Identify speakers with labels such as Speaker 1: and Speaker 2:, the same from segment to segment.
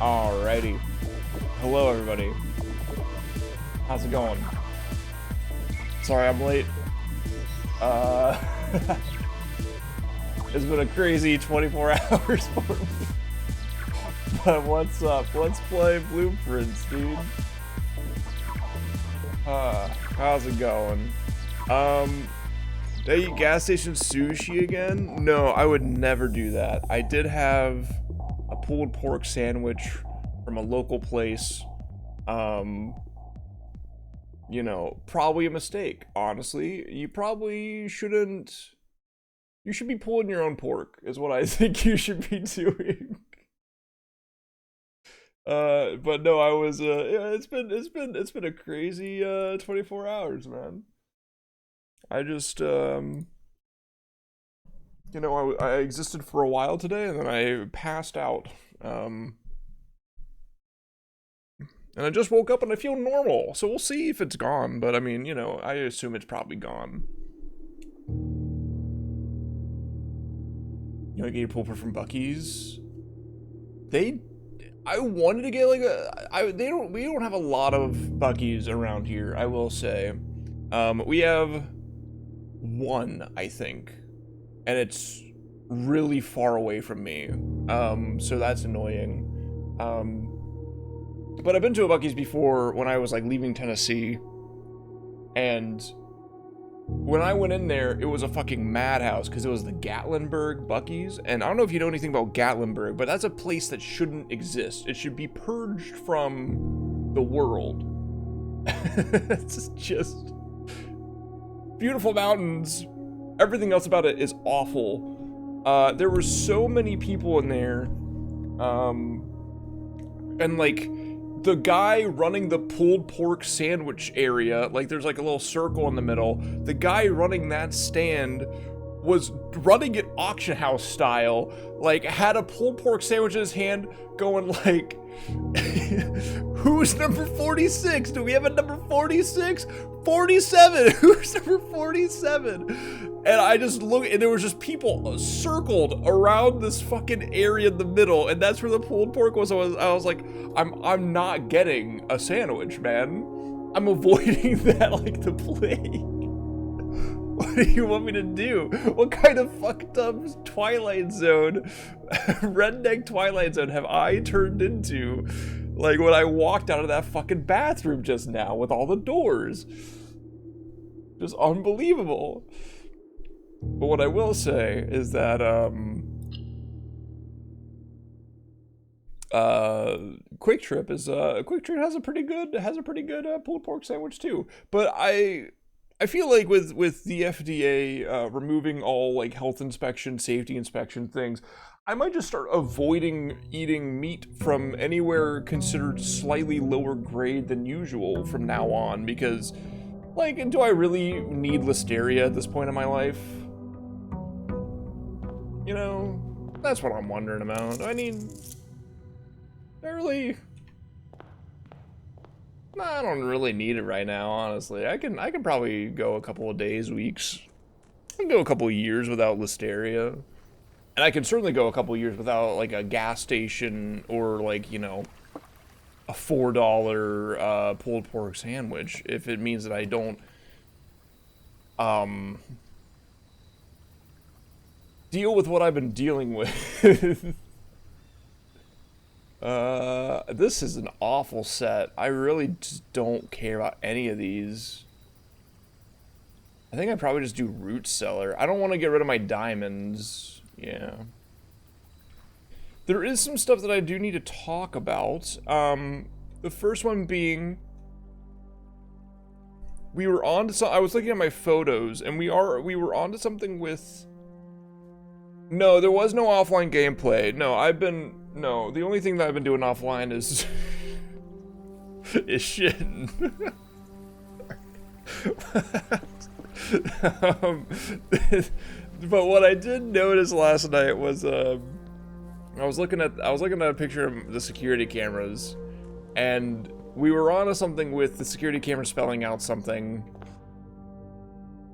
Speaker 1: Alrighty. Hello, everybody. How's it going? Sorry I'm late. It's been a crazy 24 hours for me. But what's up? Let's play Blueprints, dude. How's it going? Did I eat gas station sushi again? No, I would never do that. I did have a pulled pork sandwich from a local place. You know, probably a mistake, honestly. You probably shouldn't. You should be pulling your own pork, is what I think you should be doing. But no, I was yeah, it's been a crazy 24 hours, man. I just you know, I existed for a while today and then I passed out. And I just woke up and I feel normal. So we'll see if it's gone, but I mean, you know, I assume it's probably gone. You want to get your pulled pork from Buc-ee's? I wanted to get like we don't have a lot of Buc-ee's around here, I will say. We have one, I think, and it's really far away from me. So that's annoying. But I've been to a Buc-ee's before when I was like leaving Tennessee, and when I went in there, it was a fucking madhouse because it was the Gatlinburg Buc-ee's, and I don't know if you know anything about Gatlinburg, but that's a place that shouldn't exist. It should be purged from the world. It's just beautiful mountains. Everything else about it is awful. There were so many people in there, and like the guy running the pulled pork sandwich area, like there's like a little circle in the middle. The guy running that stand was running it auction house style, like had a pulled pork sandwich in his hand going like, who's number 46? Do we have a number 46? 47, who's number 47? And I just look, and there was just people circled around this fucking area in the middle, and that's where the pulled pork was. I was like, I'm not getting a sandwich, man. I'm avoiding that like the plague. What do you want me to do? What kind of fucked up Twilight Zone, redneck Twilight Zone have I turned into? Like when I walked out of that fucking bathroom just now with all the doors. Just unbelievable. But what I will say is that Quick Trip has a pretty good pulled pork sandwich too. But I feel like with the FDA removing all like health inspection, safety inspection things, I might just start avoiding eating meat from anywhere considered slightly lower grade than usual from now on, because like, do I really need Listeria at this point in my life? You know, that's what I'm wondering about. I mean, I don't really need it right now, honestly. I can probably go a couple of days, weeks. I can go a couple of years without Listeria. And I can certainly go a couple of years without, like, a gas station or, like, you know, a $4 pulled pork sandwich if it means that I don't, deal with what I've been dealing with. This is an awful set. I really just don't care about any of these. I think I'd probably just do root cellar. I don't want to get rid of my diamonds. Yeah. There is some stuff that I do need to talk about. The first one being, we were on to I was looking at my photos, and we were on to something with. No, there was no offline gameplay. No, the only thing that I've been doing offline is is shitting. But what I did notice last night was I was looking at a picture of the security cameras, and we were onto something with the security camera spelling out something.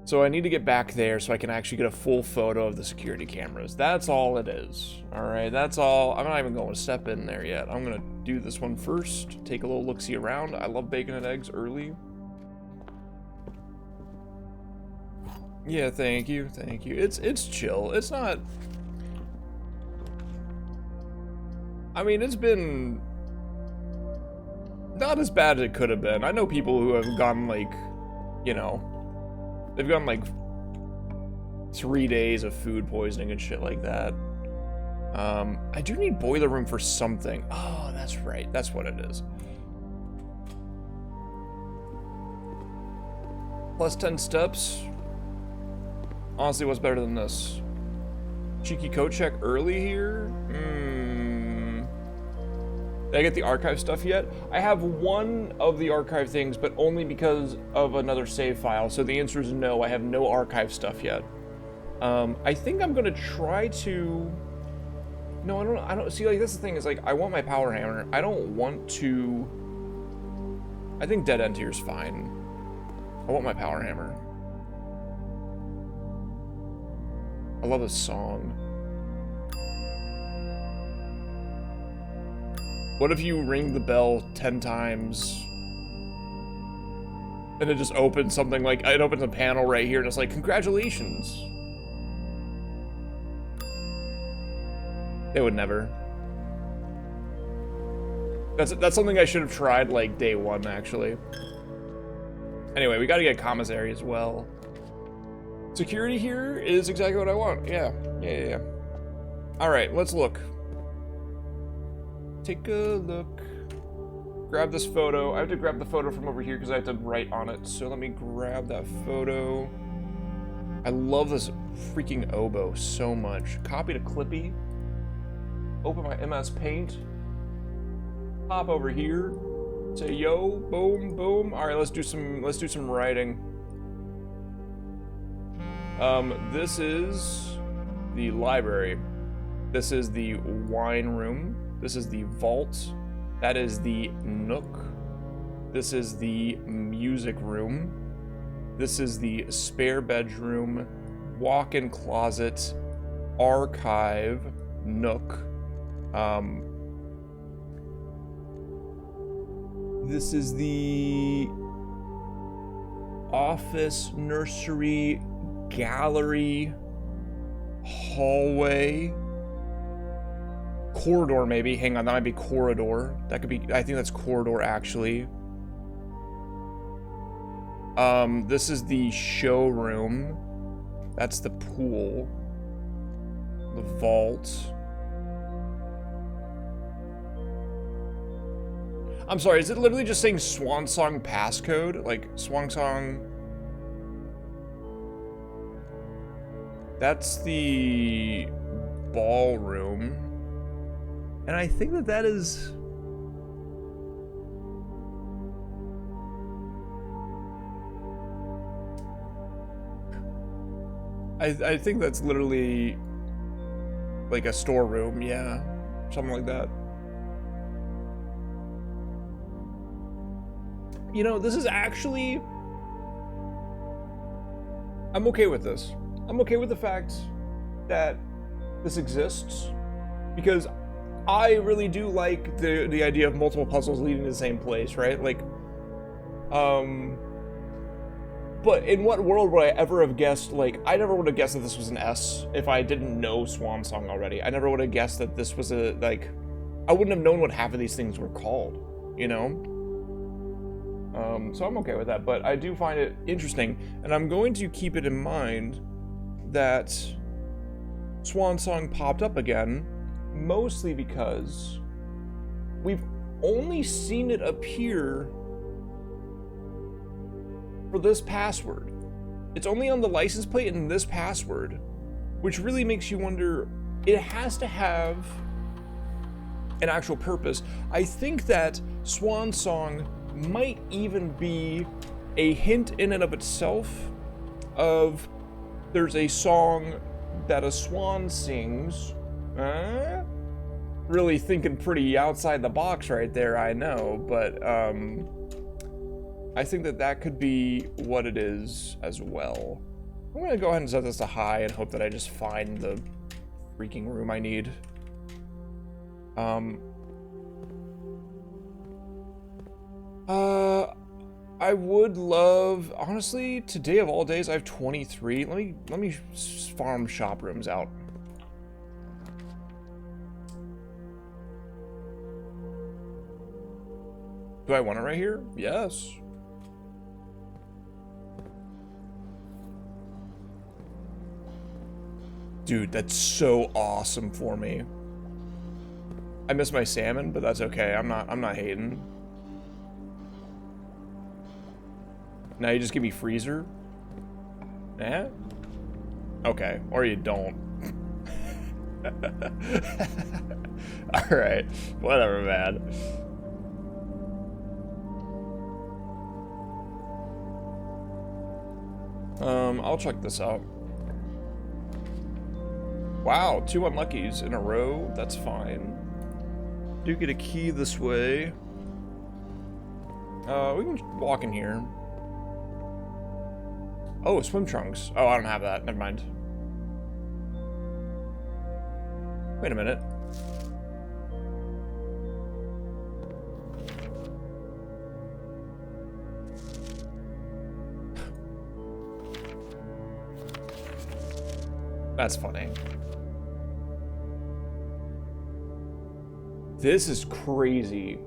Speaker 1: So I need to get back there so I can actually get a full photo of the security cameras. That's all it is. Alright, that's all. I'm not even going to step in there yet. I'm going to do this one first. Take a little look-see around. I love bacon and eggs early. Yeah, thank you. Thank you. It's chill. It's not... I mean, it's been... not as bad as it could have been. I know people who have gone, like, you know... they've gone like 3 days of food poisoning and shit like that. I do need boiler room for something. Oh, that's right. That's what it is. Plus 10 steps. Honestly, what's better than this? Cheeky code check early here? Did I get the archive stuff yet? I have one of the archive things, but only because of another save file. So the answer is no, I have no archive stuff yet. I think I'm gonna try to... No, I don't, see, like, that's the thing, is, like, I want my power hammer. I don't want to... I think Dead End here is fine. I want my power hammer. I love this song. What if you ring the bell 10 times and it just opens something like, it opens a panel right here and it's like, congratulations. They would never. That's something I should have tried like day one, actually. Anyway, we gotta get commissary as well. Security here is exactly what I want. Yeah. All right, let's look. Take a look. Grab this photo. I have to grab the photo from over here because I have to write on it. So let me grab that photo. I love this freaking oboe so much. Copy to Clippy. Open my MS Paint. Pop over here. Say yo, boom, boom. All right, let's do some writing. This is the library. This is the wine room. This is the vault. That is the nook. This is the music room. This is the spare bedroom, walk-in closet, archive, nook. This is the office, nursery, gallery, hallway, corridor maybe. Hang on, that might be corridor. That could be, I think that's corridor actually. This is the showroom. That's the pool. The vault. I'm sorry, is it literally just saying Swan Song passcode? Like, Swan Song... That's the ballroom. And I think that is... I think that's literally like a storeroom, yeah. Something like that. You know, this is actually... I'm okay with this. I'm okay with the fact that this exists, because I really do like the idea of multiple puzzles leading to the same place, right? Like, but in what world would I ever have guessed, like, I never would have guessed that this was an S if I didn't know Swan Song already. I never would have guessed that this was a, like, I wouldn't have known what half of these things were called, you know? So I'm okay with that, but I do find it interesting, and I'm going to keep it in mind that Swan Song popped up again, mostly because we've only seen it appear for this password. It's only on the license plate and this password, which really makes you wonder, it has to have an actual purpose. I think that Swan Song might even be a hint in and of itself of there's a song that a swan sings. Really thinking pretty outside the box right there, I know, but I think that could be what it is as well. I'm gonna go ahead and set this to high and hope that I just find the freaking room I need. I would love, honestly, today of all days, I have 23. Let me farm shop rooms out. Do I want it right here? Yes. Dude, that's so awesome for me. I miss my salmon, but that's okay. I'm not hating. Now you just give me freezer? Eh? Okay, or you don't. Alright, whatever, man. I'll check this out. Wow, 2 unluckies in a row. That's fine. Do get a key this way. We can walk in here. Oh, swim trunks. Oh, I don't have that. Never mind. Wait a minute. That's funny. This is crazy.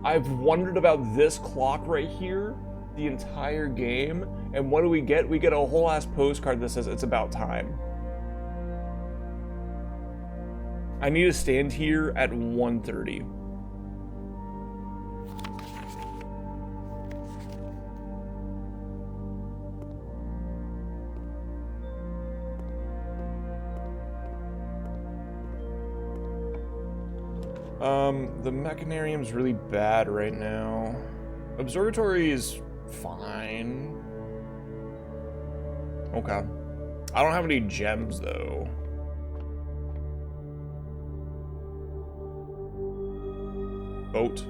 Speaker 1: I've wondered about this clock right here the entire game, and what do we get? We get a whole ass postcard that says it's about time. I need to stand here at 1:30. The Mechanarium's really bad right now. Observatory is fine. Okay. I don't have any gems, though. Boat.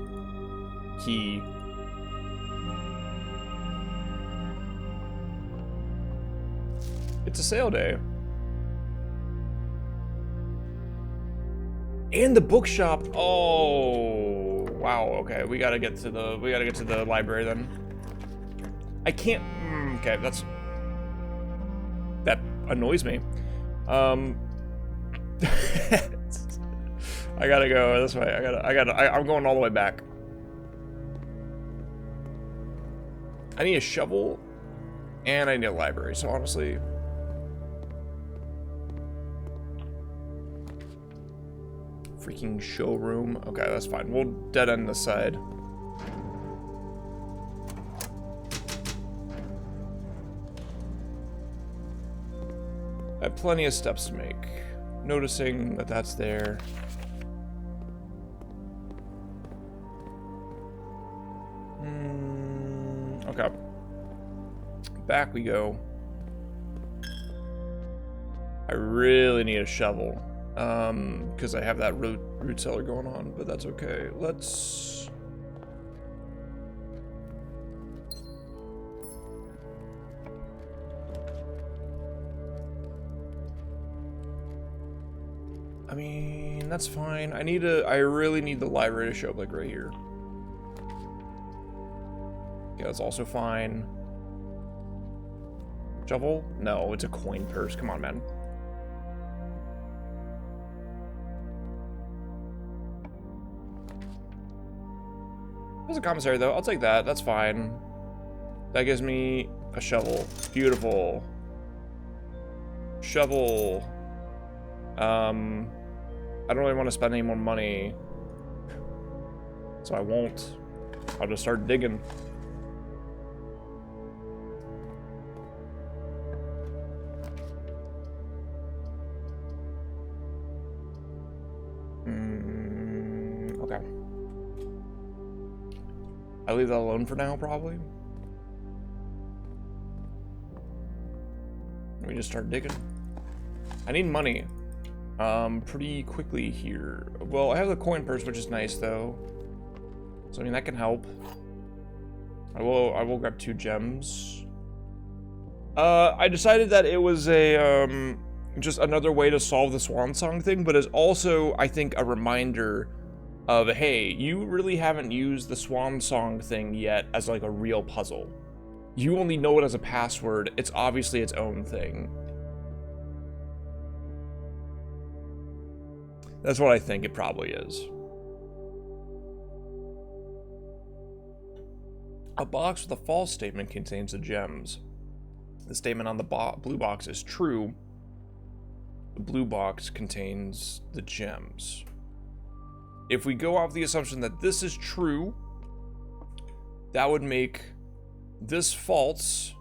Speaker 1: Key. It's a sale day. And the bookshop. Oh, wow. Okay, we gotta get to the library then. I can't. Okay, that annoys me. I gotta go this way. I'm going all the way back. I need a shovel, and I need a library. So honestly. Freaking showroom. Okay, that's fine. We'll dead end this side. I have plenty of steps to make. Noticing that that's there. Okay. Back we go. I really need a shovel. Because I have that root cellar going on, but that's okay. Let's... I mean, that's fine. I really need the library to show up, like, right here. Yeah, that's also fine. Shovel? No, it's a coin purse. Come on, man. There's a commissary, though. I'll take that. That's fine. That gives me a shovel. Beautiful. Shovel. I don't really want to spend any more money. So I won't. I'll just start digging. Okay. I leave that alone for now, probably. We just start digging. I need money. Pretty quickly here. Well, I have the coin purse, which is nice, though. So, I mean, that can help. I will grab 2 gems. I decided that it was a, just another way to solve the Swan Song thing, but it's also, I think, a reminder of, hey, you really haven't used the Swan Song thing yet as, like, a real puzzle. You only know it as a password. It's obviously its own thing. That's what I think it probably is. A box with a false statement contains the gems. The statement on the blue box is true. The blue box contains the gems. If we go off the assumption that this is true, that would make this false.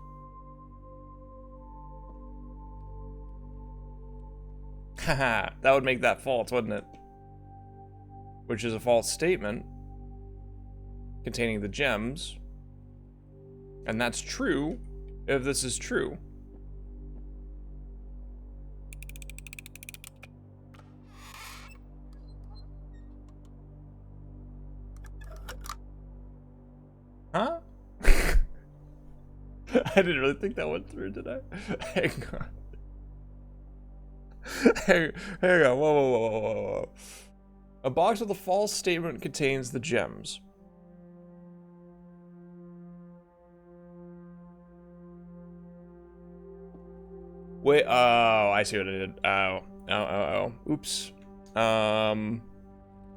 Speaker 1: Haha, that would make that false, wouldn't it? Which is a false statement containing the gems. And that's true if this is true. Huh? I didn't really think that went through, did I? Hang on. Hang on. Whoa. A box with a false statement contains the gems. Wait, oh, I see what I did. Oops.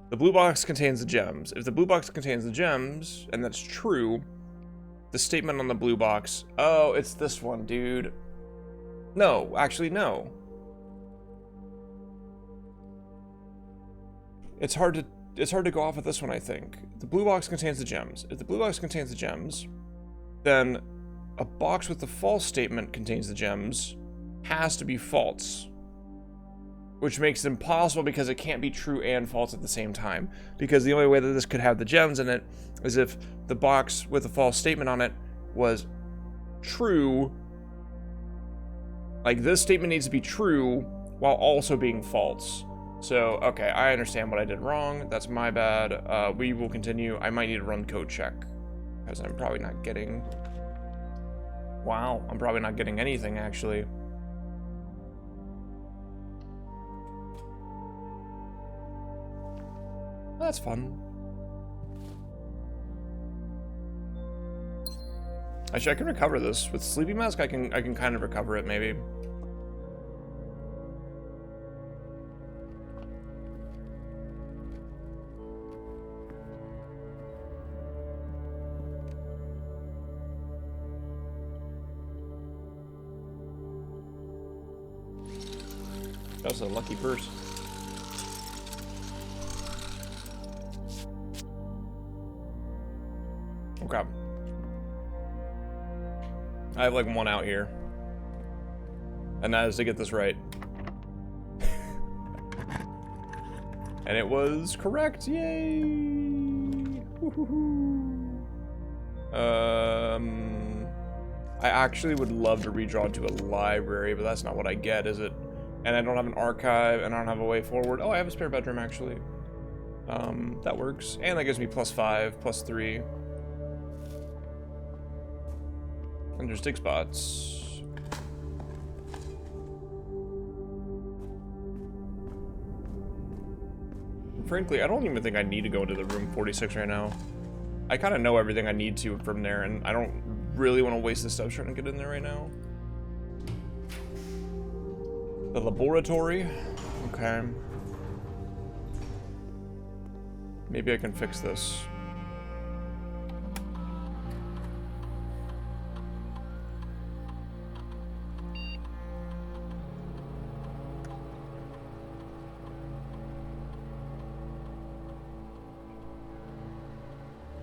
Speaker 1: The blue box contains the gems. If the blue box contains the gems, and that's true, the statement on the blue box... Oh, it's this one, dude. No, actually, no. It's hard to go off of this one, I think. The blue box contains the gems. If the blue box contains the gems, then a box with the false statement contains the gems has to be false. Which makes it impossible because it can't be true and false at the same time. Because the only way that this could have the gems in it is if the box with a false statement on it was true. Like, this statement needs to be true while also being false. So, okay, I understand what I did wrong. That's my bad. We will continue. I might need to run code check. Because I'm probably not getting... Wow, I'm probably not getting anything, actually. That's fun. Actually, I can recover this. With Sleepy Mask, I can kind of recover it, maybe. That was a lucky purse. Okay. I have like one out here. And that is to get this right. And it was correct. Yay! Woo-hoo-hoo. I actually would love to redraw to a library, but that's not what I get, is it? And I don't have an archive, and I don't have a way forward. Oh, I have a spare bedroom, actually. That works. And that gives me +5, +3. And there's dig spots. And frankly, I don't even think I need to go into the room 46 right now. I kind of know everything I need to from there, and I don't really want to waste the stuff trying to get in there right now. The laboratory. Okay. Maybe I can fix this.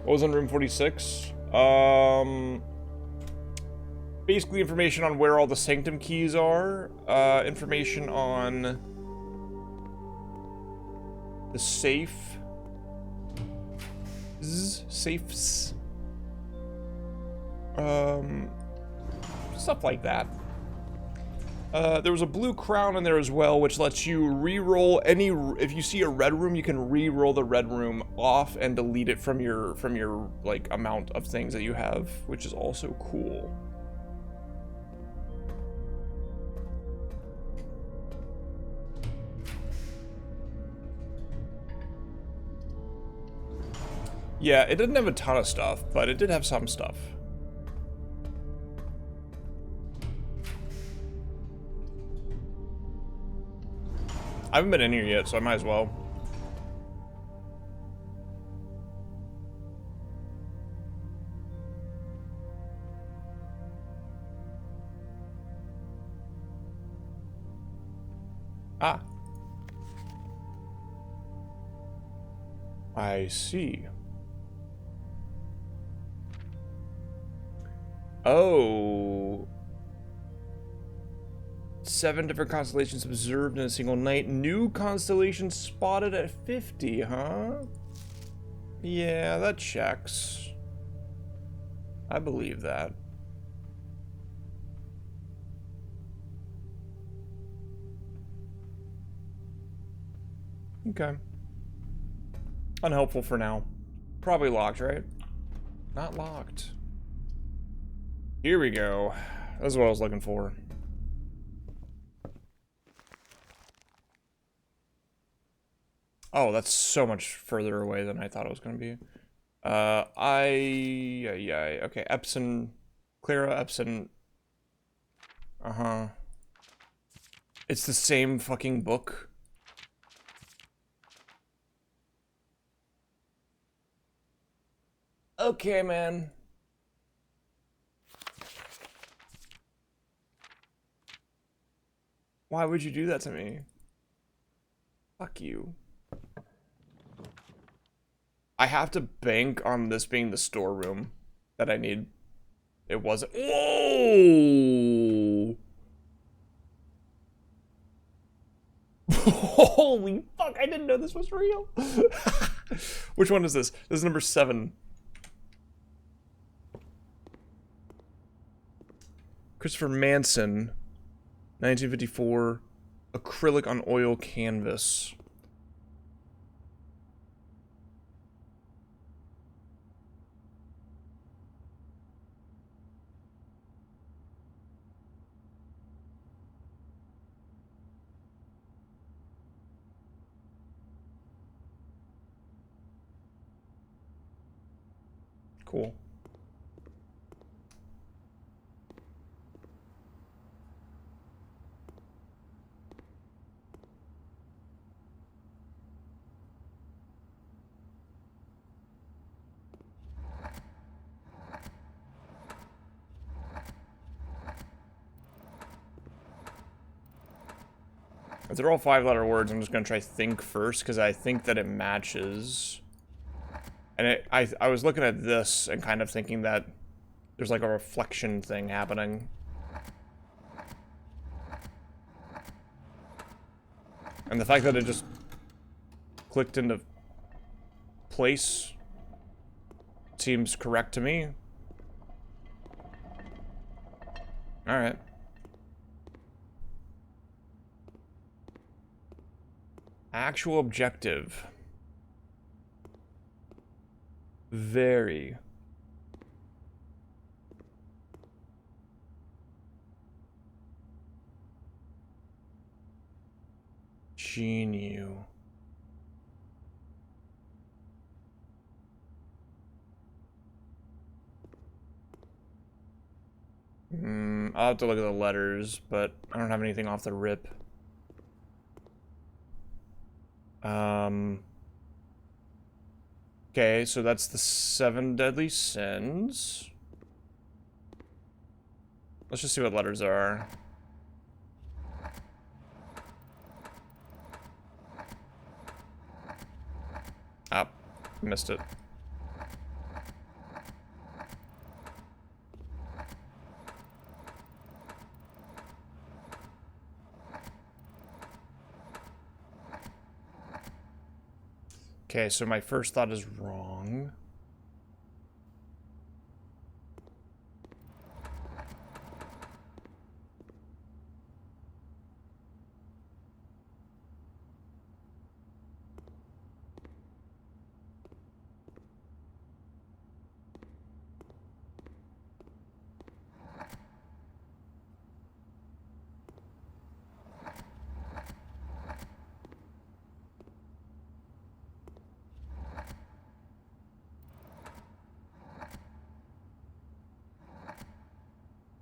Speaker 1: What was in room 46? Basically information on where all the sanctum keys are. Information on the safe. Safes. Stuff like that. There was a blue crown in there as well, which lets you re-roll any. If you see a red room, you can re-roll the red room off and delete it from your like amount of things that you have, which is also cool. Yeah, it didn't have a ton of stuff, but it did have some stuff. I haven't been in here yet, so I might as well. Ah. I see. Oh. 7 different constellations observed in a single night. New constellations spotted at 50, huh? Yeah, that checks. I believe that. Okay. Unhelpful for now. Probably locked, right? Not locked. Here we go. That's what I was looking for. Oh, that's so much further away than I thought it was going to be. Okay, Epson, Clara, Epson. Uh-huh. It's the same fucking book. Okay, man. Why would you do that to me? Fuck you. I have to bank on this being the storeroom that I need. It wasn't. Whoa! Holy fuck, I didn't know this was real. Which one is this? This is number 7. Christopher Manson, 1954, acrylic on oil canvas. Cool. If they're all 5-letter words, I'm just gonna try think first because I think that it matches. And I was looking at this and kind of thinking that there's like a reflection thing happening. And the fact that it just clicked into place seems correct to me. Alright. Actual objective. Very. Genu. I'll have to look at the letters, but I don't have anything off the rip. Okay, so that's the 7 deadly sins. Let's just see what letters are. Ah, missed it. Okay, so my first thought is wrong.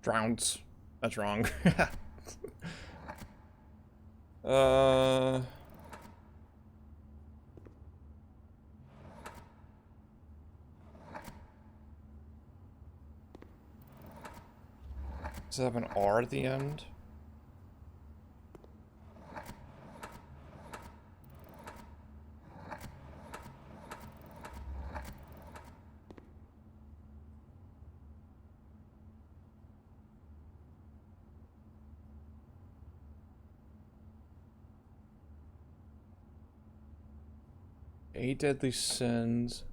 Speaker 1: Drowns. That's wrong. Does it have an R at the end? Eight deadly sins.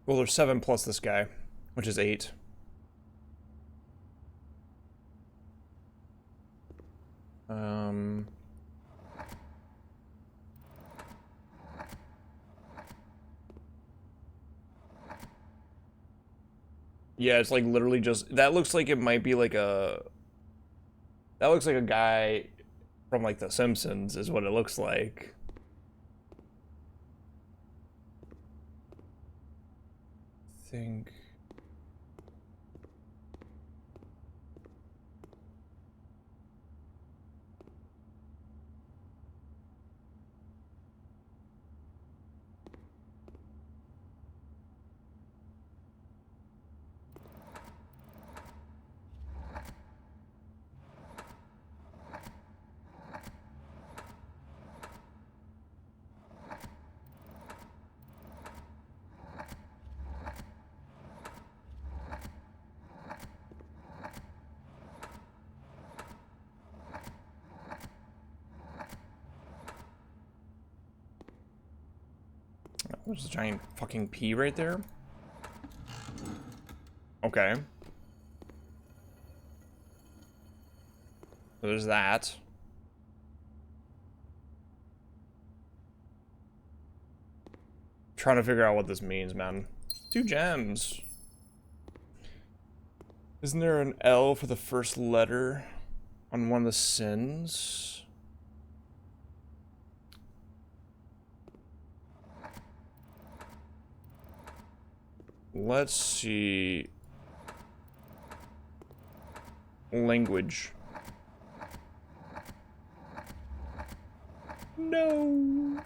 Speaker 1: Well, there's 7 plus this guy, which is 8. Yeah, it's like literally just, that looks like it might be like a, that looks like a guy from like The Simpsons is what it looks like. Think. There's a giant fucking P right there. Okay. There's that. Trying to figure out what this means, man. 2 gems. Isn't there an L for the first letter on one of the sins? Let's see. Language. No.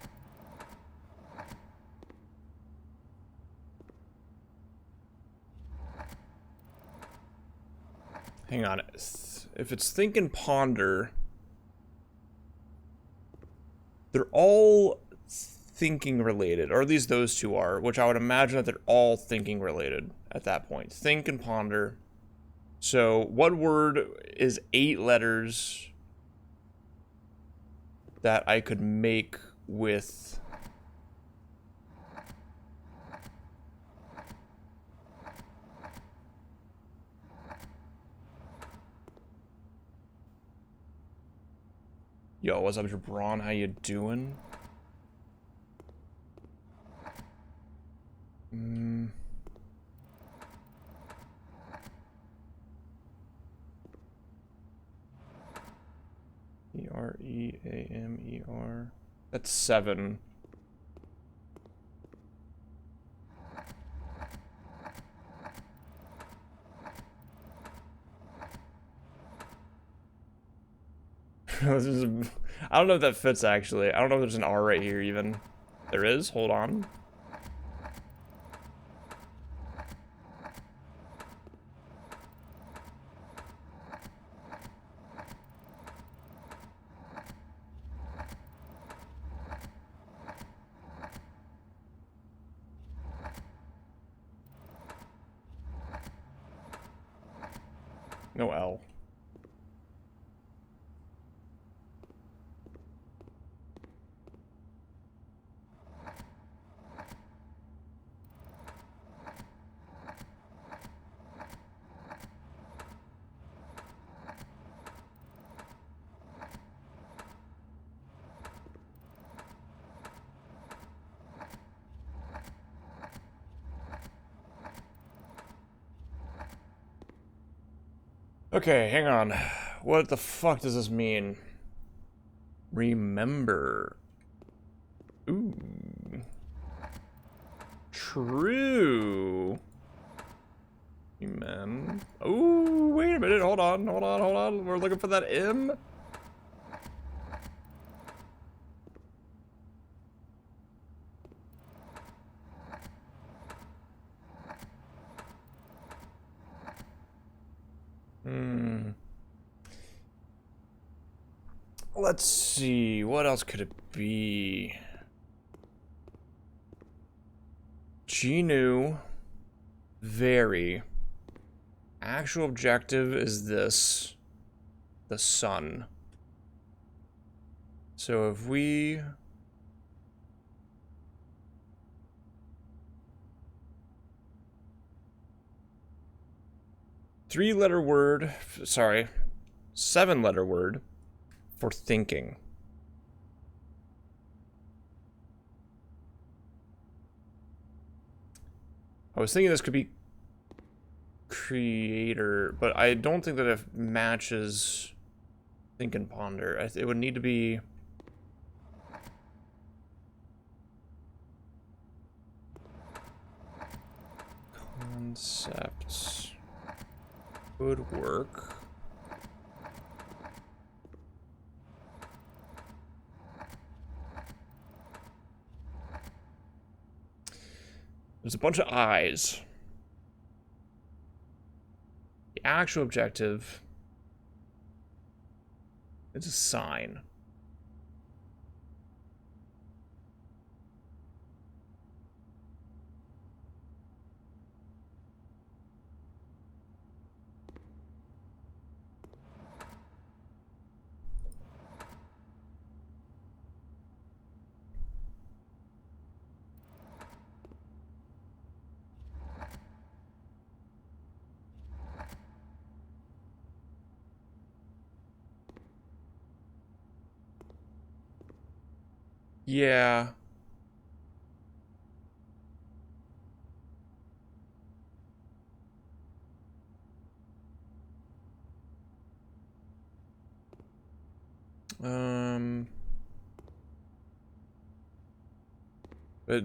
Speaker 1: Hang on. If it's think and ponder, they're all thinking related, or at least those two are, which I would imagine that they're all thinking related at that point. Think and ponder. So what word is 8 letters that I could make with... Yo, what's up, Jabron? How you doing? E-R-E-A-M-E-R. That's 7. This is, I don't know if that fits, actually. I don't know if there's an R right here, even. There is? Hold on. No L. Okay, hang on. What the fuck does this mean? Remember. Ooh. True. Man. Ooh, wait a minute. Hold on. We're looking for that M. Let's see. What else could it be? Genu. Very. Actual objective is this. The sun. So if we... Three-letter word, sorry, 7-letter word for thinking. I was thinking this could be creator, but I don't think that it matches think and ponder. It would need to be... Concepts. Would work. There's a bunch of eyes. The actual objective is a sign. Yeah. But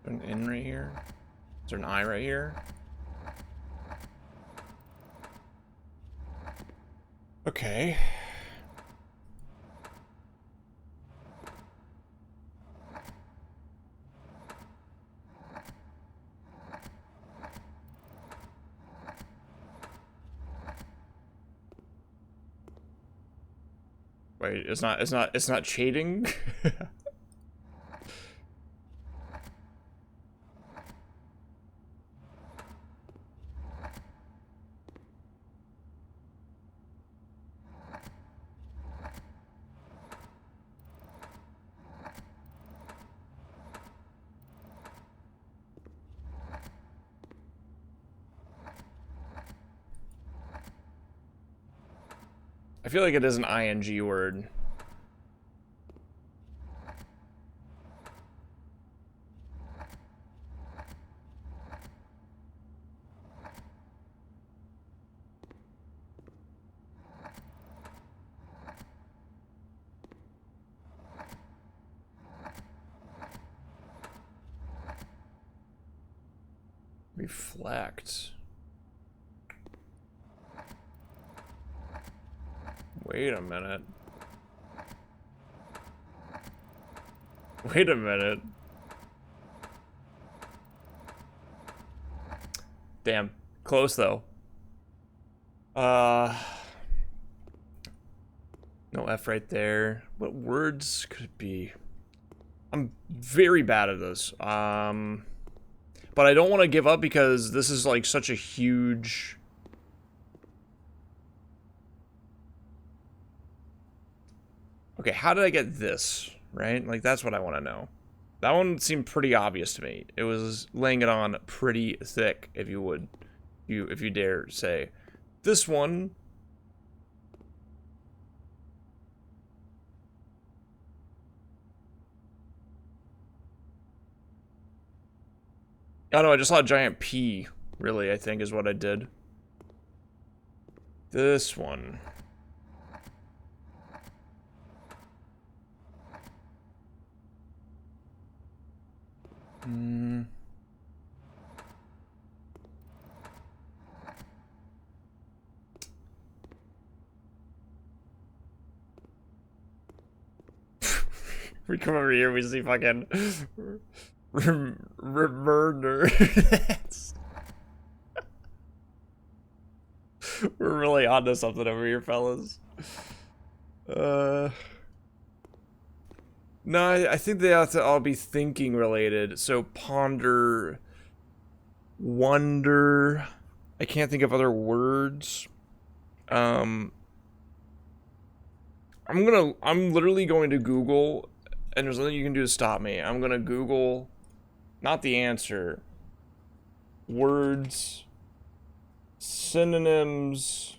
Speaker 1: an N right here? Is there an I right here? Okay. Wait, it's not cheating? I feel like it is an ing word. Reflect. Wait a minute. Wait a minute. Damn. Close, though. No F right there. What words could it be? I'm very bad at this. But I don't want to give up because this is like such a huge... Okay, how did I get this? Right? Like, that's what I want to know. That one seemed pretty obvious to me. It was laying it on pretty thick, if you would. If you dare say. This one... Oh no, I just saw a giant P, really, I think is what I did. This one. we come over here, we see fucking... murder. We're really onto something over here, fellas. No, I think they have to all be thinking related. So ponder, wonder. I can't think of other words. I'm literally going to Google, and there's nothing you can do to stop me. I'm gonna Google, not the answer. Words, synonyms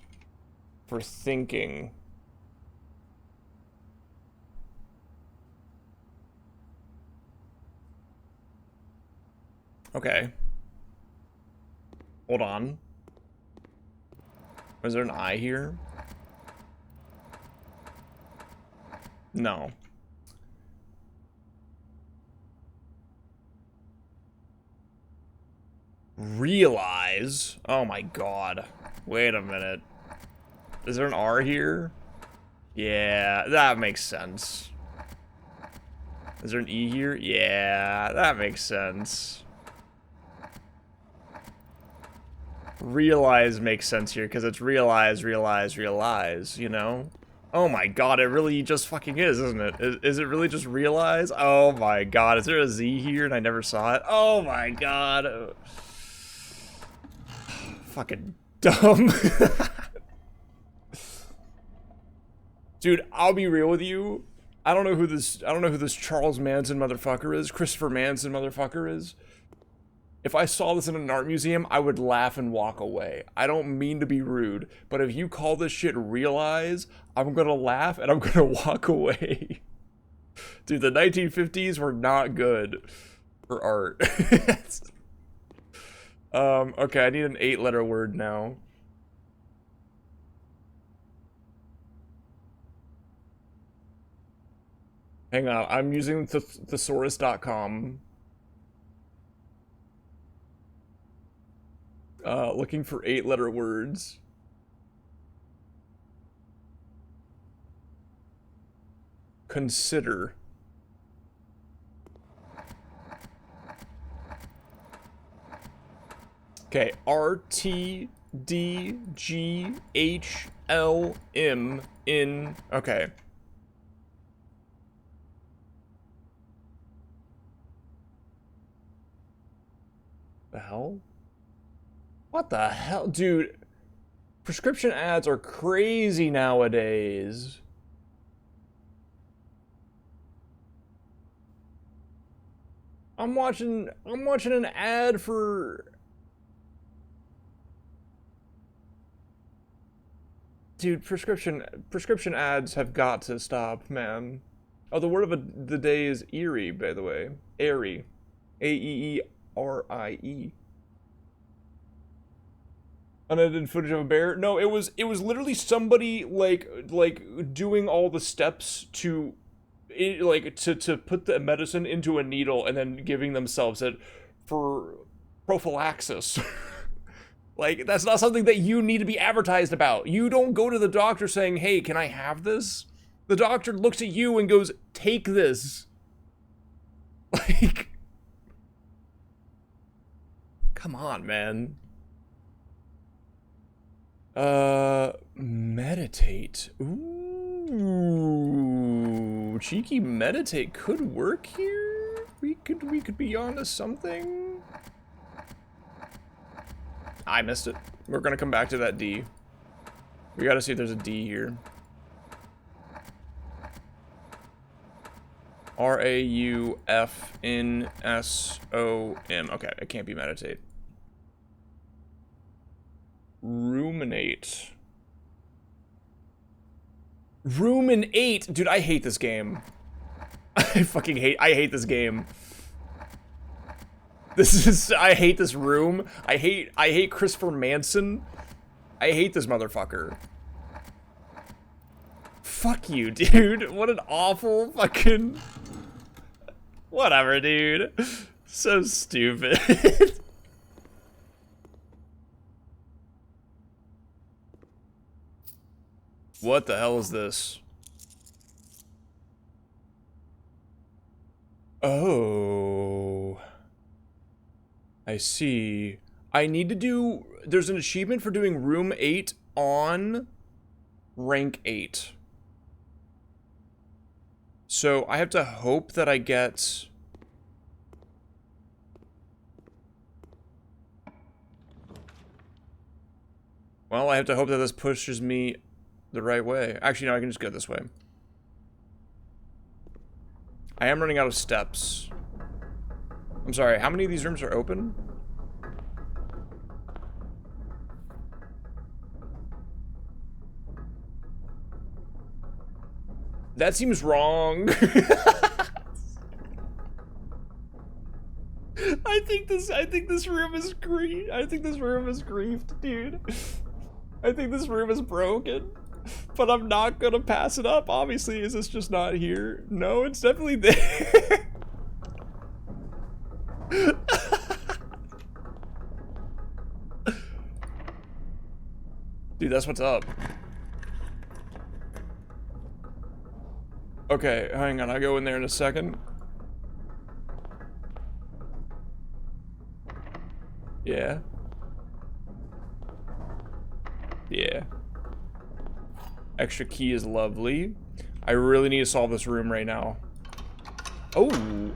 Speaker 1: for thinking. Okay. Hold on. Was there an I here? No. Realize? Oh my god. Wait a minute. Is there an R here? Yeah, that makes sense. Is there an E here? Yeah, that makes sense. Realize makes sense here because it's realize, you know? Oh my god, it really just fucking is, isn't it? Is it really just realize? Oh my god, is there a Z here and I never saw it? Oh my god. Fucking dumb. Dude, I'll be real with you. I don't know who this Charles Manson motherfucker is, Christopher Manson motherfucker is. If I saw this in an art museum, I would laugh and walk away. I don't mean to be rude, but if you call this shit Realize, I'm gonna laugh and I'm gonna walk away. Dude, the 1950s were not good for art. Okay, I need an 8-letter word now. Hang on, I'm using thesaurus.com. Looking for 8-letter words. Consider. Okay, RTDGHLM okay. The hell? What the hell? Dude, prescription ads are crazy nowadays. I'm watching an ad for... Dude, prescription ads have got to stop, man. Oh, the word of the day is eerie, by the way. Airy. A-E-E-R-I-E. Unedited footage of a bear? No, it was literally somebody like doing all the steps to to put the medicine into a needle and then giving themselves it for prophylaxis. Like, that's not something that you need to be advertised about. You don't go to the doctor saying, "Hey, can I have this?" The doctor looks at you and goes, "Take this." Like, come on, man. Meditate. Ooh, cheeky meditate could work here. We could be onto something. I missed it. We're gonna come back to that D. We gotta see if there's a D here. R-A-U-F-N-S-O-M. Okay, it can't be meditate. Ruminate. Ruminate! Dude, I hate this game. I hate this game. I hate this room. I hate Christopher Manson. I hate this motherfucker. Fuck you, dude. What an awful fucking... Whatever, dude. So stupid. What the hell is this? Oh. I see. I need to do... There's an achievement for doing room 8 on rank 8. So I have to hope that I get... Well, I have to hope that this pushes me the right way. Actually, no, I can just go this way. I am running out of steps. I'm sorry, how many of these rooms are open? That seems wrong. I think this room is griefed. I think this room is griefed, dude. I think this room is broken. But I'm not gonna pass it up. Obviously, is this just not here? No, it's definitely there. Dude, that's what's up. Okay, hang on, I'll go in there in a second. Yeah. Yeah. Extra key is lovely. I really need to solve this room right now. Oh,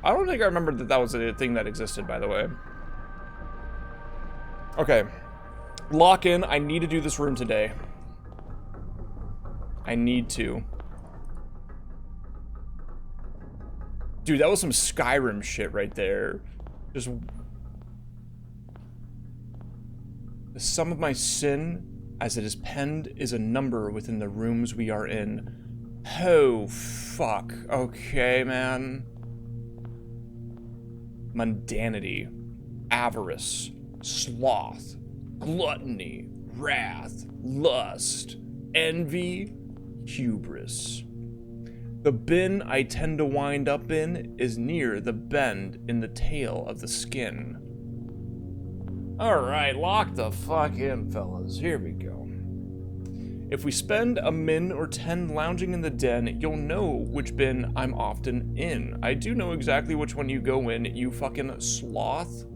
Speaker 1: I don't think I remembered that that was a thing that existed, by the way. Okay. Lock in. I need to do this room today. I need to. Dude, that was some Skyrim shit right there. Just... The sum of my sin, as it is penned, is a number within the rooms we are in. Oh, fuck. Okay, man. Mundanity. Avarice. Sloth. Gluttony. Wrath. Lust. Envy. Hubris. The bin I tend to wind up in is near the bend in the tail of the skin. Alright, lock the fuck in, fellas. Here we go. If we spend a min or 10 lounging in the den, you'll know which bin I'm often in. I do know exactly which one you go in, you fucking sloth.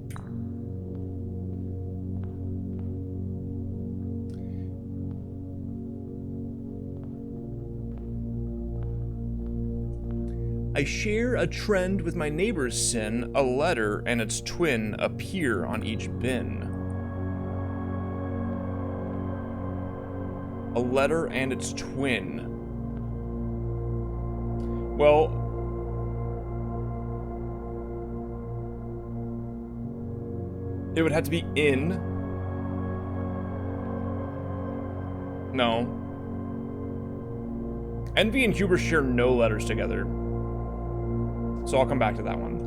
Speaker 1: I share a trend with my neighbor's sin. A letter and its twin appear on each bin. A letter and its twin. Well, it would have to be in. No. Envy and hubris share no letters together. So I'll come back to that one.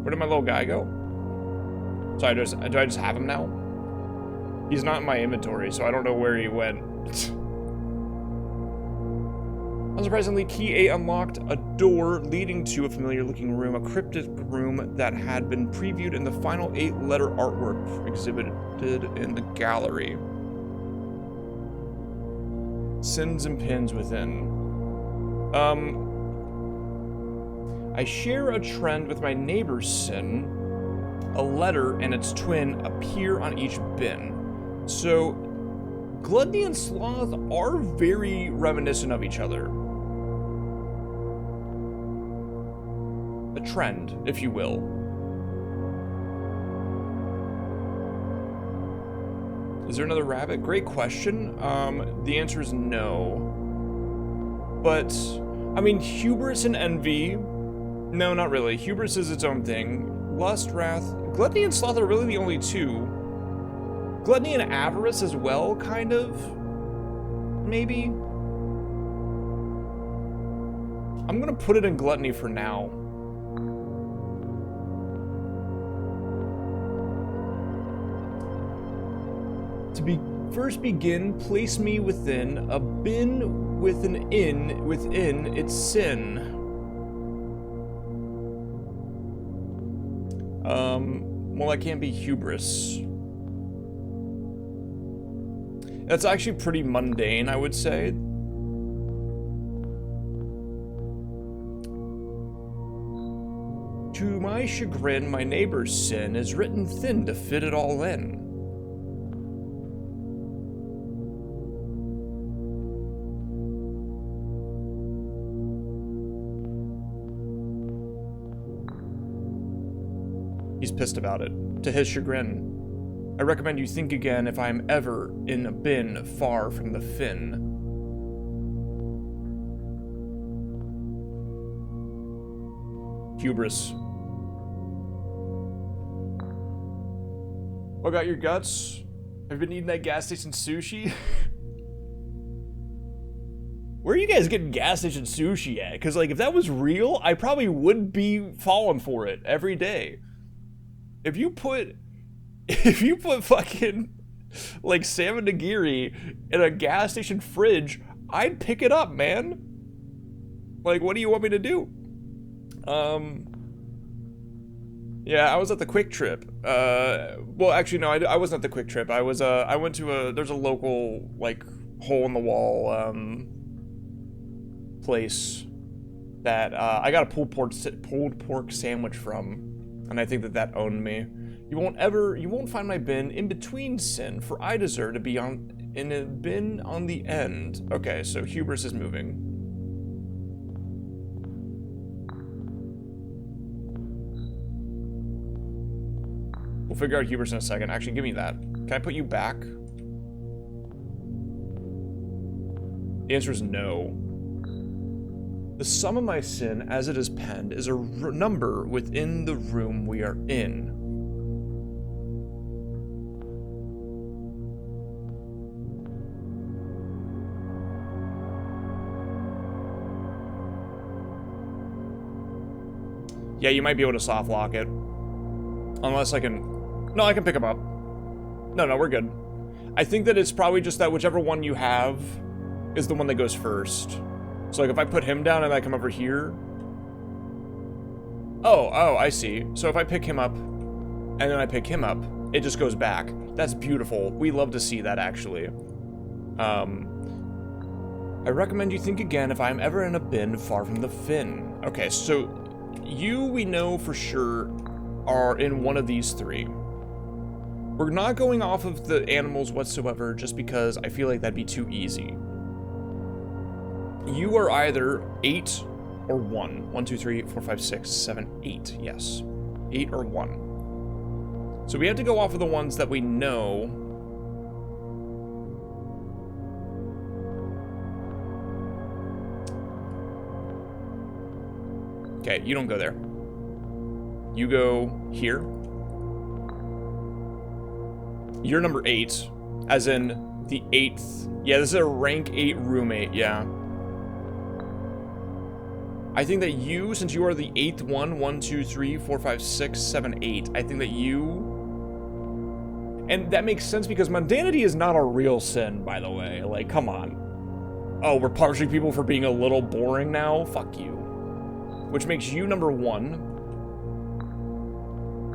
Speaker 1: Where did my little guy go? Sorry, do I just have him now? He's not in my inventory, so I don't know where he went. Unsurprisingly, key 8 unlocked a door leading to a familiar looking room, a cryptic room that had been previewed in the final 8-letter artwork exhibited in the gallery. Sins and pins within. I share a trend with my neighbor's sin. A letter and its twin appear on each bin. So, gluttony and sloth are very reminiscent of each other. A trend, if you will. Is there another rabbit? Great question. The answer is no. But, I mean, hubris and envy, no, not really. Hubris is its own thing. Lust, wrath, gluttony and sloth are really the only two. Gluttony and avarice as well, kind of, maybe. I'm gonna put it in gluttony for now. First begin, place me within a bin with an in within its sin. Well, that can't be hubris. That's actually pretty mundane, I would say. To my chagrin, my neighbor's sin is written thin to fit it all in. He's pissed about it, to his chagrin. I recommend you think again if I am ever in a bin far from the fin. Hubris. What got your guts? Have you been eating that gas station sushi? Where are you guys getting gas station sushi at? Because, like, if that was real, I probably would be falling for it every day. If you put fucking, like, salmon nigiri in a gas station fridge, I'd pick it up, man. Like, what do you want me to do? Yeah, I was at the Quick Trip. Well, actually, no, I wasn't at the Quick Trip. I went to there's a local, like, hole-in-the-wall, place that, I got a pulled pork sandwich from. And I think that owned me. You won't find my bin in between sin, for I deserve to be in a bin on the end. Okay, so Hubris is moving. We'll figure out Hubris in a second. Actually, give me that. Can I put you back? The answer is no. The sum of my sin, as it is penned, is a number within the room we are in. Yeah, you might be able to soft lock it. Unless I can... No, I can pick him up. No, we're good. I think that it's probably just that whichever one you have is the one that goes first. So, like, if I put him down and I come over here... Oh, I see. So if I pick him up, and then I pick him up, it just goes back. That's beautiful. We love to see that, actually. I recommend you think again if I am ever in a bin far from the fin. Okay, so... You, we know for sure, are in one of these three. We're not going off of the animals whatsoever just because I feel like that'd be too easy. You are either 8 or 1. 1, 2, 3, 4, 5, 6, 7, 8. Yes. 8 or 1. So we have to go off of the ones that we know. Okay, you don't go there. You go here. You're number 8, as in the 8th. Yeah, this is a rank 8 roommate, yeah. I think that you, since you are the 8th one, 1, 2, 3, 4, 5, 6, 7, 8, I think that you... And that makes sense because mundanity is not a real sin, by the way. Like, come on. Oh, we're punishing people for being a little boring now? Fuck you. Which makes you number 1.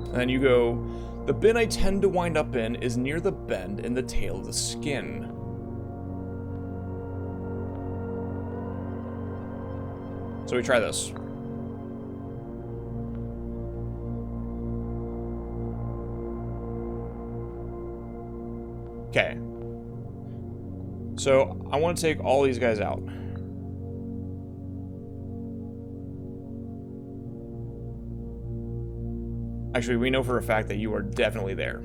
Speaker 1: And then you go, the bin I tend to wind up in is near the bend in the tail of the skin. So we try this. Okay. So I want to take all these guys out. Actually, we know for a fact that you are definitely there.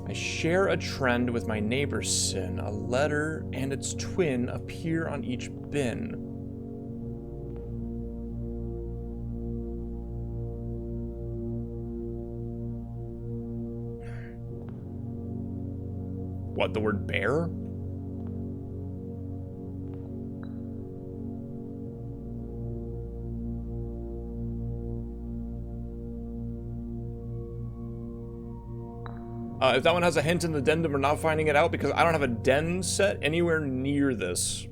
Speaker 1: I share a trend with my neighbor's sin. A letter and its twin appear on each bin. What, the word bear? If that one has a hint in the addendum, we're not finding it out because I don't have a den set anywhere near this.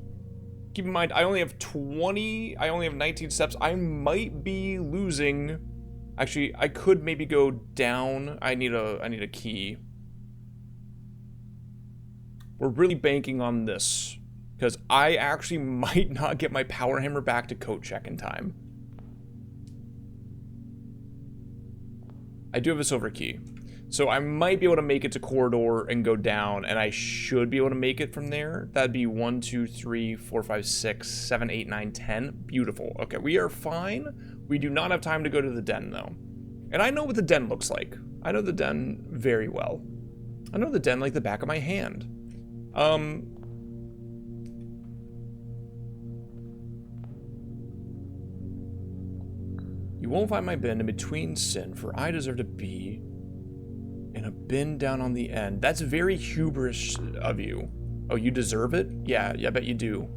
Speaker 1: Keep in mind, I only have 19 steps. I might be losing. Actually, I could maybe go down. I need a key. We're really banking on this because I actually might not get my power hammer back to coat check in time. I do have a silver key. So I might be able to make it to corridor and go down, and I should be able to make it from there. That'd be 1, 2, 3, 4, 5, 6, 7, 8, 9, 10. Beautiful. Okay, we are fine. We do not have time to go to the den, though. And I know what the den looks like. I know the den very well. I know the den like the back of my hand. You won't find my bin in between sin, for I deserve to be... in a bin down on the end. That's very hubris of you. Oh, you deserve it? Yeah, I bet you do.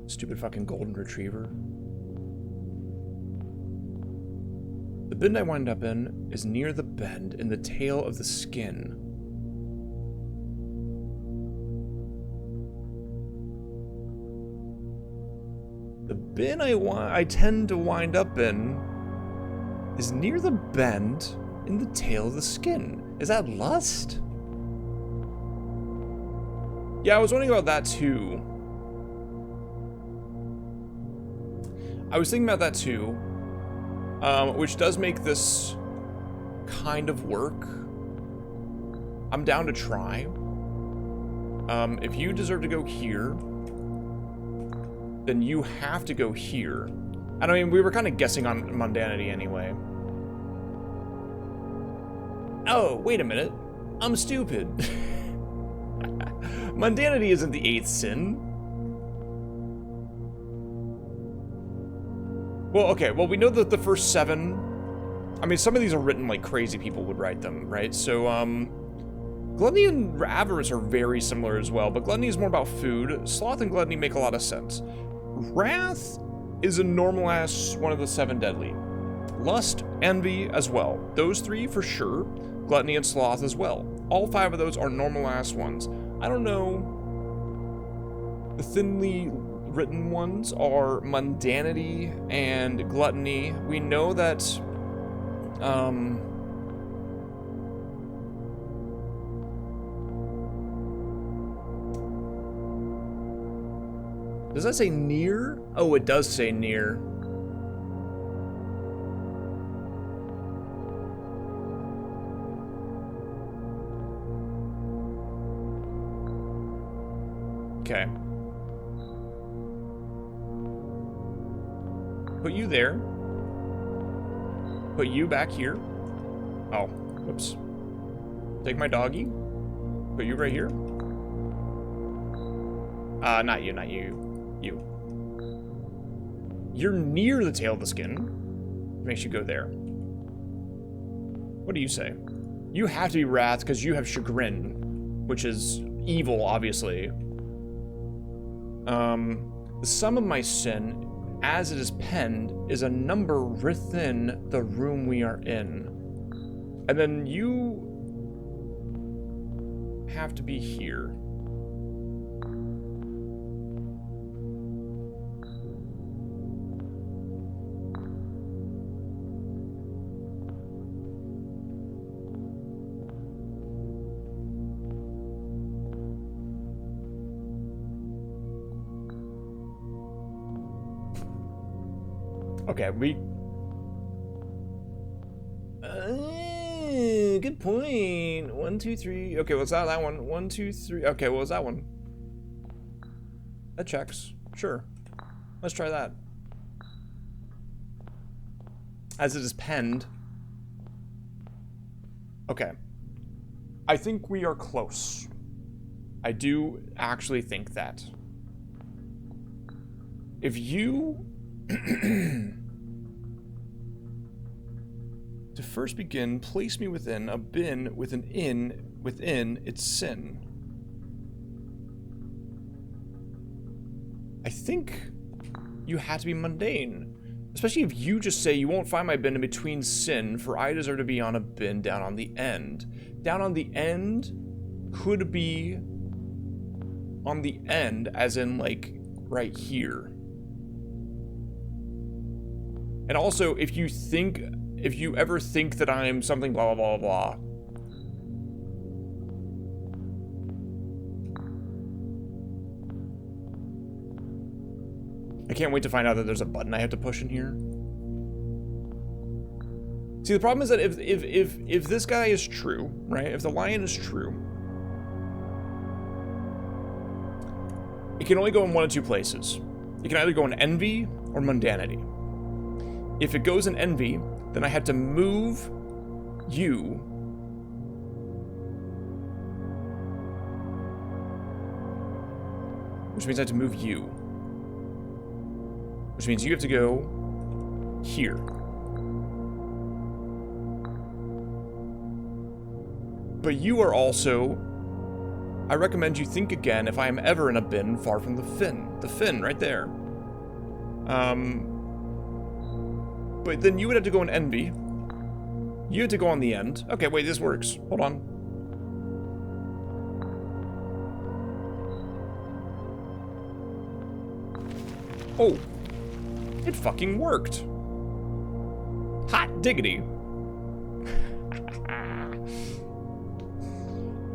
Speaker 1: Stupid fucking golden retriever. The bin I wind up in is near the bend in the tail of the skin. The bin I tend to wind up in is near the bend in the tail of the skin. Is that lust? Yeah, I was wondering about that too. I was thinking about that too, which does make this kind of work. I'm down to try. If you deserve to go here, then you have to go here. And I mean, we were kind of guessing on mundanity anyway. Oh, wait a minute. I'm stupid. Mundanity isn't the 8th sin. Well, okay, well, we know that the first 7... I mean, some of these are written like crazy people would write them, right? So, gluttony and avarice are very similar as well, but gluttony is more about food. Sloth and gluttony make a lot of sense. Wrath is a normal-ass one of the 7 deadly. Lust, envy as well. Those 3 for sure. Gluttony and sloth as well. All 5 of those are normal-ass ones. I don't know. The thinly written ones are mundanity and gluttony. We know that, does that say near? Oh, it does say near. Okay. Put you there. Put you back here. Oh, whoops. Take my doggy. Put you right here. Not you, not you. You. You're near the tail of the skin. Makes you go there. What do you say? You have to be wrath because you have chagrin, which is evil, obviously. The sum of my sin, as it is penned, is a number within the room we are in. And then you have to be here. Okay, good point. 1, 2, 3. Okay, what's that one? 1, 2, 3. Okay, what was that one? That checks. Sure. Let's try that. As it is penned. Okay. I think we are close. I do actually think that. If you... To first begin, place me within a bin with an in within its sin. I think you have to be mundane. Especially if you just say you won't find my bin in between sin, for I deserve to be on a bin down on the end. Down on the end could be on the end, as in like right here. And also, if you ever think that I'm something blah, blah, blah, blah. I can't wait to find out that there's a button I have to push in here. See, the problem is that if this guy is true, right? If the lion is true, it can only go in one of two places. It can either go in envy or mundanity. If it goes in envy, then I had to move you which means I have to move you, which means you have to go here. But you are also, I recommend you think again if I am ever in a bin far from the fin right there. But then you would have to go in envy. You have to go on the end. Okay, wait, this works. Hold on. Oh, it fucking worked. Hot diggity.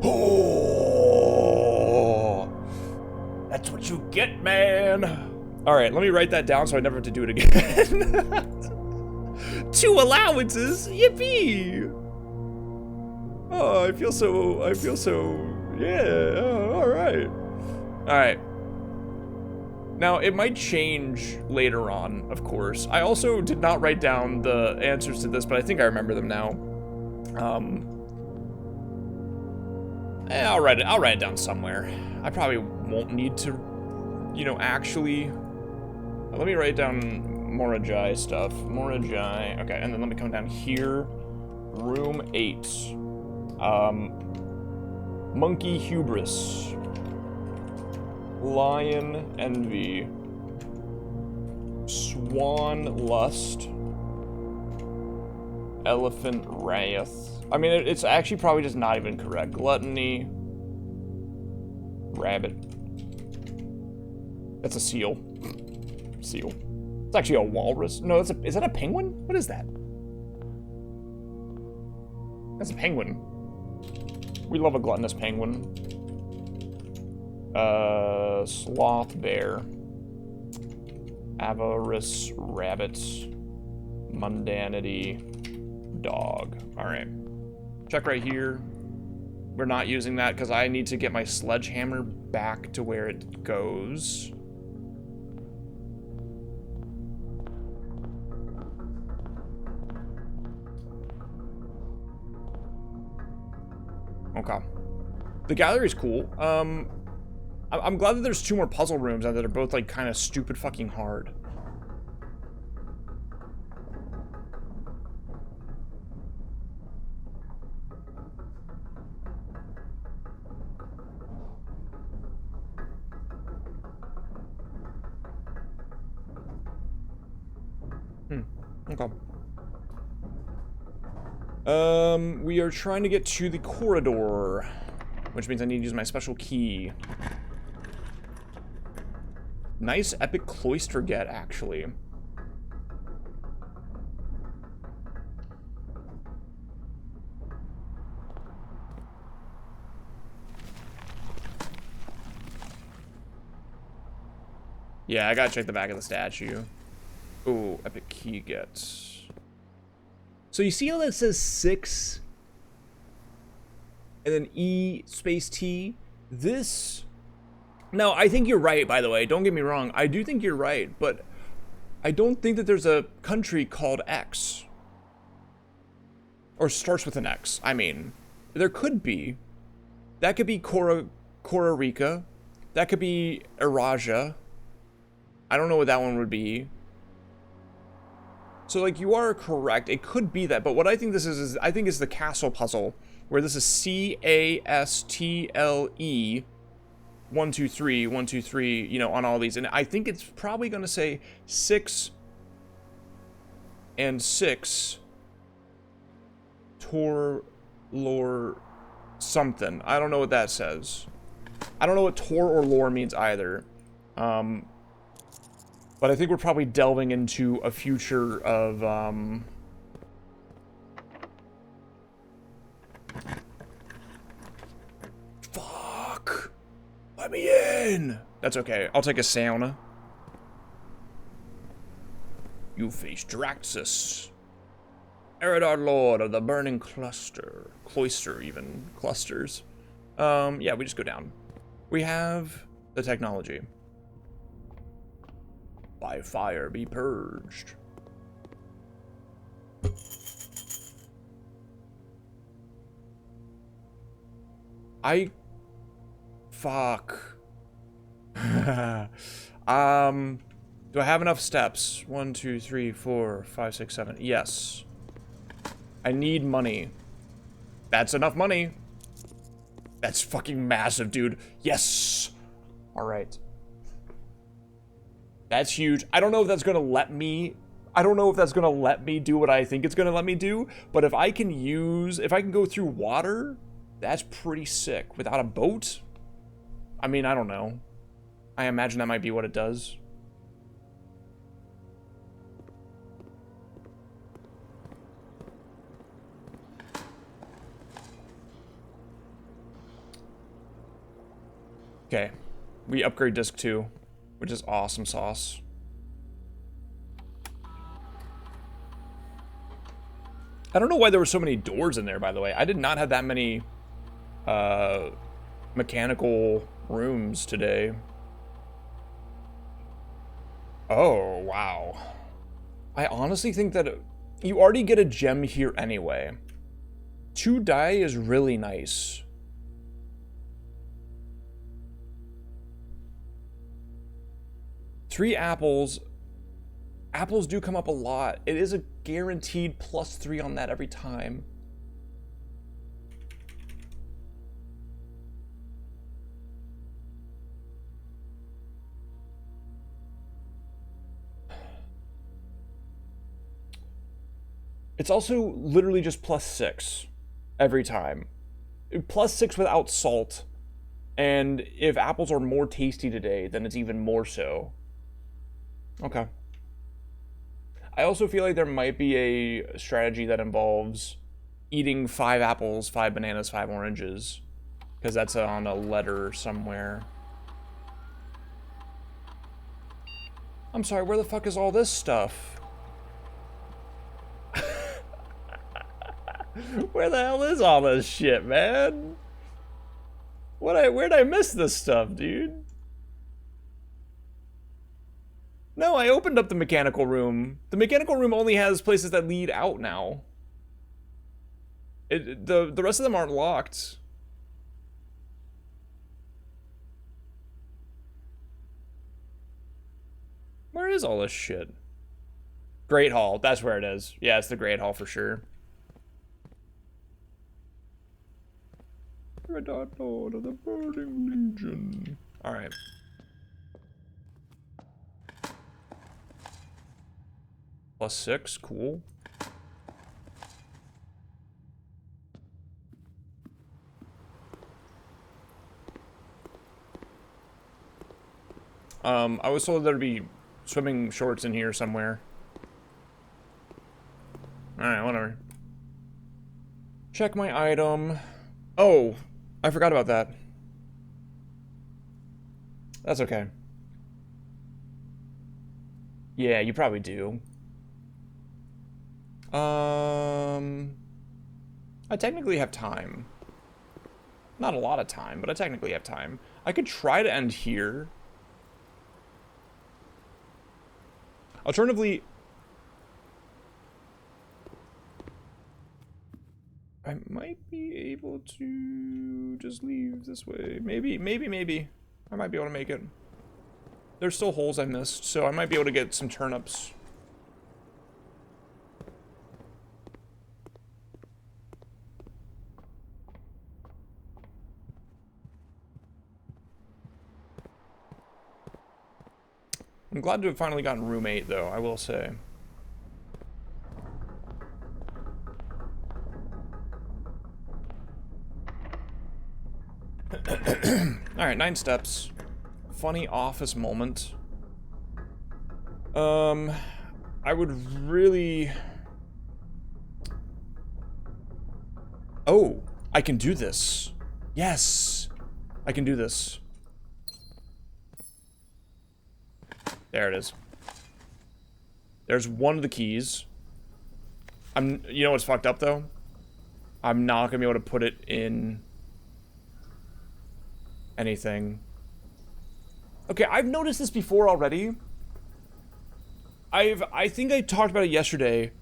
Speaker 1: Oh, that's what you get, man. All right, let me write that down so I never have to do it again. 2 allowances, yippee! Oh, I feel so, yeah, oh, all right. All right. Now, it might change later on, of course. I also did not write down the answers to this, but I think I remember them now. I'll write it down somewhere. I probably won't need to, you know, actually. Let me write down Morajai stuff. Morajai, okay, and then let me come down here. Room 8. Monkey Hubris. Lion Envy. Swan Lust. Elephant Wrath. I mean, it's actually probably just not even correct. Gluttony. Rabbit. That's a seal. Seal. It's actually a walrus. No, is that a penguin? What is that? That's a penguin. We love a gluttonous penguin. Sloth bear. Avarice rabbit. Mundanity dog. Alright. Check right here. We're not using that because I need to get my sledgehammer back to where it goes. Okay. The gallery's cool. I'm glad that there's 2 more puzzle rooms and that are both like kind of stupid fucking hard. Okay. We are trying to get to the corridor, which means I need to use my special key. Nice epic cloister get, actually. Yeah, I gotta check the back of the statue. Ooh, epic key gets. So you see how that says 6 and then E space T? This. Now, I think you're right, by the way. Don't get me wrong. I do think you're right, but I don't think that there's a country called X. Or starts with an X. I mean, there could be. That could be Costa Rica. That could be Eraja. I don't know what that one would be. So, like, you are correct. It could be that. But what I think this is I think it's the castle puzzle, where this is CASTLE 1 2 3 1 2 3, you know, on all these. And I think it's probably going to say 6 and 6 Tor lore something. I don't know what that says. I don't know what Tor or lore means either. But I think we're probably delving into a future of, Fuck! Let me in! That's okay. I'll take a sauna. You face Draxus. Eredar Lord of the Burning Cluster. Cloister, even. Clusters. Yeah, we just go down. We have the technology. By fire be purged. Fuck. Do I have enough steps? 1 2 3 4 5 6 7. Yes. I need money. That's enough money. That's fucking massive, dude. Yes. All right. That's huge. I don't know if that's gonna let me. I don't know if that's gonna let me do what I think it's gonna let me do. But if I can go through water, that's pretty sick. Without a boat, I mean, I don't know. I imagine that might be what it does. Okay, we upgrade disc 2, which is awesome sauce. I don't know why there were so many doors in there, by the way. I did not have that many mechanical rooms today. Oh, wow. I honestly think that you already get a gem here anyway. 2 die is really nice. Three apples. Apples do come up a lot. It is a guaranteed +3 on that every time. It's also literally just +6 every time. +6 without salt. And if apples are more tasty today, then it's even more so. Okay. I also feel like there might be a strategy that involves eating 5 apples, 5 bananas, 5 oranges. Because that's on a letter somewhere. I'm sorry, where the fuck is all this stuff? Where the hell is all this shit, man? Where'd I miss this stuff, dude? No, I opened up the mechanical room. The mechanical room only has places that lead out now. The rest of them aren't locked. Where is all this shit? Great Hall, that's where it is. Yeah, it's the Great Hall for sure. Red Hot Lord of the Burning Legion. Alright. +6, cool. I was told there'd be swimming shorts in here somewhere. Alright, whatever. Check my item. Oh, I forgot about that. That's okay. Yeah, you probably do. I technically have time. Not a lot of time, but I technically have time. I could try to end here. Alternatively, I might be able to just leave this way. Maybe. I might be able to make it. There's still holes I missed, so I might be able to get some turnips. I'm glad to have finally gotten room 8, though, I will say. Alright, 9 steps. Funny office moment. I would really... Oh, I can do this. Yes, I can do this. There it is. There's one of the keys. You know what's fucked up, though? I'm not gonna be able to put it in anything. Okay, I've noticed this before already. I think I talked about it yesterday.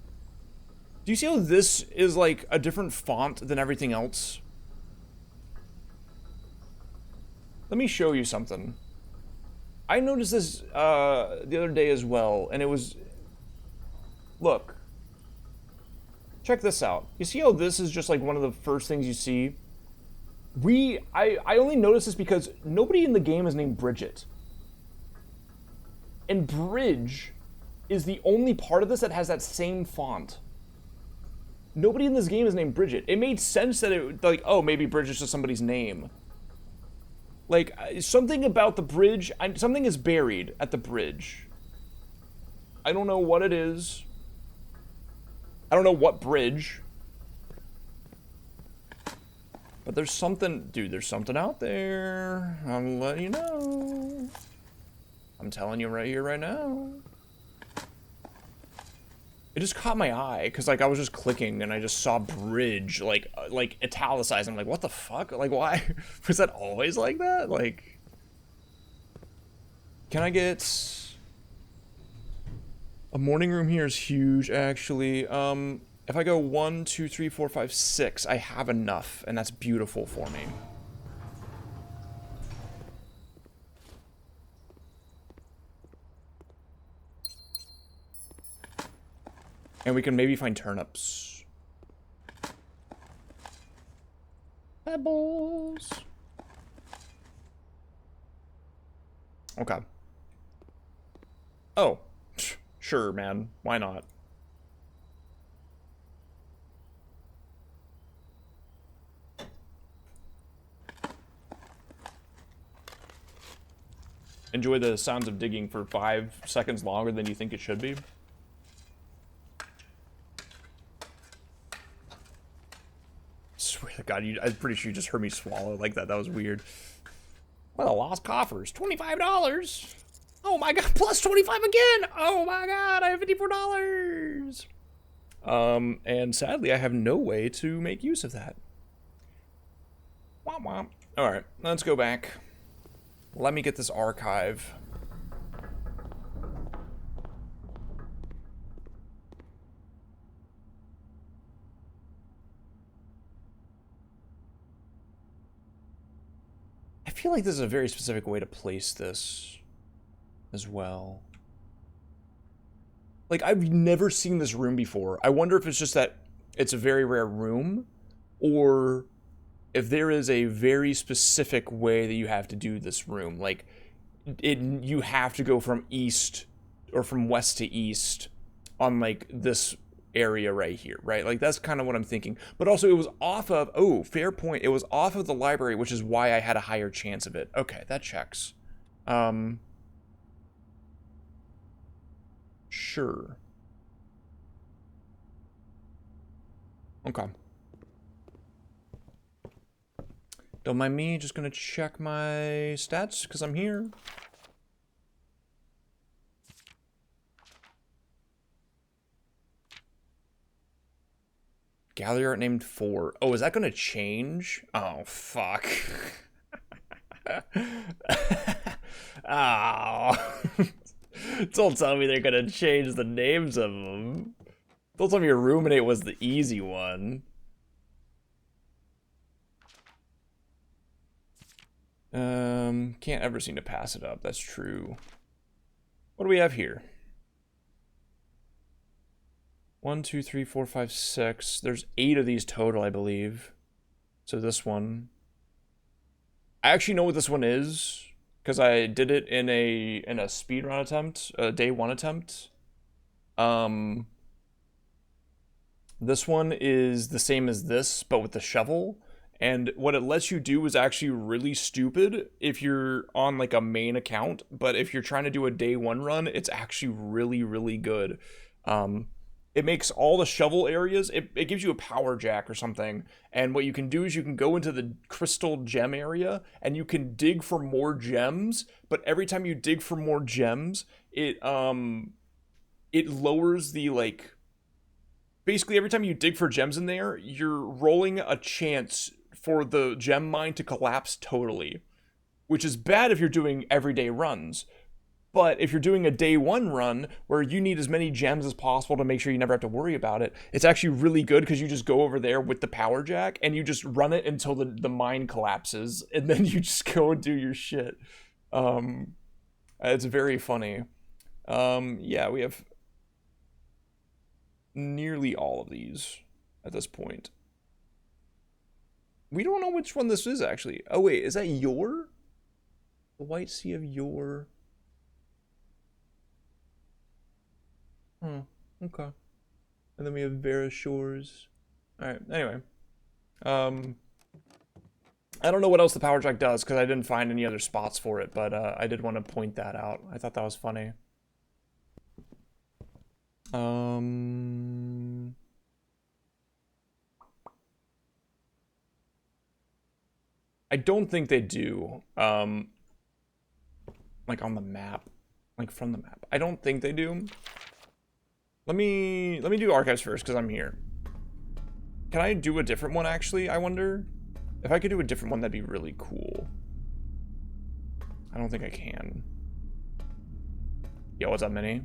Speaker 1: Do you see how this is like a different font than everything else? Let me show you something. I noticed this the other day as well, and it was... Look. Check this out. You see how this is just like one of the first things you see? I only noticed this because nobody in the game is named Bridget. And Bridge is the only part of this that has that same font. Nobody in this game is named Bridget. It made sense that it, like, oh, maybe Bridge is just somebody's name. Like, something about the bridge, something is buried at the bridge. I don't know what it is. I don't know what bridge. But there's something, dude, there's something out there. I'm letting you know. I'm telling you right here, right now. It just caught my eye because like I was just clicking and I just saw bridge like italicized. I'm like, what the fuck? Like, why was that always like that? Like, can I get a morning room? Here is huge, actually. If I go 1, 2, 3, 4, 5, 6, I have enough, and that's beautiful for me. And we can maybe find turnips. Pebbles. Okay. Oh. Sure, man. Why not? Enjoy the sounds of digging for 5 seconds longer than you think it should be. Swear to God, I'm pretty sure you just heard me swallow like that. That was weird. Well, lost coffers. $25. Oh my God, plus 25 again. Oh my God, I have $54. And sadly, I have no way to make use of that. Womp womp. All right, let's go back. Let me get this archive. I feel like this is a very specific way to place this as well. Like, I've never seen this room before. I wonder if it's just that it's a very rare room, or if there is a very specific way that you have to do this room. Like, you have to go from east, or from west to east on, like, this area right here, right? Like, that's kind of what I'm thinking. But also, it was off of, oh, fair point. It was off of the library, which is why I had a higher chance of it. Okay, that checks. Sure. Okay. Don't mind me, just gonna check my stats, because I'm here. Gallery art named 4. Oh, is that gonna change? Oh, fuck. Oh. Don't tell me they're gonna change the names of them. Don't tell me your roommate was the easy one. Can't ever seem to pass it up. That's true. What do we have here? 1, 2, 3, 4, 5, 6. There's 8 of these total, I believe. So this one. I actually know what this one is, because I did it in a speedrun attempt, a day 1 attempt. This one is the same as this, but with the shovel. And what it lets you do is actually really stupid if you're on like a main account, but if you're trying to do a day 1 run, it's actually really, really good. It makes all the shovel areas, it gives you a power jack or something, and what you can do is you can go into the crystal gem area, and you can dig for more gems, but every time you dig for more gems, it lowers the, like, basically every time you dig for gems in there, you're rolling a chance for the gem mine to collapse totally, which is bad if you're doing everyday runs. But if you're doing a day 1 run where you need as many gems as possible to make sure you never have to worry about it, it's actually really good because you just go over there with the power jack and you just run it until the mine collapses, and then you just go and do your shit. It's very funny. Yeah, we have nearly all of these at this point. We don't know which one this is, actually. Oh, wait, is that Yore? The White Sea of Yore. Okay. And then we have Vera Shores. Alright, anyway. I don't know what else the power jack does, because I didn't find any other spots for it, but I did want to point that out. I thought that was funny. I don't think they do. Like on the map. Like from the map. I don't think they do. Let me do archives first because I'm here. Can I do a different one actually? I wonder if I could do a different one. That'd be really cool. I don't think I can. Yo, what's up, Minnie?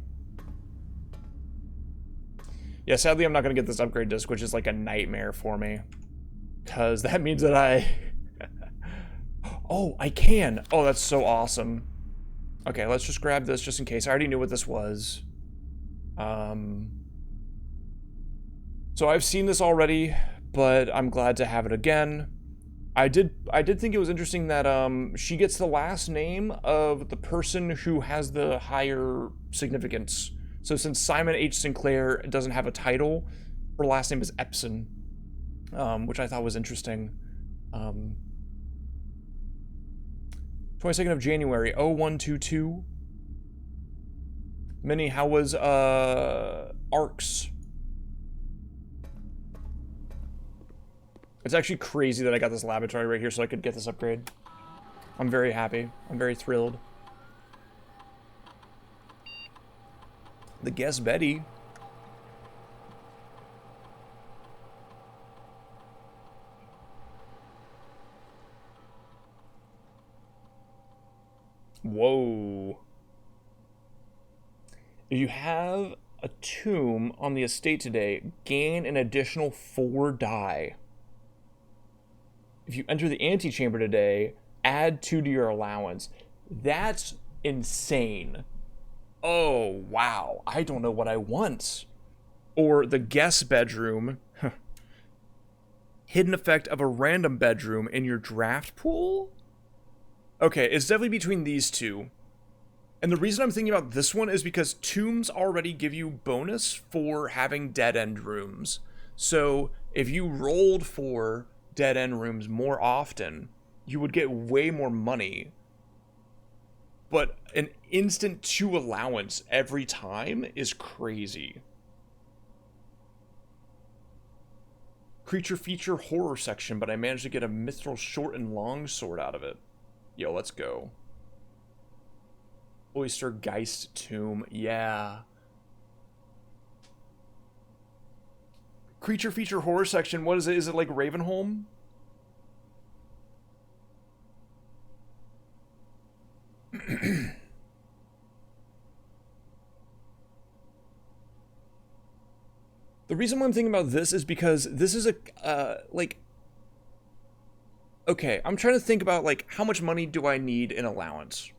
Speaker 1: Yeah, sadly, I'm not gonna get this upgrade disc, which is like a nightmare for me, because that means that I. Oh, I can. Oh, that's so awesome. Okay, let's just grab this just in case. I already knew what this was. So I've seen this already, but I'm glad to have it again. I did think it was interesting that she gets the last name of the person who has the higher significance. So since Simon H. Sinclair doesn't have a title, her last name is Epson, which I thought was interesting. 22nd of January, 0122. Minnie, how was ARCS? It's actually crazy that I got this laboratory right here so I could get this upgrade. I'm very happy. I'm very thrilled. The Guess Betty. Whoa. If you have a tomb on the estate today, gain an additional 4 die. If you enter the antechamber today, add 2 to your allowance. That's insane. Oh, wow. I don't know what I want. Or the guest bedroom. Hidden effect of a random bedroom in your draft pool? Okay, it's definitely between these two. And the reason I'm thinking about this one is because tombs already give you bonus for having dead-end rooms. So if you rolled for dead-end rooms more often, you would get way more money. But an instant 2 allowance every time is crazy. Creature feature horror section, but I managed to get a mithril short and long sword out of it. Yo, let's go. Oyster Geist tomb, yeah. Creature feature horror section, what is it? Is it like Ravenholm? The reason why I'm thinking about this is because this is a, like... Okay, I'm trying to think about, like, how much money do I need in allowance?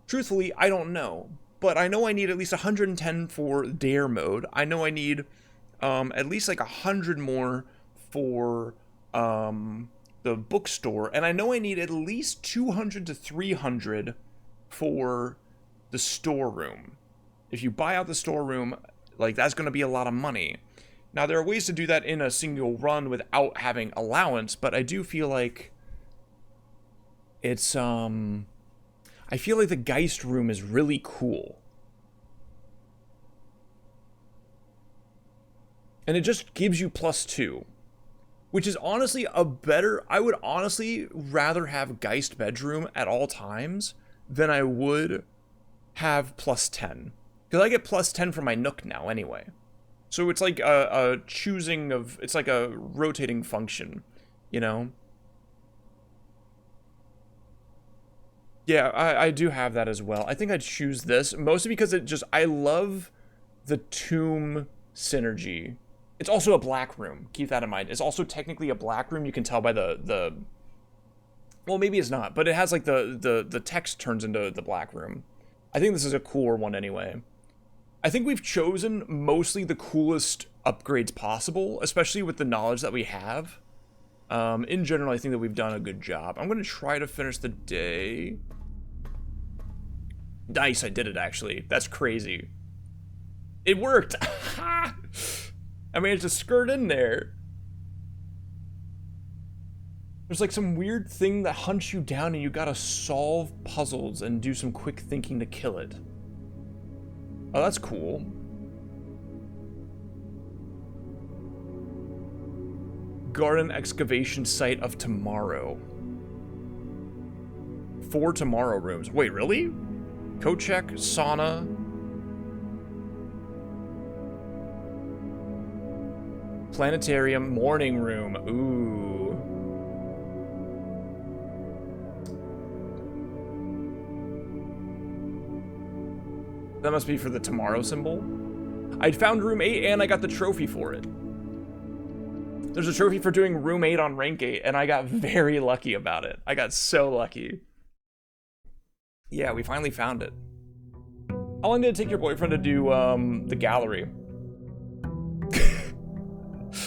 Speaker 1: Truthfully, I don't know. But I know I need at least 110 for dare mode. I know I need at least like 100 more for the bookstore. And I know I need at least 200 to 300 for the storeroom. If you buy out the storeroom, like, that's going to be a lot of money. Now, there are ways to do that in a single run without having allowance, but I do feel like it's, I feel like the Geist room is really cool. And it just gives you +2. Which is honestly a better... I would honestly rather have Geist bedroom at all times than I would have +10. Because I get +10 from my Nook now anyway. So it's like a choosing of... It's like a rotating function, you know? Yeah, I do have that as well. I think I'd choose this, mostly because it just... I love the tomb synergy. It's also a black room. Keep that in mind. It's also technically a black room. You can tell by the... Well, maybe it's not, but it has like the text turns into the black room. I think this is a cooler one anyway. I think we've chosen mostly the coolest upgrades possible, especially with the knowledge that we have. In general, I think that we've done a good job. I'm going to try to finish the day. Nice, I did it actually. That's crazy. It worked. I managed to skirt in there. There's like some weird thing that hunts you down and you gotta solve puzzles and do some quick thinking to kill it. Oh, that's cool. Garden excavation site of tomorrow. 4 tomorrow rooms. Wait, really? Coat check, sauna. Planetarium morning room. Ooh. That must be for the tomorrow symbol. I'd found room 8 and I got the trophy for it. There's a trophy for doing room 8 on rank 8 and I got very lucky about it. I got so lucky. Yeah, we finally found it. How long did it take your boyfriend to do the gallery?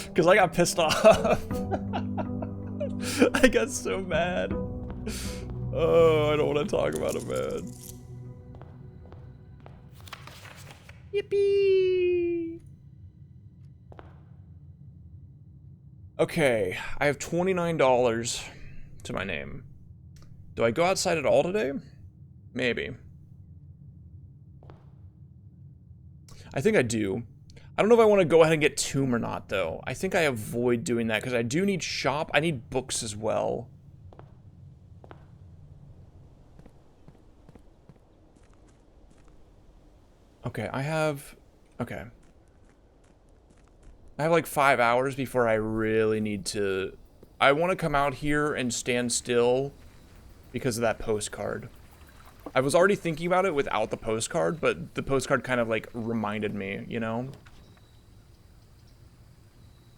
Speaker 1: Because I got pissed off. I got so mad. Oh, I don't want to talk about it, man. Yippee! Okay, I have $29 to my name. Do I go outside at all today? Maybe. I think I do. I don't know if I want to go ahead and get Tomb or not, though. I think I avoid doing that, because I do need shop. I need books as well. Okay, I have like 5 hours before I really need to... I want to come out here and stand still because of that postcard. I was already thinking about it without the postcard, but the postcard kind of like reminded me, you know?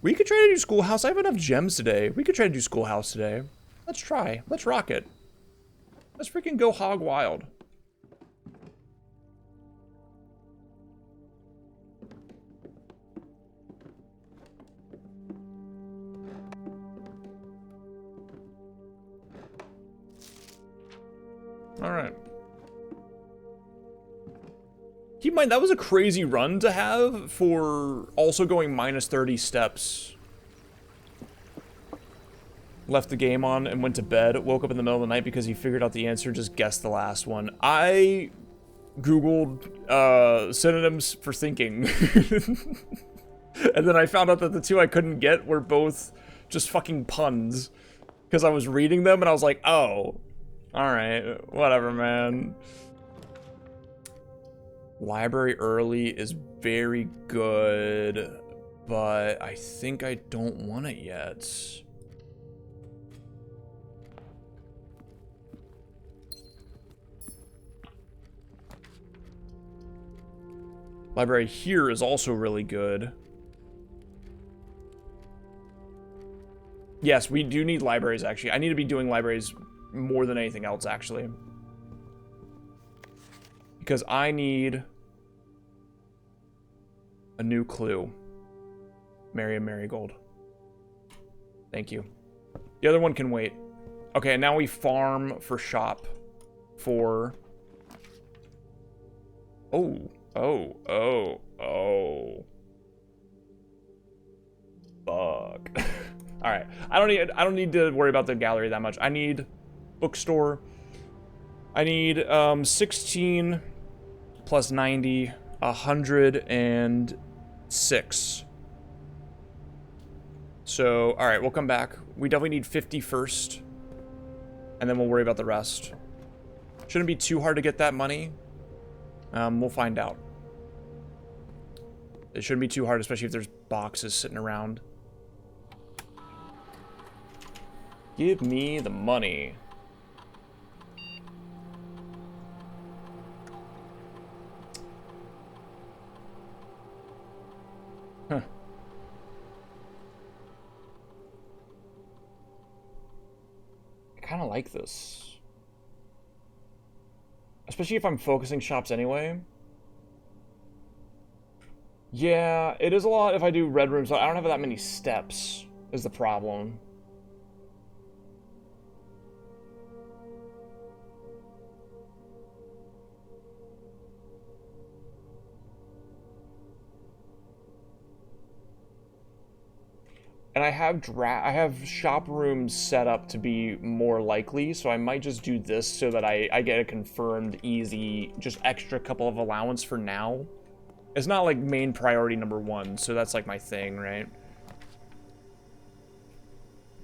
Speaker 1: We could try to do Schoolhouse. I have enough gems today. We could try to do Schoolhouse today. Let's try. Let's rock it. Let's freaking go hog wild. All right. Keep in mind, that was a crazy run to have for also going minus 30 steps. Left the game on and went to bed. Woke up in the middle of the night because he figured out the answer, just guessed the last one. I Googled synonyms for thinking. And then I found out that the two I couldn't get were both just fucking puns. Because I was reading them and I was like, oh, alright, whatever, man. Library early is very good, but I think I don't want it yet. Library here is also really good. Yes, we do need libraries, actually. I need to be doing libraries more than anything else, actually. Because I need a new clue. Mariam Marigold. Thank you. The other one can wait. Okay, now we farm for shop for... Oh. Fuck. Alright. I don't need to worry about the gallery that much. I need bookstore. I need 16 plus 90, 106. So, alright, we'll come back. We definitely need 50 first. And then we'll worry about the rest. Shouldn't be too hard to get that money. We'll find out. It shouldn't be too hard, especially if there's boxes sitting around. Give me the money. Huh. I kind of like this. Especially if I'm focusing shops anyway. Yeah, it is a lot if I do red rooms, so I don't have that many steps, is the problem. And I have shop rooms set up to be more likely, so I might just do this so that I get a confirmed easy, just extra couple of allowance for now. It's not like main priority number 1, so that's like my thing, right?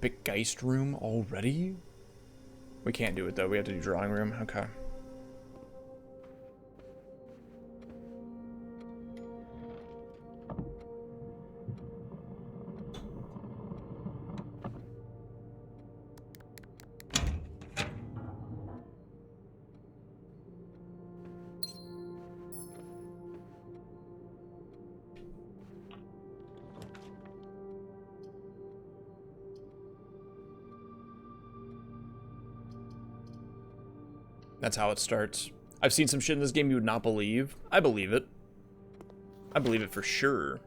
Speaker 1: Big Geist room already? We can't do it though, we have to do drawing room, okay. That's how it starts. I've seen some shit in this game you would not believe. I believe it. I believe it for sure.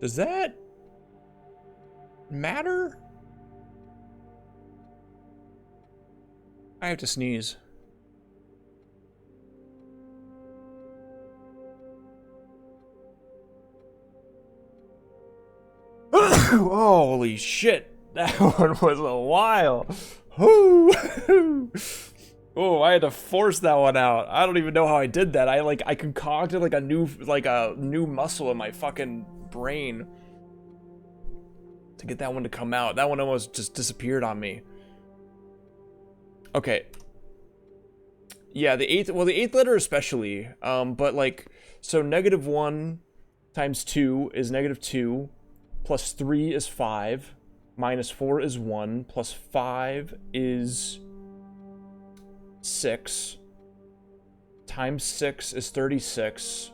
Speaker 1: Does that matter? I have to sneeze. Holy shit. That one was a while. Oh, I had to force that one out. I don't even know how I did that. I concocted like a new muscle in my fucking brain to get that one to come out. That one almost just disappeared on me. Okay. Yeah, the eighth letter especially. But like, so -1 times 2 is -2, plus 3 is 5, minus 4 is 1, plus 5 is 6, times 6 is 36,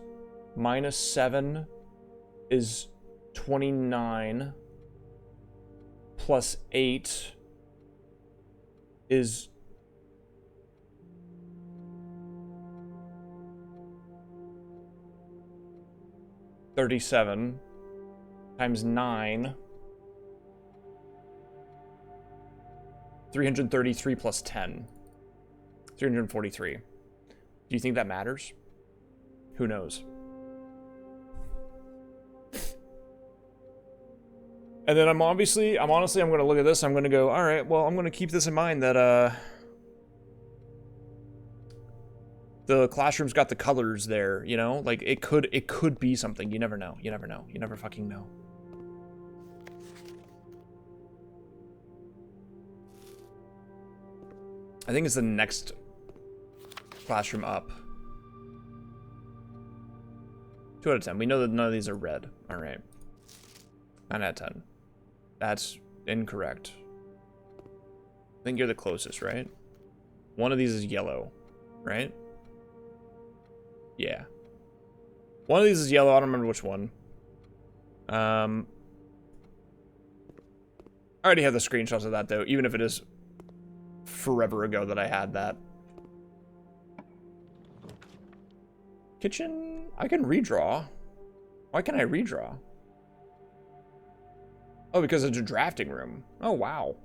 Speaker 1: minus 7 is 29, plus 8 is 37, times 9, 333 plus 10, 343. Do you think that matters? Who knows? And then I'm honestly, I'm going to look at this. I'm going to go, all right, well, I'm going to keep this in mind that, the classroom's got the colors there, you know? Like, it could be something. You never know. You never know. You never fucking know. I think it's the next classroom up. 2 out of 10. We know that none of these are red. All right. 9 out of 10. That's incorrect. I think you're the closest, right? One of these is yellow, right? Yeah. One of these is yellow. I don't remember which one. I already have the screenshots of that, though, even if it is forever ago that I had that. Kitchen? I can redraw. Why can I redraw? Oh, because it's a drafting room. Oh, wow.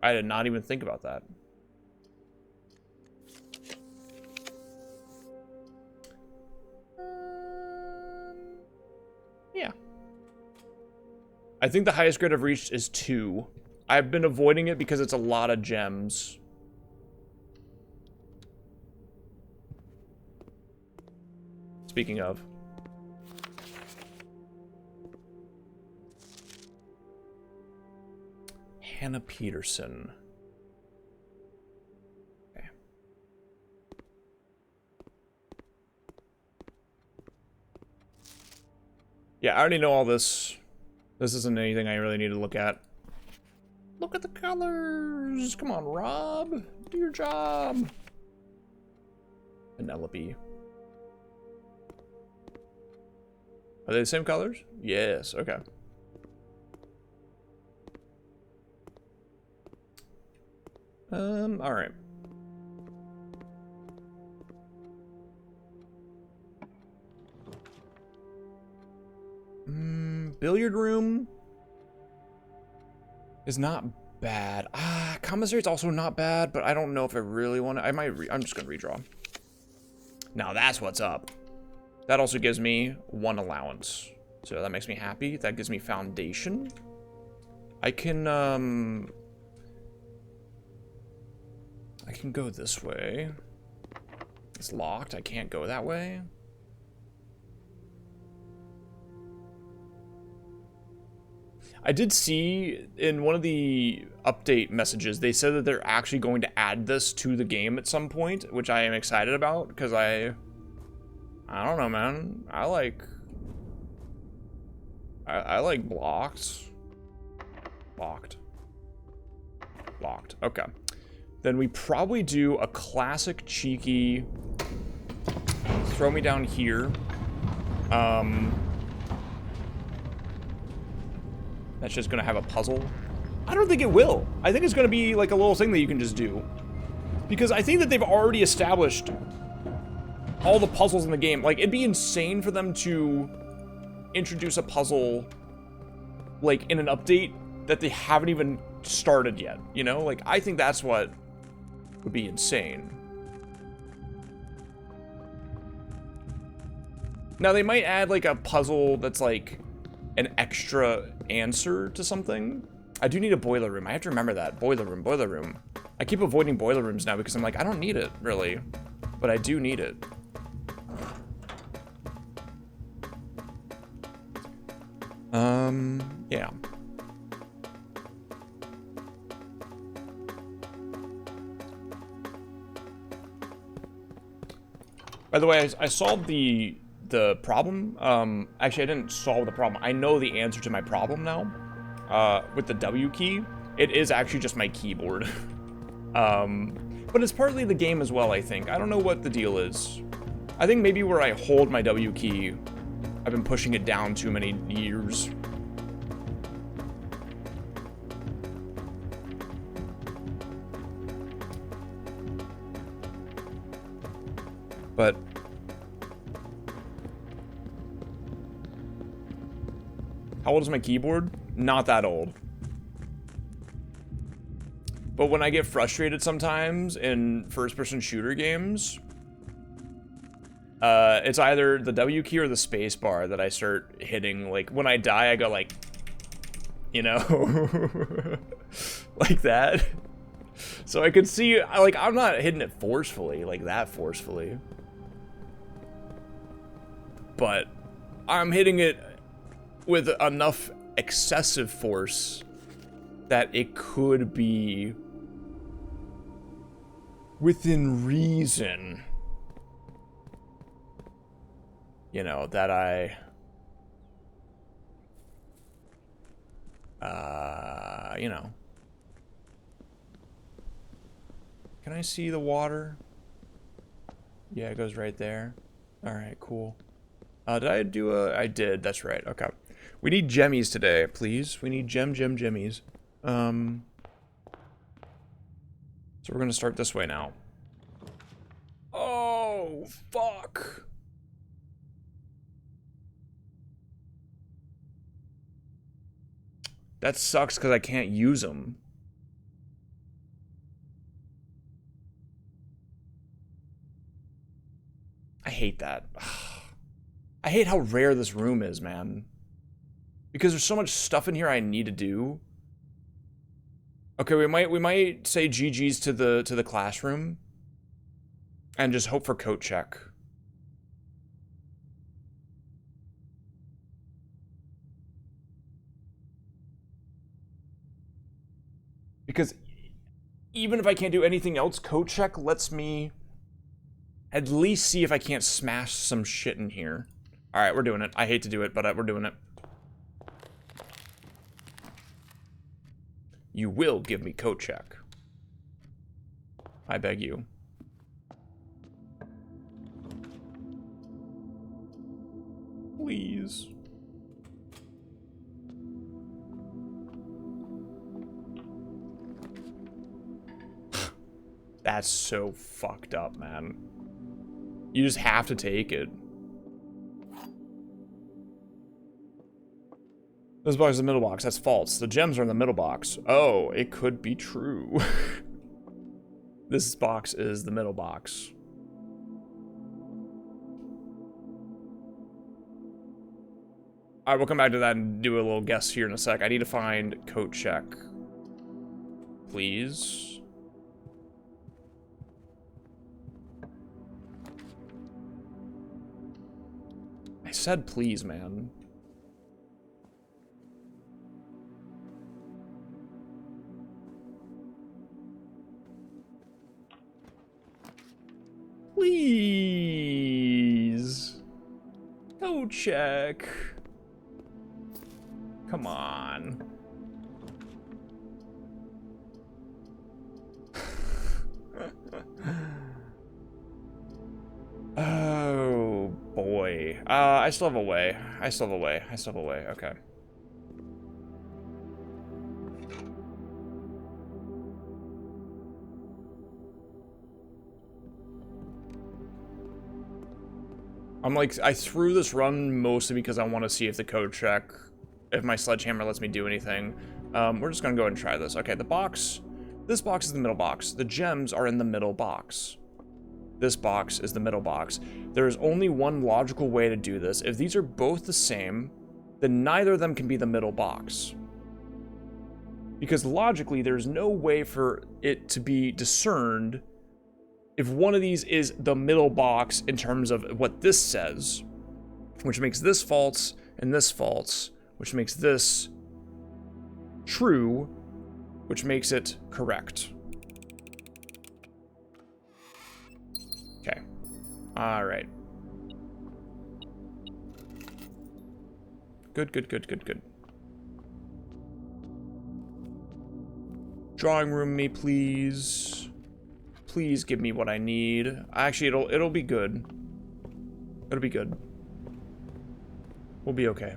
Speaker 1: I did not even think about that. Yeah. I think the highest grade I've reached is 2. I've been avoiding it because it's a lot of gems. Speaking of. Hannah Peterson. Okay. Yeah, I already know all this. This isn't anything I really need to look at. Look at the colors. Come on, Rob. Do your job. Penelope. Are they the same colors? Yes, okay. All right. Billiard room is not bad. Commissary's also not bad, but I don't know if I really want to. I'm just gonna redraw. Now that's what's up. That also gives me 1 allowance, so that makes me happy. That gives me foundation. I can go this way. It's locked. I can't go that way. I did see in one of the update messages, they said that they're actually going to add this to the game at some point, which I am excited about, because I don't know, man. I like I like blocks. Locked. Locked. Okay. Then we probably do a classic cheeky throw me down here. That's just gonna have a puzzle. I don't think it will. I think it's gonna be like a little thing that you can just do. Because I think that they've already established all the puzzles in the game. Like, it'd be insane for them to introduce a puzzle, like, in an update that they haven't even started yet, you know? Like, I think that's what would be insane. Now, they might add, like, a puzzle that's, like, an extra answer to something. I do need a boiler room. I have to remember that. Boiler room, boiler room. I keep avoiding boiler rooms now because I'm like, I don't need it, really. But I do need it. Yeah. By the way, I solved the problem. Actually, I didn't solve the problem. I know the answer to my problem now. With the W key, it is actually just my keyboard. But it's partly the game as well, I think. I don't know what the deal is. I think maybe where I hold my W key, I've been pushing it down too many years. But how old is my keyboard? Not that old. But when I get frustrated sometimes in first-person shooter games, it's either the W key or the space bar that I start hitting. Like, when I die, I go like, you know, like that. So I could see, like, I'm not hitting it forcefully, like that forcefully. But I'm hitting it with enough excessive force that it could be within reason, you know, that you know. Can I see the water? Yeah, it goes right there. All right, cool. Did I do a... I did, that's right, okay. We need gemmies today, please. We need gemmies. So we're gonna start this way now. Oh, fuck. That sucks because I can't use them. I hate that. I hate how rare this room is, man. Because there's so much stuff in here I need to do. Okay, we might say GG's to the classroom and just hope for coat check. Because even if I can't do anything else, coat check lets me at least see if I can't smash some shit in here. All right, we're doing it. I hate to do it, but we're doing it. You will give me coat check. I beg you. Please. That's so fucked up, man. You just have to take it. This box is the middle box. That's false. The gems are in the middle box. Oh, it could be true. This box is the middle box. Alright, we'll come back to that and do a little guess here in a sec. I need to find coat check. Please. I said please, man. Please. Coat check. Come on. Oh, boy. I still have a way. I still have a way. I still have a way. Okay. I'm like, I threw this run mostly because I want to see if the code check, if my sledgehammer lets me do anything. We're just going to go ahead and try this. Okay, the box, this box is the middle box. The gems are in the middle box. This box is the middle box. There is only one logical way to do this. If these are both the same, then neither of them can be the middle box. Because logically, there's no way for it to be discerned if one of these is the middle box in terms of what this says, which makes this false and this false, which makes this true, which makes it correct. Okay. All right. Good, good, good, good, good. Drawing room me, please. Please give me what I need. Actually, it'll be good. It'll be good. We'll be okay.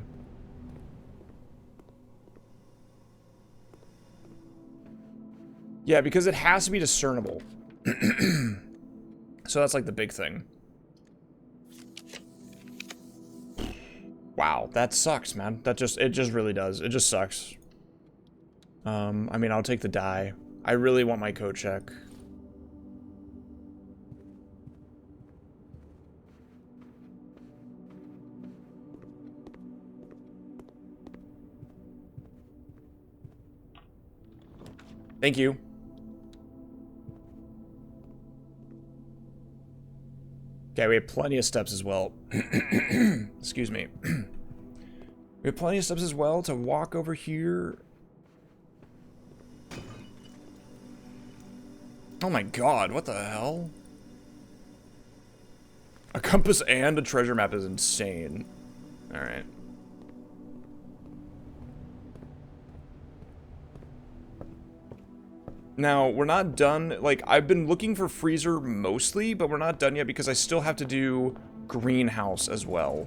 Speaker 1: Yeah, because it has to be discernible. So that's like the big thing. Wow, that sucks, man. It just really does. It just sucks. I mean, I'll take the die. I really want my code check. Thank you. Okay, we have plenty of steps as well. Excuse me. We have plenty of steps as well to walk over here. Oh my god, what the hell? A compass and a treasure map is insane. Alright. Now, we're not done. Like, I've been looking for freezer mostly, but we're not done yet because I still have to do greenhouse as well.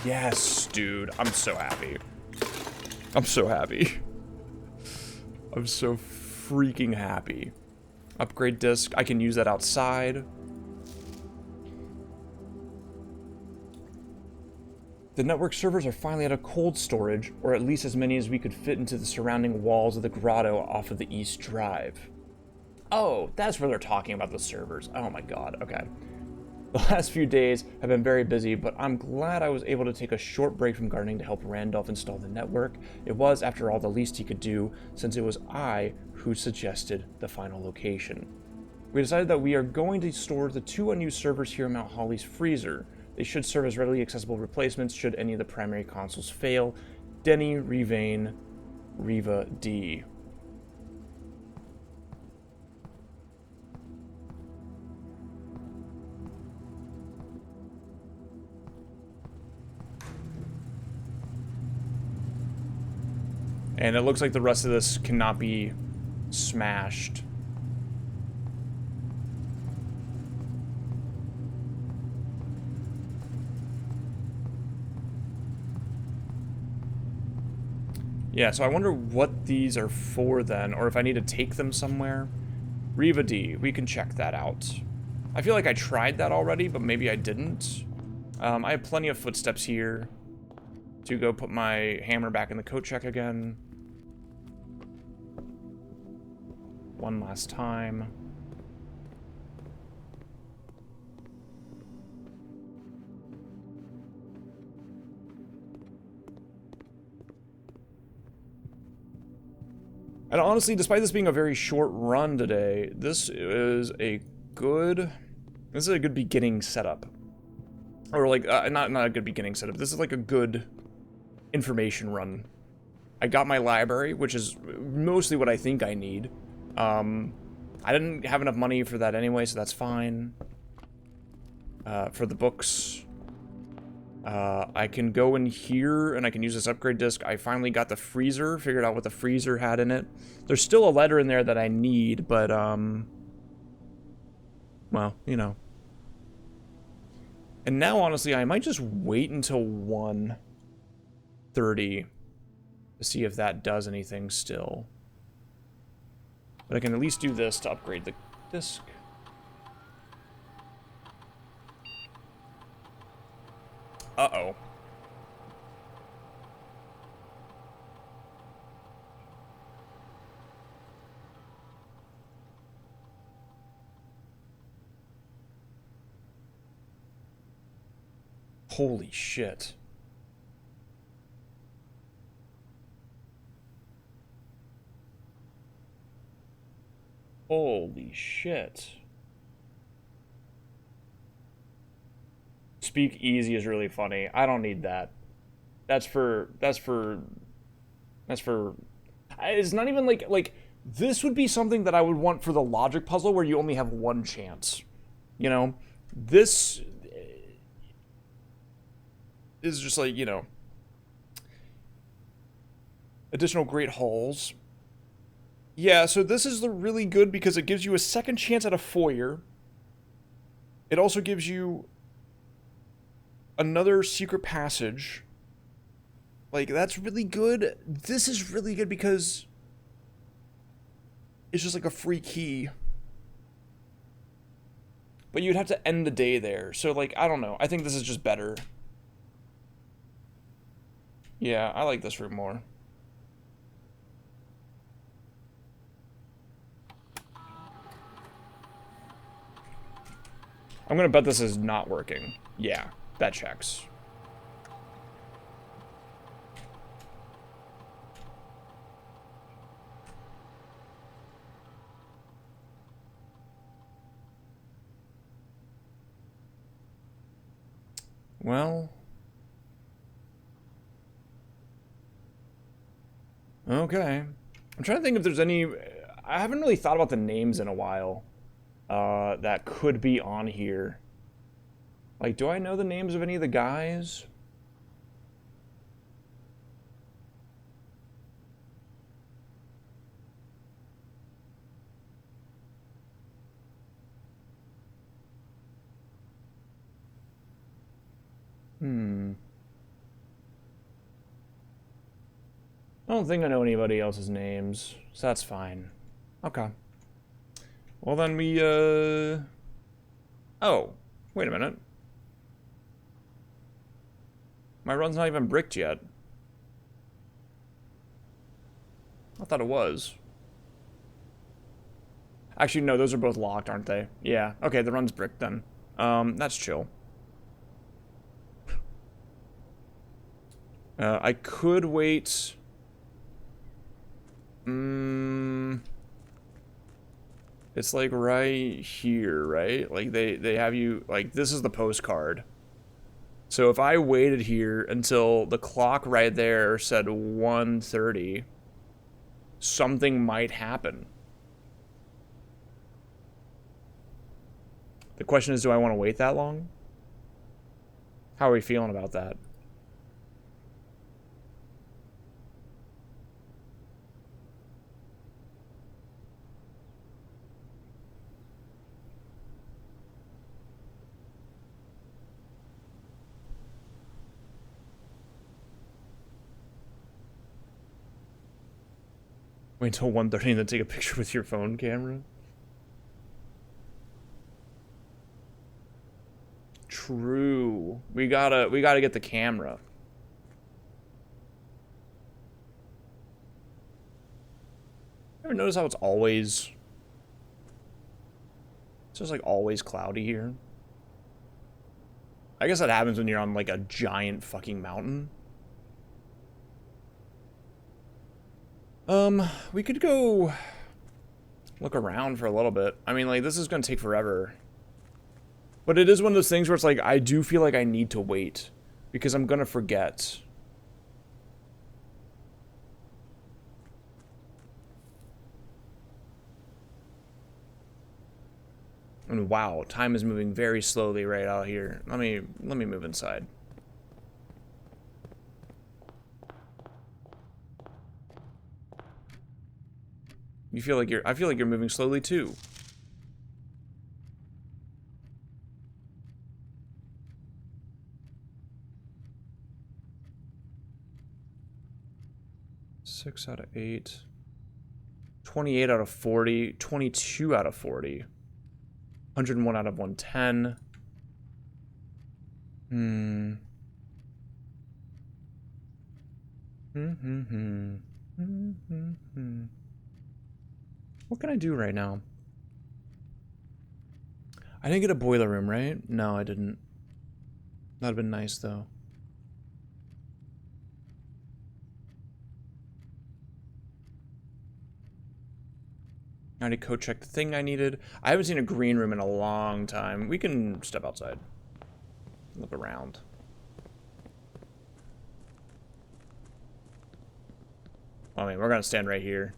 Speaker 1: Yes, dude. I'm so happy. I'm so happy. I'm so freaking happy. Upgrade disc. I can use that outside. The network servers are finally out of cold storage, or at least as many as we could fit into the surrounding walls of the grotto off of the East Drive. Oh, that's where they're talking about the servers. Oh my god, okay. The last few days have been very busy, but I'm glad I was able to take a short break from gardening to help Randolph install the network. It was, after all, the least he could do, since it was I who suggested the final location. We decided that we are going to store the 2 unused servers here in Mount Holly's freezer. They should serve as readily accessible replacements should any of the primary consoles fail. Denny, Revane, Riva D. And it looks like the rest of this cannot be smashed. Yeah, so I wonder what these are for then, or if I need to take them somewhere. Riva D, we can check that out. I feel like I tried that already, but maybe I didn't. I have plenty of footsteps here to go put my hammer back in the coat check again. One last time. And honestly, despite this being a very short run today, this is a good beginning setup. Or like, not a good beginning setup. This is like a good information run. I got my library, which is mostly what I think I need. I didn't have enough money for that anyway, so that's fine. For the books, I can go in here and I can use this upgrade disc. I finally got the freezer, figured out what the freezer had in it. There's still a letter in there that I need, but, well, you know. And now, honestly, I might just wait until 1:30 to see if that does anything still. But I can at least do this to upgrade the disc. Uh-oh. Holy shit. Holy shit. Speak easy is really funny. I don't need that. It's not even like, this would be something that I would want for the logic puzzle where you only have one chance. You know? This is just like, you know, additional great halls. Yeah, so this is really good because it gives you a second chance at a foyer. It also gives you another secret passage. Like, that's really good. This is really good because it's just like a free key. But you'd have to end the day there. So, like, I don't know. I think this is just better. Yeah, I like this room more. I'm gonna bet this is not working. Yeah, that checks. Well. Okay. I'm trying to think if there's any... I haven't really thought about the names in a while. That could be on here. Like, do I know the names of any of the guys? I don't think I know anybody else's names, so that's fine. Okay. Well, then we, Oh, wait a minute. My run's not even bricked yet. I thought it was. Actually, no, those are both locked, aren't they? Yeah. Okay, the run's bricked then. That's chill. I could wait... It's like right here, right? Like they have you, like, this is the postcard. So if I waited here until the clock right there said 1:30, something might happen. The question is, do I want to wait that long? How are we feeling about that? Wait until 1:30 and then take a picture with your phone camera? True. We gotta get the camera. Ever notice how it's just like always cloudy here? I guess that happens when you're on like a giant fucking mountain. We could go look around for a little bit. I mean, like, this is gonna take forever. But it is one of those things where it's like, I do feel like I need to wait. Because I'm gonna forget. And wow, time is moving very slowly right out here. Let me move inside. You feel like I feel like you're moving slowly too. Six out of 8. 28 out of 40. 22 out of 40. 101 out of 110. What can I do right now? I didn't get a boiler room, right? No, I didn't. That'd have been nice, though. I already code-checked the thing I needed. I haven't seen a green room in a long time. We can step outside. Look around. I mean, we're gonna stand right here.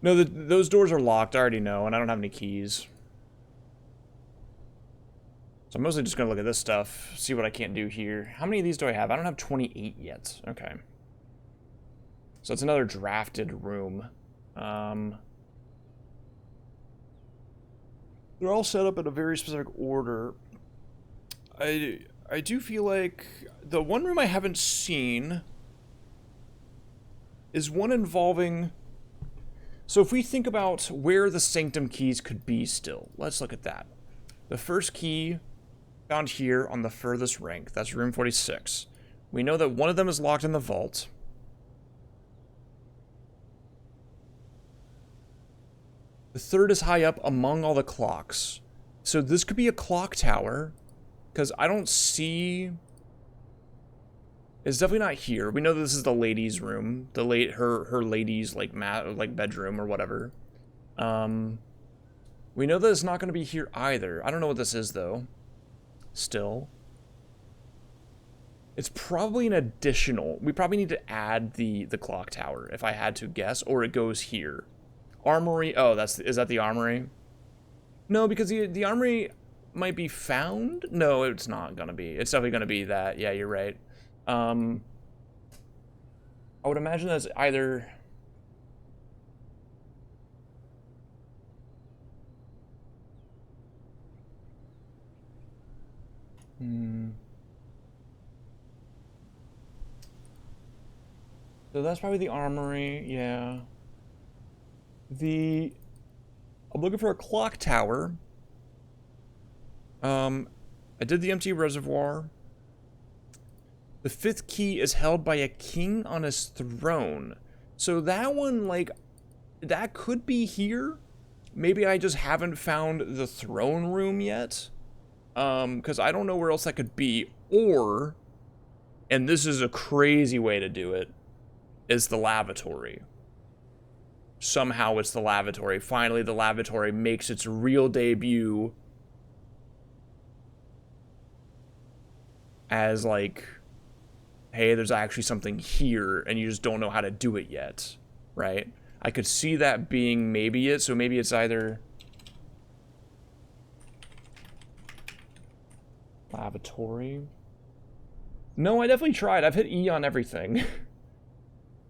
Speaker 1: No, those doors are locked, I already know, and I don't have any keys. So I'm mostly just gonna look at this stuff, see what I can't do here. How many of these do I have? I don't have 28 yet. Okay. So it's another drafted room. They're all set up in a very specific order. I do feel like the one room I haven't seen is one involving... So if we think about where the sanctum keys could be still, let's look at that. The first key found here on the furthest rank, that's room 46. We know that one of them is locked in the vault. The third is high up among all the clocks. So this could be a clock tower, because I don't see... It's definitely not here. We know that this is the ladies' room, her ladies like bedroom or whatever. We know that it's not going to be here either. I don't know what this is though. Still, it's probably an additional. We probably need to add the clock tower if I had to guess, or it goes here. Armory. Oh, is that the armory? No, because the armory might be found. No, it's not gonna be. It's definitely gonna be that. Yeah, you're right. I would imagine that's either... So that's probably the armory, yeah. I'm looking for a clock tower. I did the empty reservoir. The fifth key is held by a king on his throne. So that one, like, that could be here. Maybe I just haven't found the throne room yet. Because I don't know where else that could be. Or, and this is a crazy way to do it, is the lavatory. Somehow it's the lavatory. Finally, the lavatory makes its real debut as, like... hey, there's actually something here, and you just don't know how to do it yet, right? I could see that being maybe it, so maybe it's either... lavatory? No, I definitely tried. I've hit E on everything.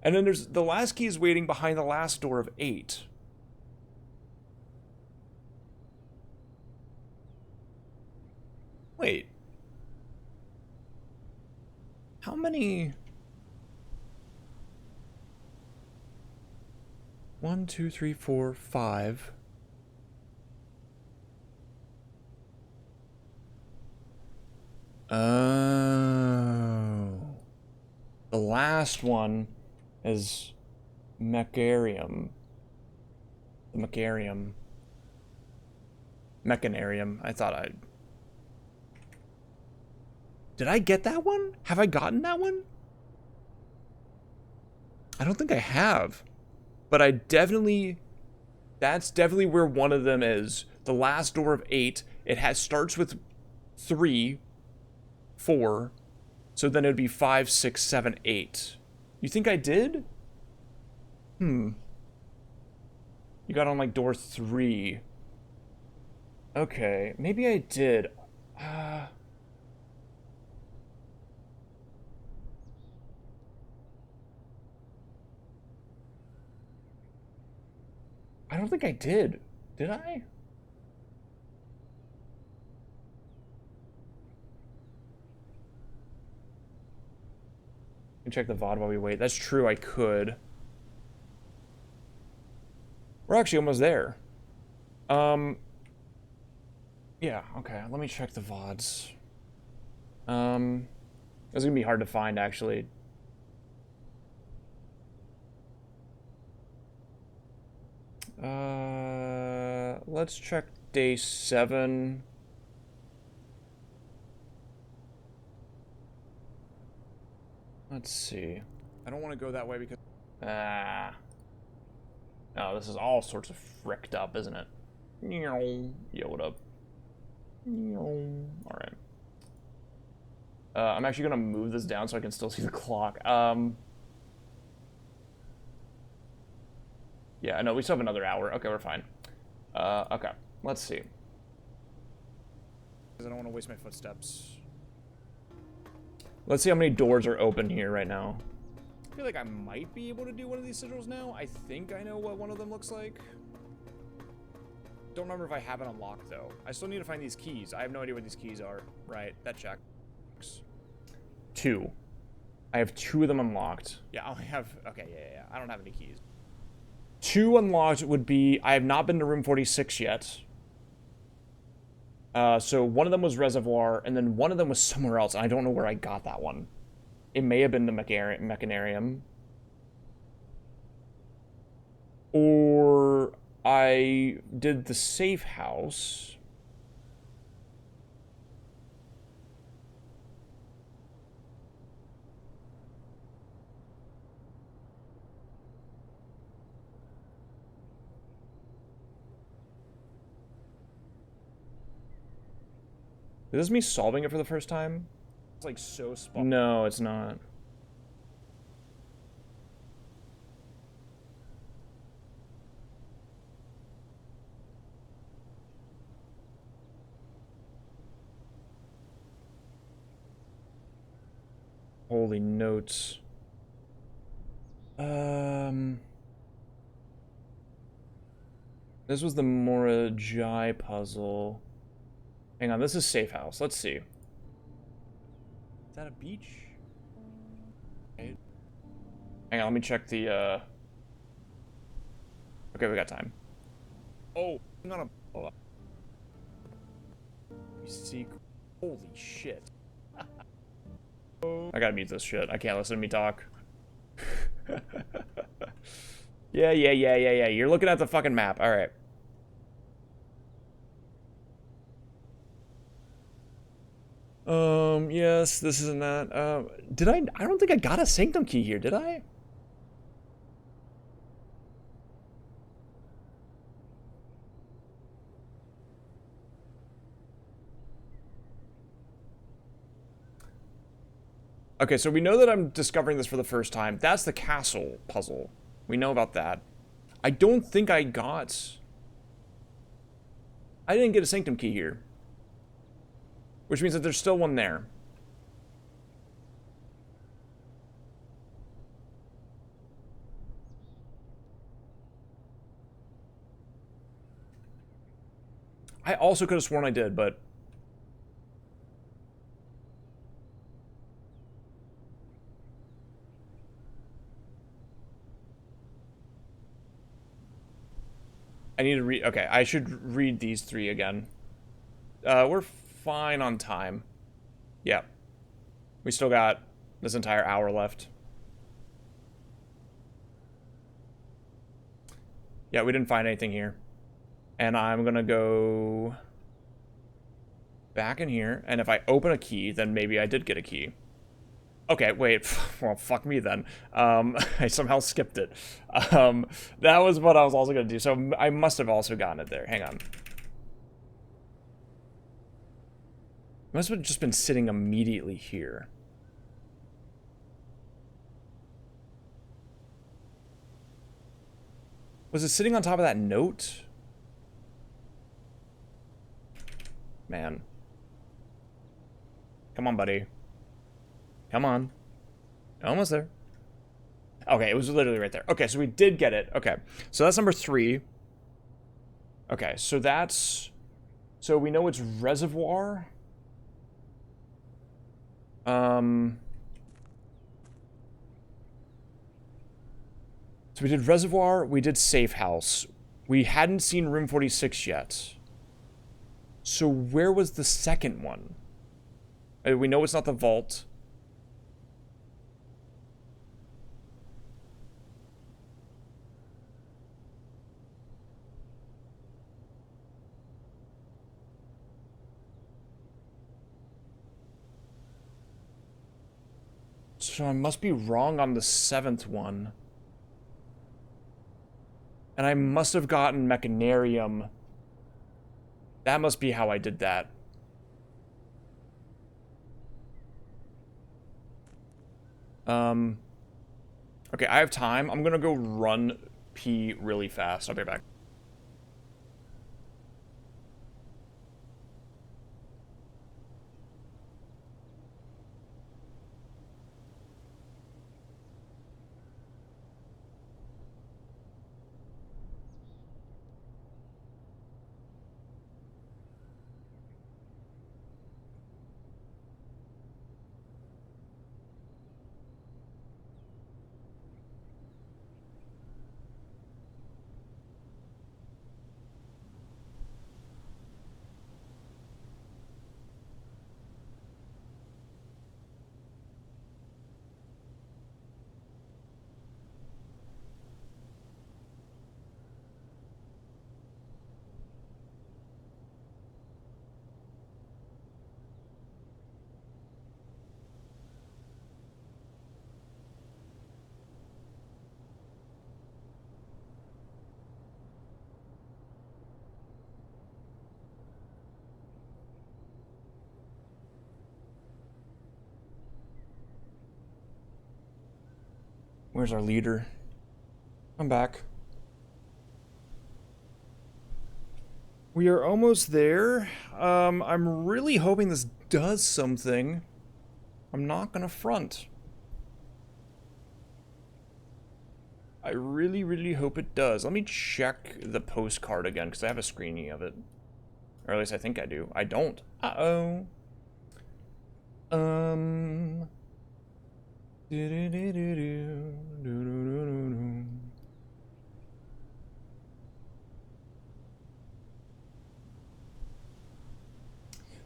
Speaker 1: And then there's... the last key is waiting behind the last door of 8. Wait. How many... 1, 2, 3, 4, 5. Oh. The last one is Mecharium. The Mecharium. Mechanarium. I thought I'd... Did I get that one? Have I gotten that one? I don't think I have. But I definitely... that's definitely where one of them is. The last door of 8. It starts with 3, 4. So then it would be 5, 6, 7, 8. You think I did? You got on like door 3. Okay, maybe I did. I don't think I did. Did I? Can check the VOD while we wait. That's true, I could. We're actually almost there. Yeah, okay. Let me check the VODs. It's gonna be hard to find, actually. Let's check day 7. Let's see. I don't want to go that way because... Oh, this is all sorts of fricked up, isn't it? Yo, what up? Alright. I'm actually gonna move this down so I can still see the clock. Yeah, no, we still have another hour. Okay, we're fine. Okay, let's see. Because I don't want to waste my footsteps. Let's see how many doors are open here right now. I feel like I might be able to do one of these sigils now. I think I know what one of them looks like. Don't remember if I have it unlocked, though. I still need to find these keys. I have no idea what these keys are. Right, that checks. 2. I have 2 of them unlocked. Yeah, I have... Okay, yeah. I don't have any keys. 2 unlocked would be... I have not been to room 46 yet. So one of them was Reservoir, and then one of them was somewhere else, and I don't know where I got that one. It may have been the Mechanarium. Or I did the safe house. Is this me solving it for the first time? It's like so spot. No, it's not. Holy notes. This was the Morajai puzzle. Hang on, this is safe house. Let's see. Is that a beach? Hang on, let me check the, Okay, we got time. Oh, I'm gonna... Hold on. You see... Holy shit. I gotta mute this shit. I can't listen to me talk. Yeah. You're looking at the fucking map. Alright. Yes, this isn't that. Did I don't think I got a Sanctum key here, did I? Okay, so we know that I'm discovering this for the first time. That's the castle puzzle. We know about that. I don't think I got... I didn't get a Sanctum key here. Which means that there's still one there. I also could have sworn I did, but... I need to read... Okay, I should read these 3 again. We're fine on time. Yeah. We still got this entire hour left. Yeah, we didn't find anything here. And I'm gonna go back in here, and if I open a key, then maybe I did get a key. Okay, wait, well, fuck me then. I somehow skipped it. That was what I was also gonna do, so I must have also gotten it there. Hang on. Must have just been sitting immediately here. Was it sitting on top of that note? Man. Come on, buddy. Come on. Almost there. Okay, it was literally right there. Okay, so we did get it. Okay, so that's number 3. Okay, so that's... So we know it's reservoir. So we did reservoir, we did safe house. We hadn't seen room 46 yet. So where was the second one? We know it's not the vault. So I must be wrong on the 7th one. And I must have gotten Mechanarium. That must be how I did that. Okay, I have time. I'm gonna go run pee really fast. I'll be back. Where's our leader? I'm back. We are almost there. I'm really hoping this does something. I'm not gonna front. I really, really hope it does. Let me check the postcard again, because I have a screening of it. Or at least I think I do. I don't. Uh-oh.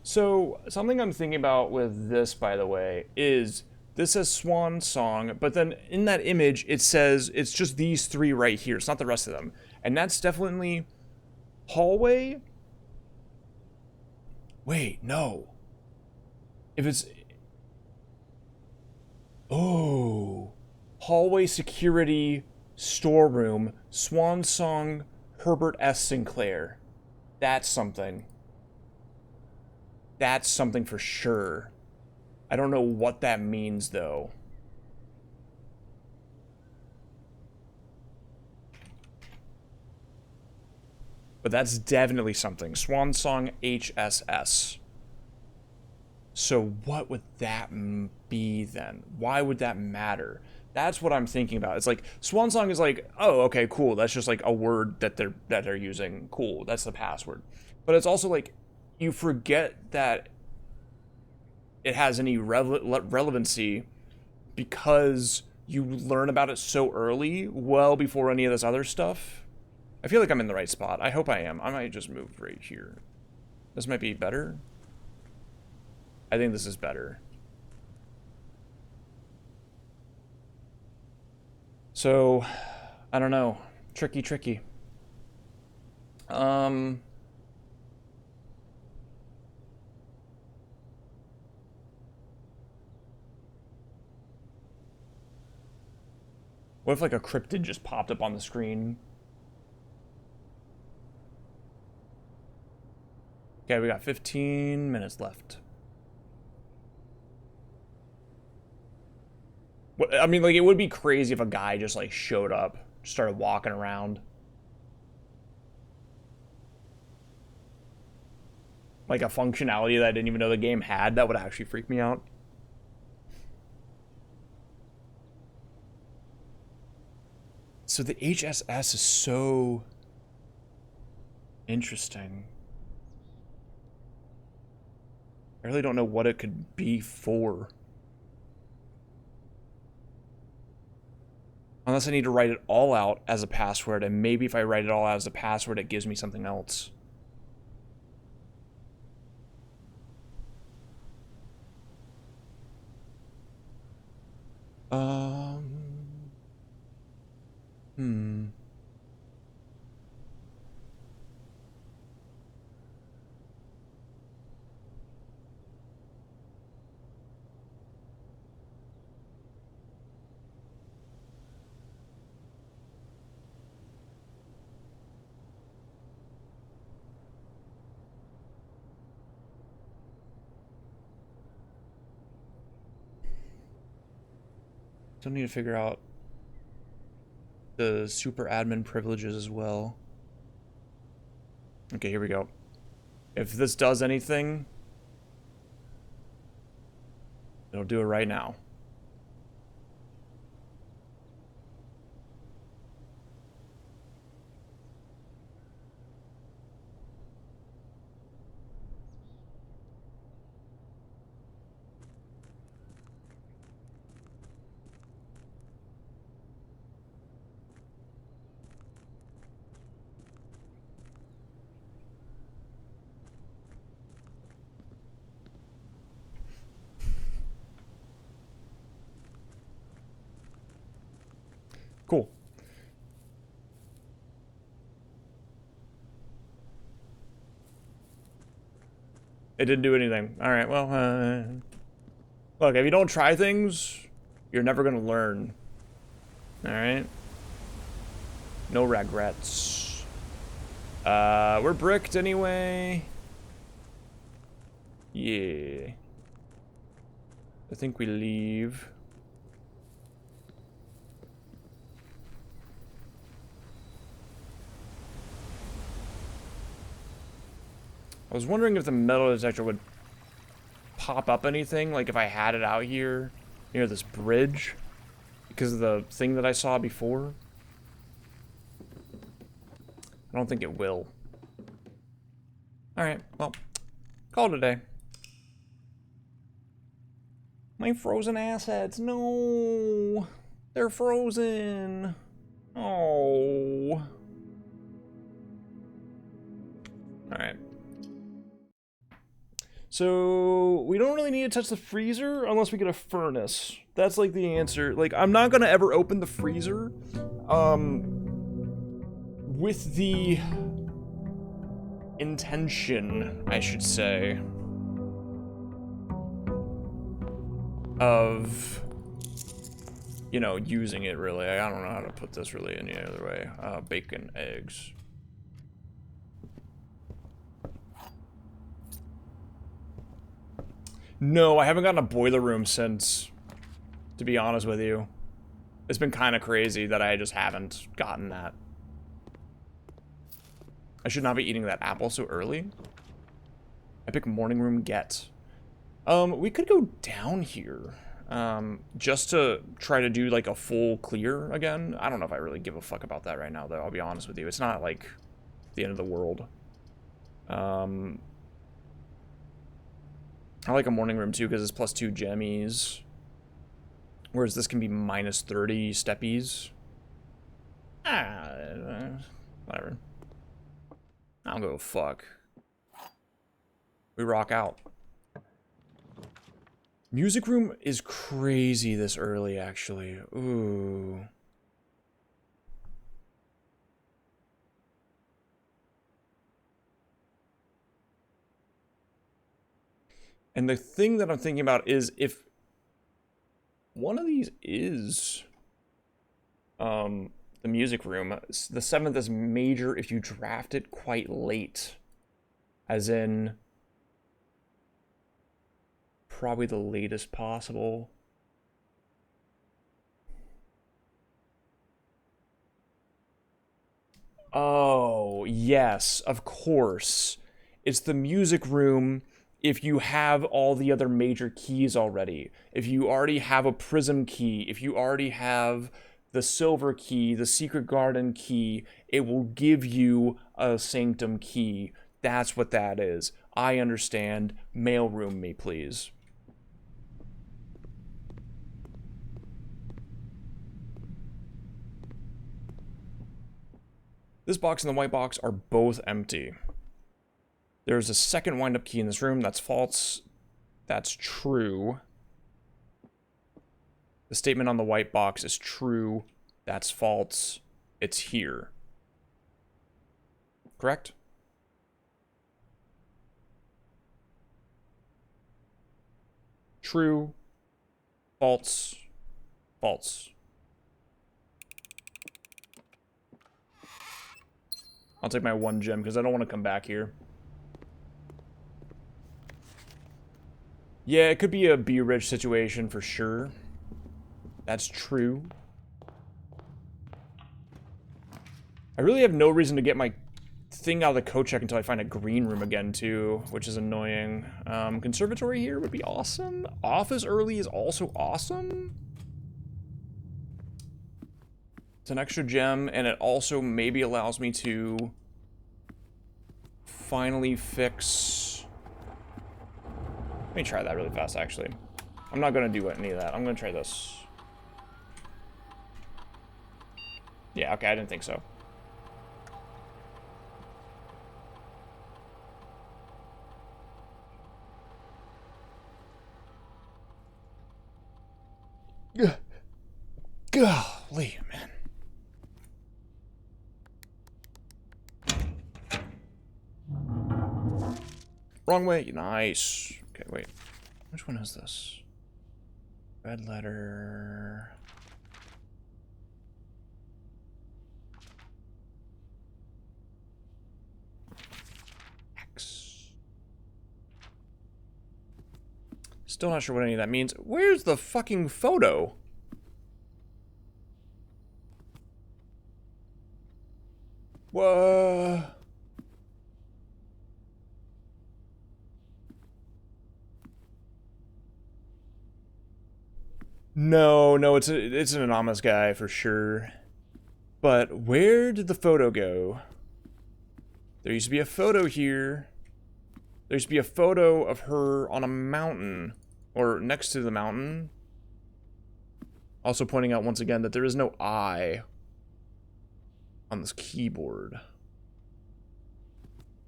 Speaker 1: So, something I'm thinking about with this, by the way, is this says Swan Song, but then in that image, it says it's just these three right here. It's not the rest of them. And that's definitely hallway. Wait, no. If it's... Oh. Hallway security storeroom, Swan Song, Herbert S. Sinclair. That's something. That's something for sure. I don't know what that means, though. But that's definitely something. Swan Song HSS. So what would that be then? Why would that matter? That's what I'm thinking about. It's like Swan Song is like, oh, okay, cool. That's just like a word that they're using. Cool. That's the password. But it's also like you forget that it has any relevancy because you learn about it so early, well before any of this other stuff. I feel like I'm in the right spot. I hope I am. I might just move right here. This might be better. I think this is better. So, I don't know. Tricky. What if like a cryptid just popped up on the screen? Okay, we got 15 minutes left. I mean, like, it would be crazy if a guy just, like, showed up, started walking around. Like, a functionality that I didn't even know the game had, that would actually freak me out. So the HSS is so Interesting. I really don't know what it could be for. Unless I need to write it all out as a password, and maybe if I write it all out as a password, it gives me something else. Hmm. Still need to figure out the super admin privileges as well. Okay, here we go. If this does anything, it'll do it right now. Cool. It didn't do anything. All right, well, look, if you don't try things, you're never gonna learn. All right? No regrets. We're bricked anyway. Yeah. I think we leave. I was wondering if the metal detector would pop up anything, like if I had it out here near this bridge, because of the thing that I saw before. I don't think it will. Alright, well, call it a day. My frozen assets, no! They're frozen! Oh. Alright. So, we don't really need to touch the freezer unless we get a furnace. That's like the answer. Like, I'm not gonna ever open the freezer, with the intention, I should say, of, you know, using it really. I don't know how to put this really any other way. Bacon, eggs. No, I haven't gotten a boiler room since, to be honest with you. It's been kind of crazy that I just haven't gotten that. I should not be eating that apple so early. Epic morning room get. We could go down here. Just to try to do like a full clear again. I don't know if I really give a fuck about that right now though, I'll be honest with you. It's not like the end of the world. I like a morning room too because it's +2 gemmies. Whereas this can be -30 steppies. Whatever. I don't give a fuck. We rock out. Music room is crazy this early, actually. Ooh. And the thing that I'm thinking about is if one of these is the music room, the 7th is major if you draft it quite late. As in probably the latest possible. Oh, yes, of course. It's the music room if you have all the other major keys already. If you already have a prism key, if you already have the silver key, the secret garden key, it will give you a sanctum key. That's what that is. I understand. Mailroom me, please. This box and the white box are both empty. There's a second wind-up key in this room. That's false. That's true. The statement on the white box is true. That's false. It's here. Correct? True. False. False. I'll take my 1 gem because I don't want to come back here. Yeah, it could be a B-Rich situation for sure. That's true. I really have no reason to get my thing out of the coat check until I find a green room again, too, which is annoying. Conservatory here would be awesome. Office early is also awesome. It's an extra gem, and it also maybe allows me to finally fix... Let me try that really fast, actually. I'm not going to do any of that. I'm going to try this. Yeah, okay, I didn't think so. Golly, man. Wrong way. Nice. Okay, wait. Which one is this? Red letter. X. Still not sure what any of that means. Where's the fucking photo? Whoa. No, it's an anonymous guy for sure. But where did the photo go? There used to be a photo here. There used to be a photo of her on a mountain, or next to the mountain. Also pointing out once again that there is no I on this keyboard.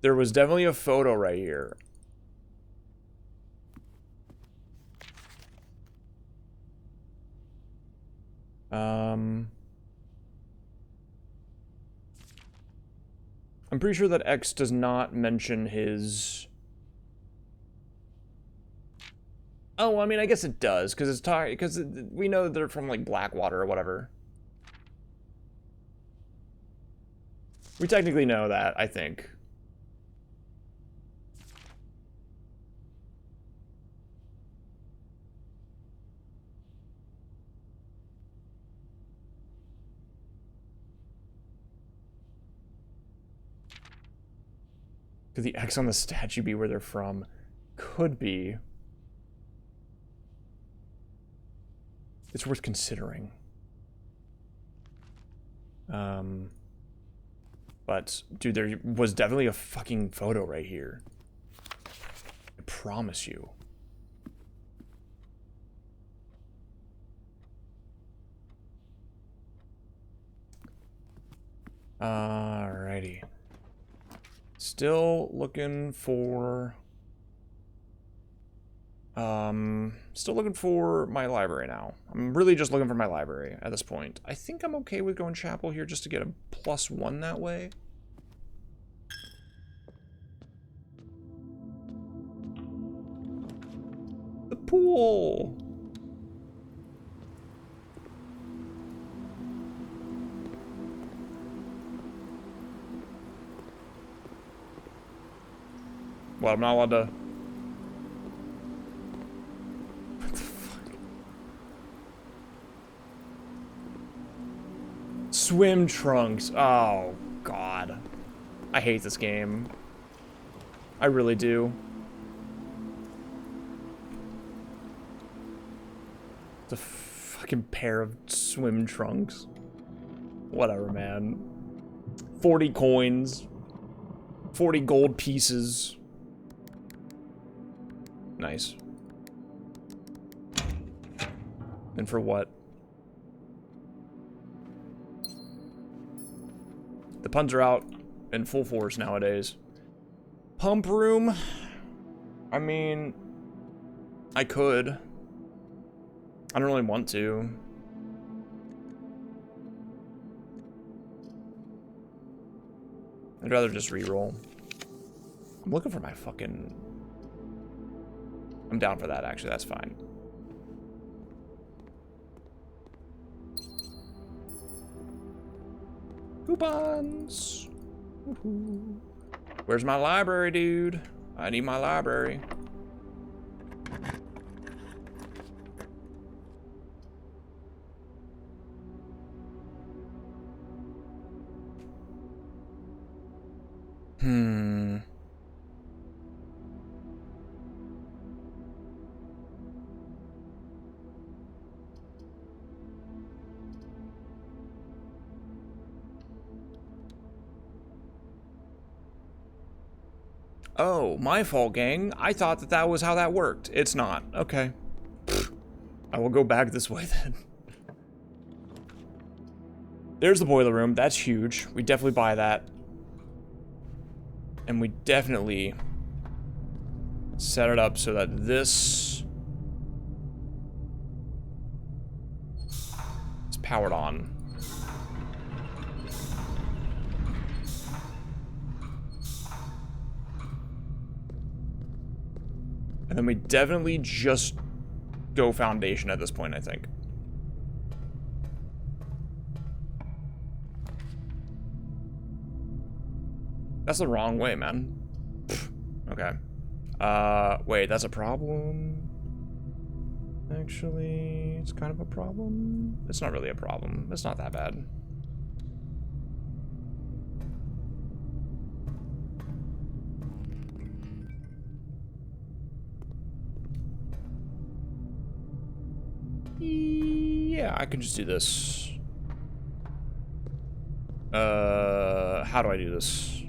Speaker 1: There was definitely a photo right here. I'm pretty sure that X does not mention his... Oh, I mean, I guess it does, because we know that they're from, like, Blackwater or whatever. We technically know that, I think. Could the X on the statue be where they're from? Could be. It's worth considering. But, dude, there was definitely a fucking photo right here. I promise you. Alrighty. Still looking for... still looking for my library now. I'm really just looking for my library at this point. I think I'm okay with going chapel here just to get a +1 that way. The pool! Well, I'm not allowed to... What the fuck? Swim trunks. Oh, God. I hate this game. I really do. It's a fucking pair of swim trunks. Whatever, man. 40 coins. 40 gold pieces. Nice. And for what? The puns are out in full force nowadays. Pump room? I mean, I could. I don't really want to. I'd rather just reroll. I'm looking for my fucking... I'm down for that, actually. That's fine. Coupons! Woohoo. Where's my library, dude? I need my library. Oh, my fault, gang. I thought that that was how that worked. It's not. Okay. I will go back this way then. There's the boiler room. That's huge. We definitely buy that. And we definitely set it up so that this is powered on. And then we definitely just go foundation at this point, I think. That's the wrong way, man. Okay. Wait, that's a problem? Actually, it's kind of a problem. It's not really a problem. It's not that bad. Yeah, I can just do this. How do I do this?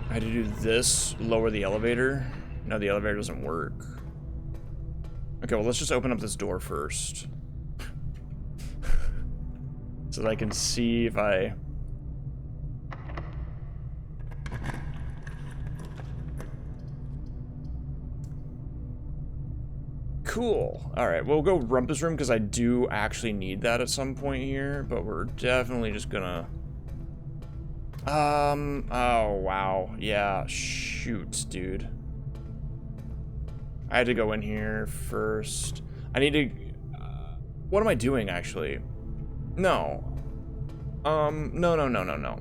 Speaker 1: I had to do this, lower the elevator. No, the elevator doesn't work. Okay, well, let's just open up this door first. So that I can see if I... Cool. Alright, we'll go Rumpus Room because I do actually need that at some point here, but we're definitely just gonna... oh, wow. Yeah, shoot, dude. I had to go in here first. I need to... what am I doing, actually? No. No.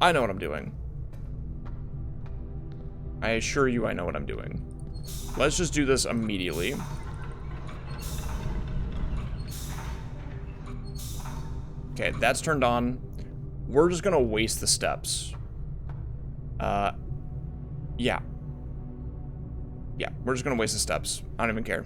Speaker 1: I know what I'm doing. I assure you I know what I'm doing. Let's just do this immediately. Okay, that's turned on. We're just gonna waste the steps. Yeah. Yeah, we're just gonna waste the steps. I don't even care.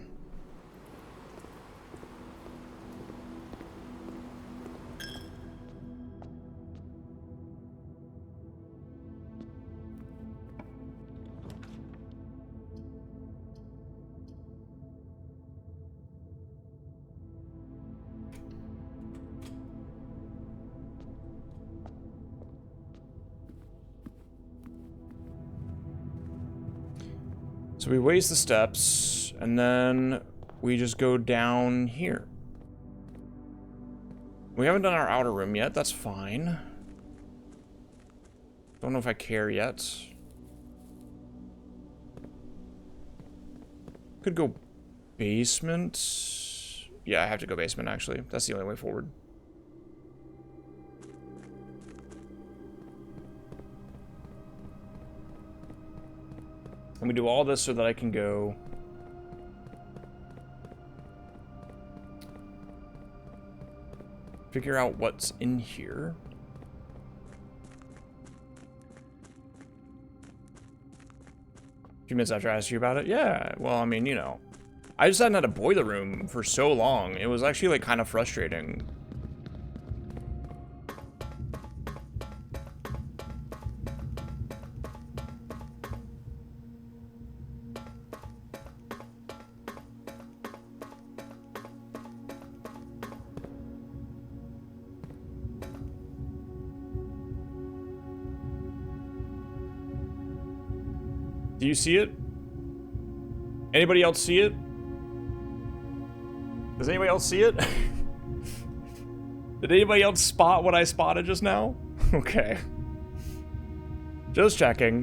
Speaker 1: So we waste the steps, and then we just go down here. We haven't done our outer room yet, that's fine. Don't know if I care yet. Could go basement. Yeah, I have to go basement, actually. That's the only way forward. Let me do all this so that I can go... figure out what's in here. A few minutes after I asked you about it? Yeah, well, I mean, you know. I just hadn't had a boiler room for so long. It was actually, like, kind of frustrating. Do you see it? Anybody else see it? Does anybody else see it? Did anybody else spot what I spotted just now? Okay. Just checking.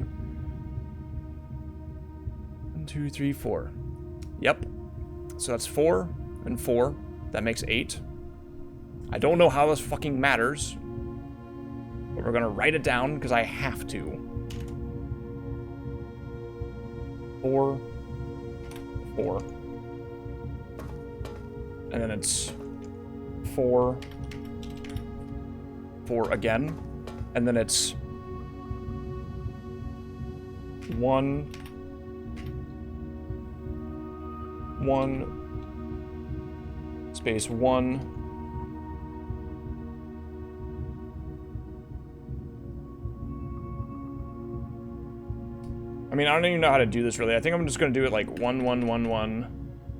Speaker 1: 1, 2, 3, 4. Yep. So that's 4 and 4. That makes 8. I don't know how this fucking matters. But we're gonna write it down because I have to. 4, 4. And then it's 4, 4 again. And then it's 1, 1, space 1. I mean, I don't even know how to do this really. I think I'm just gonna do it like 1, 1, 1, 1,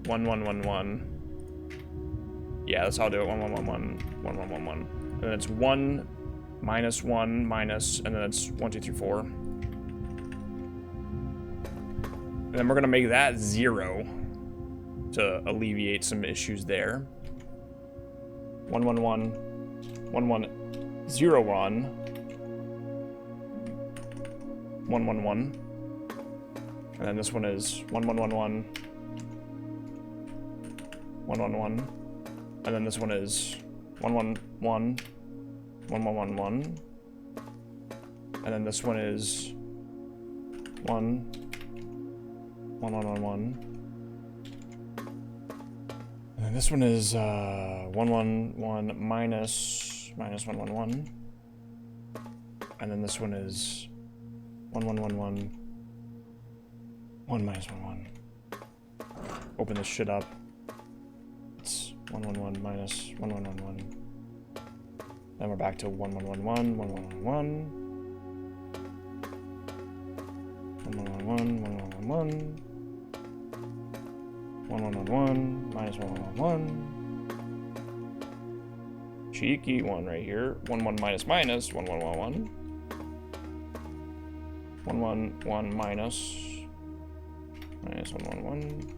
Speaker 1: 1, 1, 1, 1. Yeah, that's how I'll do it. 1, 1, 1, 1, 1, 1, 1, 1. And then it's 1, minus 1, minus, and then it's 1, 2, 3, 4. And then we're gonna make that 0 to alleviate some issues there. 1, 1, 1, 1, 1, 0, 1, 1, 1, 1. And then this one is 1, 1, 1, 1, 1, 1, 1. And then this one is 1, 1, 1, 1, 1, 1, 1. And then this one is 1, 1, 1, 1, 1. And then this one is 1, 1, 1, minus 1, 1, 1. And then this one is 1, 1, 1, 1. 1 minus 1, 1. Open this shit up. It's 1, 1, 1 minus 1, 1, 1, 1. Then we're back to 1, 1, 1, 1, 1, 1, 1, 1. 1, 1, 1, 1, 1, 1, 1, 1. 1, 1, 1, 1, minus 1, 1, 1, 1. Cheeky one right here. 1, 1 minus minus 1, 1, 1, 1. 1, 1, 1 minus. Minus 1, 1, 1.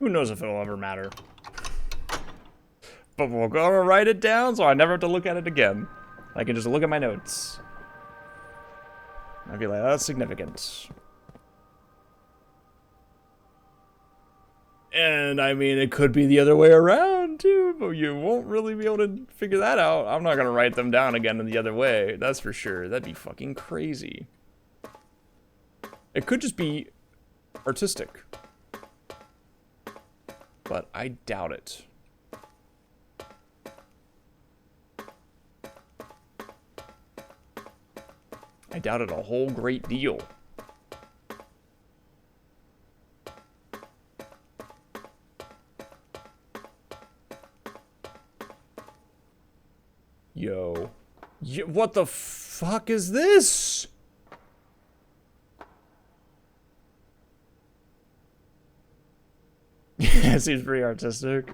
Speaker 1: Who knows if it'll ever matter. But we're gonna write it down so I never have to look at it again. I can just look at my notes. I'd be like, that's significant. And I mean, it could be the other way around too, but you won't really be able to figure that out. I'm not gonna write them down again in the other way, that's for sure. That'd be fucking crazy. It could just be artistic. But I doubt it. I doubt it a whole great deal. Yo. What the fuck is this? Yeah, it seems pretty artistic.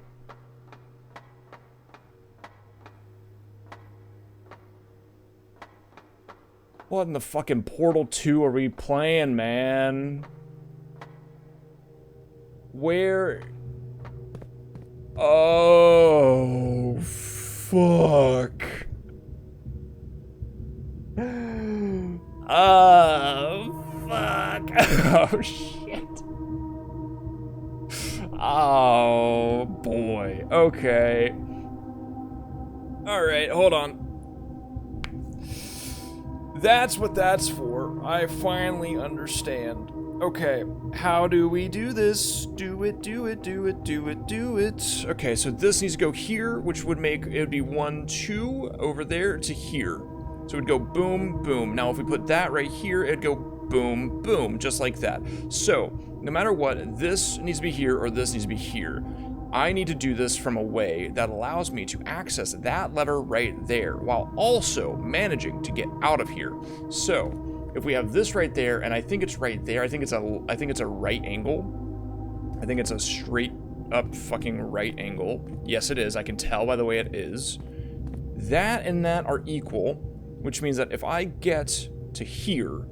Speaker 1: What in the fucking Portal 2 are we playing, man? Where? Oh, fuck. Oh, fuck. Oh, shit. Oh, boy. Okay. Alright, hold on. That's what that's for. I finally understand. Okay, how do we do this? Do it, do it, do it, do it, do it. Okay, so this needs to go here, which would make, it would be 1, 2 over there to here. So it would go boom, boom. Now if we put that right here, it'd go boom, boom, just like that. So, no matter what, this needs to be here or this needs to be here. I need to do this from a way that allows me to access that lever right there while also managing to get out of here. So if we have this right there, and I think it's right there, I think it's a right angle. I think it's a straight up fucking right angle. Yes, it is. I can tell by the way it is. That and that are equal, which means that if I get to here,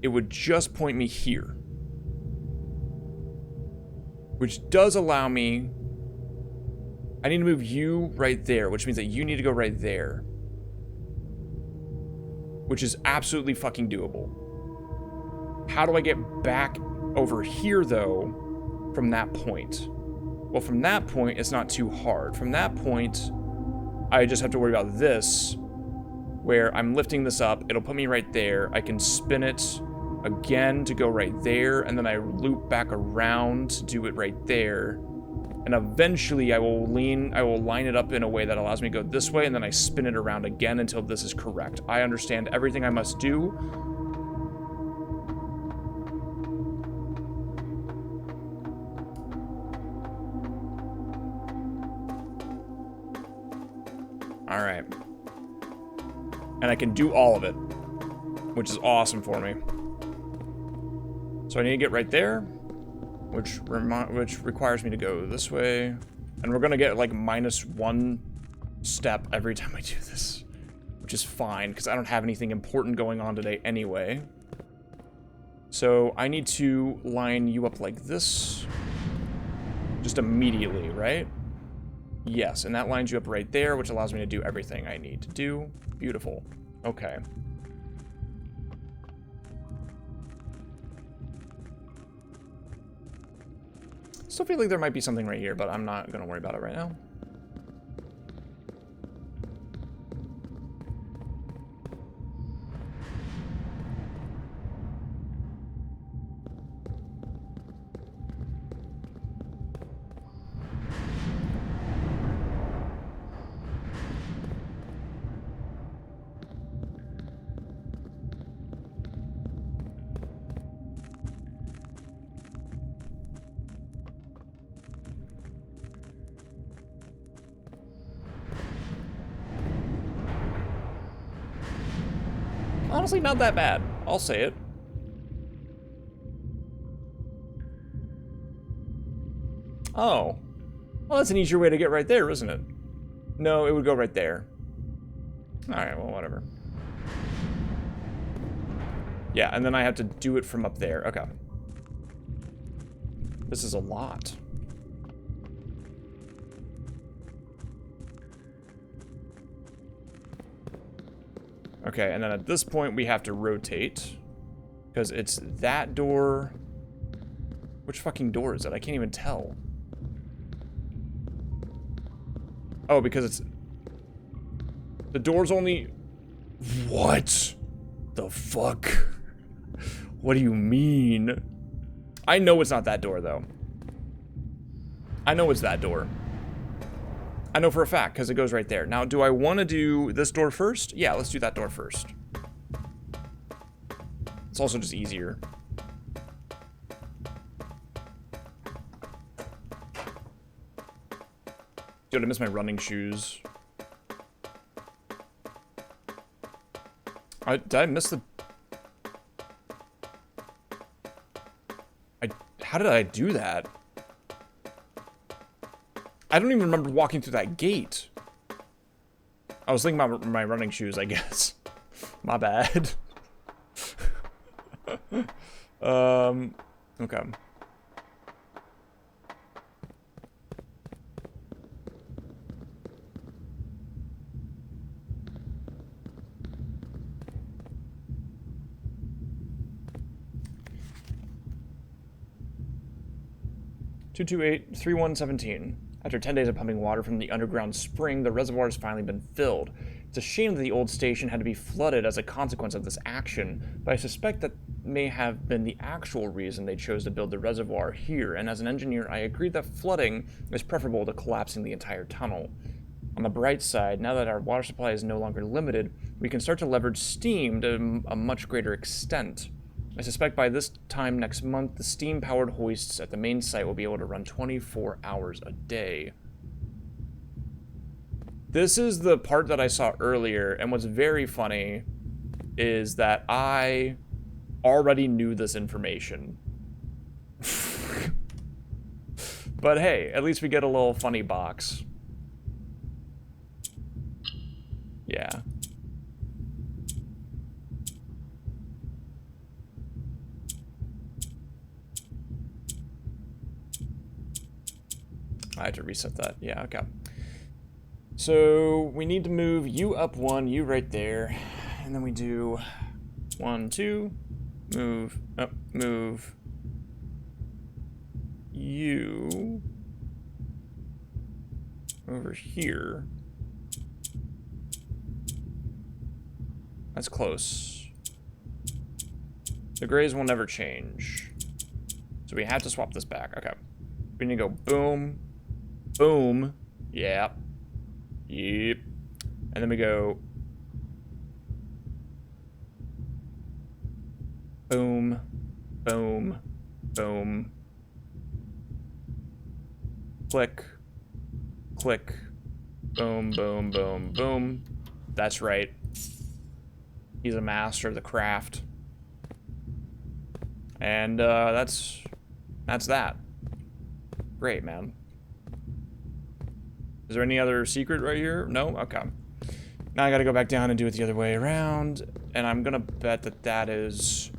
Speaker 1: it would just point me here. Which does allow me... I need to move you right there, which means that you need to go right there. Which is absolutely fucking doable. How do I get back over here, though, from that point? Well, from that point, it's not too hard. From that point, I just have to worry about this, where I'm lifting this up. It'll put me right there. I can spin it again to go right there, and then I loop back around to do it right there. And eventually I will line it up in a way that allows me to go this way, and then I spin it around again until this is correct. I understand everything I must do. All right. And I can do all of it, which is awesome for me. So I need to get right there, which requires me to go this way. And we're gonna get like -1 step every time I do this, which is fine, because I don't have anything important going on today anyway. So I need to line you up like this, just immediately, right? Yes, and that lines you up right there, which allows me to do everything I need to do. Beautiful. Okay. Still feel like there might be something right here, but I'm not gonna worry about it right now. Honestly, not that bad. I'll say it. Oh. Well, that's an easier way to get right there, isn't it? No, it would go right there. Alright, well, whatever. Yeah, and then I have to do it from up there. Okay. This is a lot. Okay, and then at this point we have to rotate, because it's that door. Which fucking door is it? I can't even tell. Oh, because it's... The door's only... What? The fuck? What do you mean? I know it's not that door, though. I know it's that door. I know for a fact, because it goes right there. Now, do I want to do this door first? Yeah, let's do that door first. It's also just easier. Dude, I miss my running shoes. Did I miss the... How did I do that? I don't even remember walking through that gate. I was thinking about my running shoes, I guess. My bad. Okay.
Speaker 2: 228-3117. After 10 days of pumping water from the underground spring, the reservoir has finally been filled. It's a shame that the old station had to be flooded as a consequence of this action, but I suspect that may have been the actual reason they chose to build the reservoir here, and as an engineer, I agree that flooding is preferable to collapsing the entire tunnel. On the bright side, now that our water supply is no longer limited, we can start to leverage steam to a much greater extent. I suspect by this time next month, the steam-powered hoists at the main site will be able to run 24 hours a day. This is the part that I saw earlier, and what's very funny is that I already knew this information. But hey, at least we get a little funny box. Yeah. I have to reset that. Yeah, okay. So we need to move you up one, you right there. And then we do 1, 2, move, up, move you over here. That's close. The grays will never change. So we have to swap this back. Okay. We need to go boom, boom, yep, yep. And then we go boom, boom, boom. Click, click, boom, boom, boom, boom. That's right. He's a master of the craft. And that's that. Great, man. Is there any other secret right here? No? Okay. Now I gotta go back down and do it the other way around. And I'm gonna bet that that is...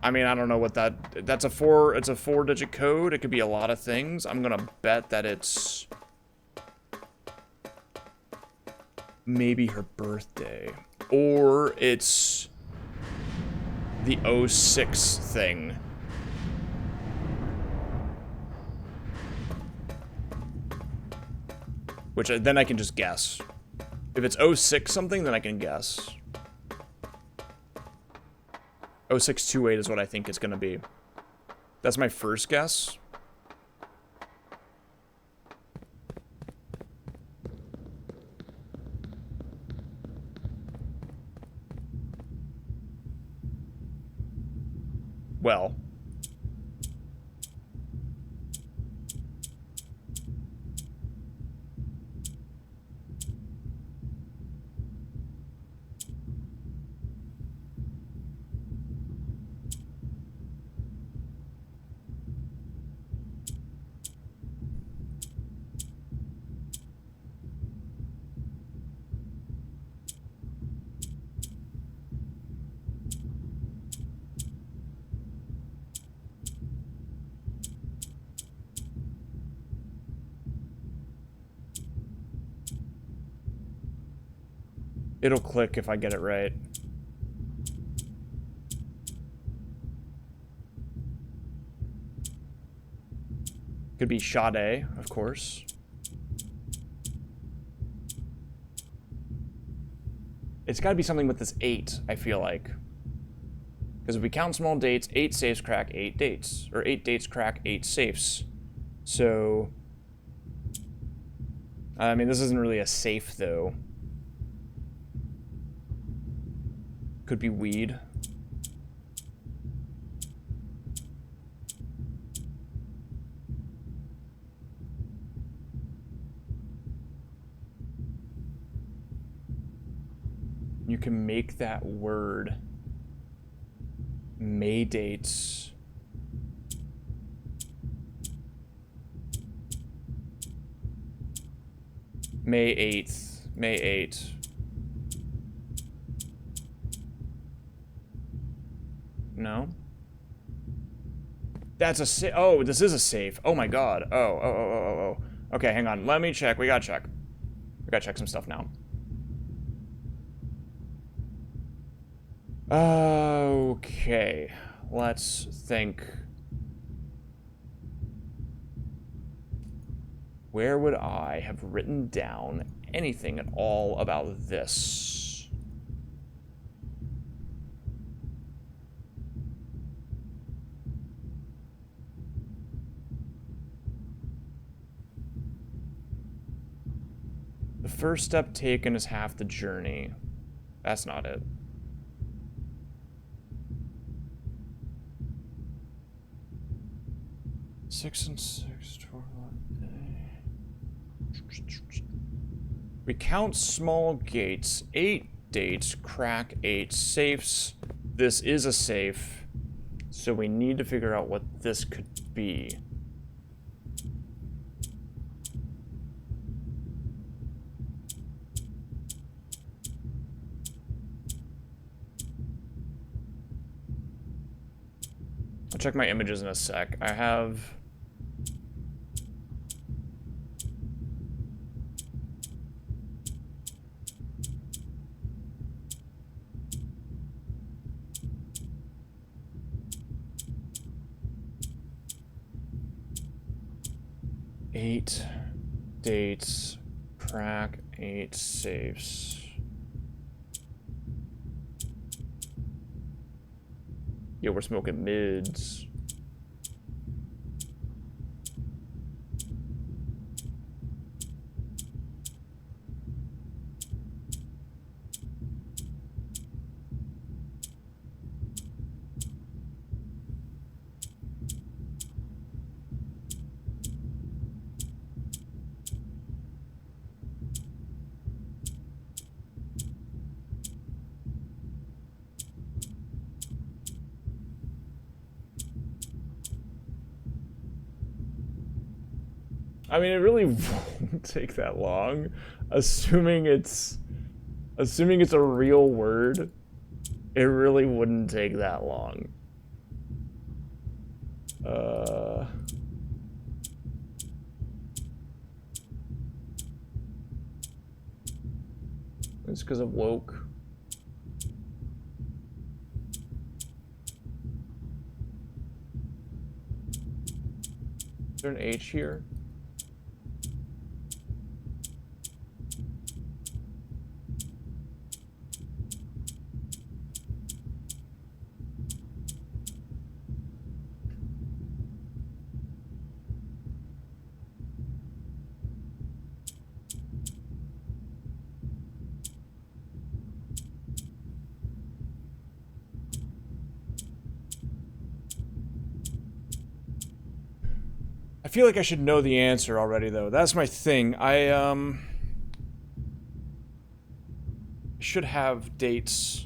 Speaker 2: I mean, I don't know what that... That's it's a 4-digit code. It could be a lot of things. I'm gonna bet that it's... maybe her birthday. Or it's... the 06 thing. Which then I can just guess. If it's 06 something, then I can guess. 0628 is what I think it's gonna be. That's my first guess. Well. It'll click if I get it right. Could be Sade, of course. It's gotta be something with this 8, I feel like. Because if we count small dates, 8 safes crack 8 dates. Or 8 dates crack 8 safes. So... I mean, this isn't really a safe, though. Could be weed. You can make that word. May dates. May 8th. May 8th. No. That's a safe. Oh, this is a safe. Oh my god. Oh. Okay, hang on. Let me check. We gotta check. We gotta check some stuff now. Okay, let's think. Where would I have written down anything at all about this? The first step taken is half the journey. That's not it. Six and six, 12. We count small gates. 8 dates, crack 8 safes. This is a safe, so we need to figure out what this could be. I'll check my images in a sec. I have... Eight dates, crack 8 safes. Yeah, we're smoking mids. I mean, it really won't take that long, assuming it's a real word. It really wouldn't take that long. It's because of woke. Is there an H here? I feel like I should know the answer already, though. That's my thing. I should have dates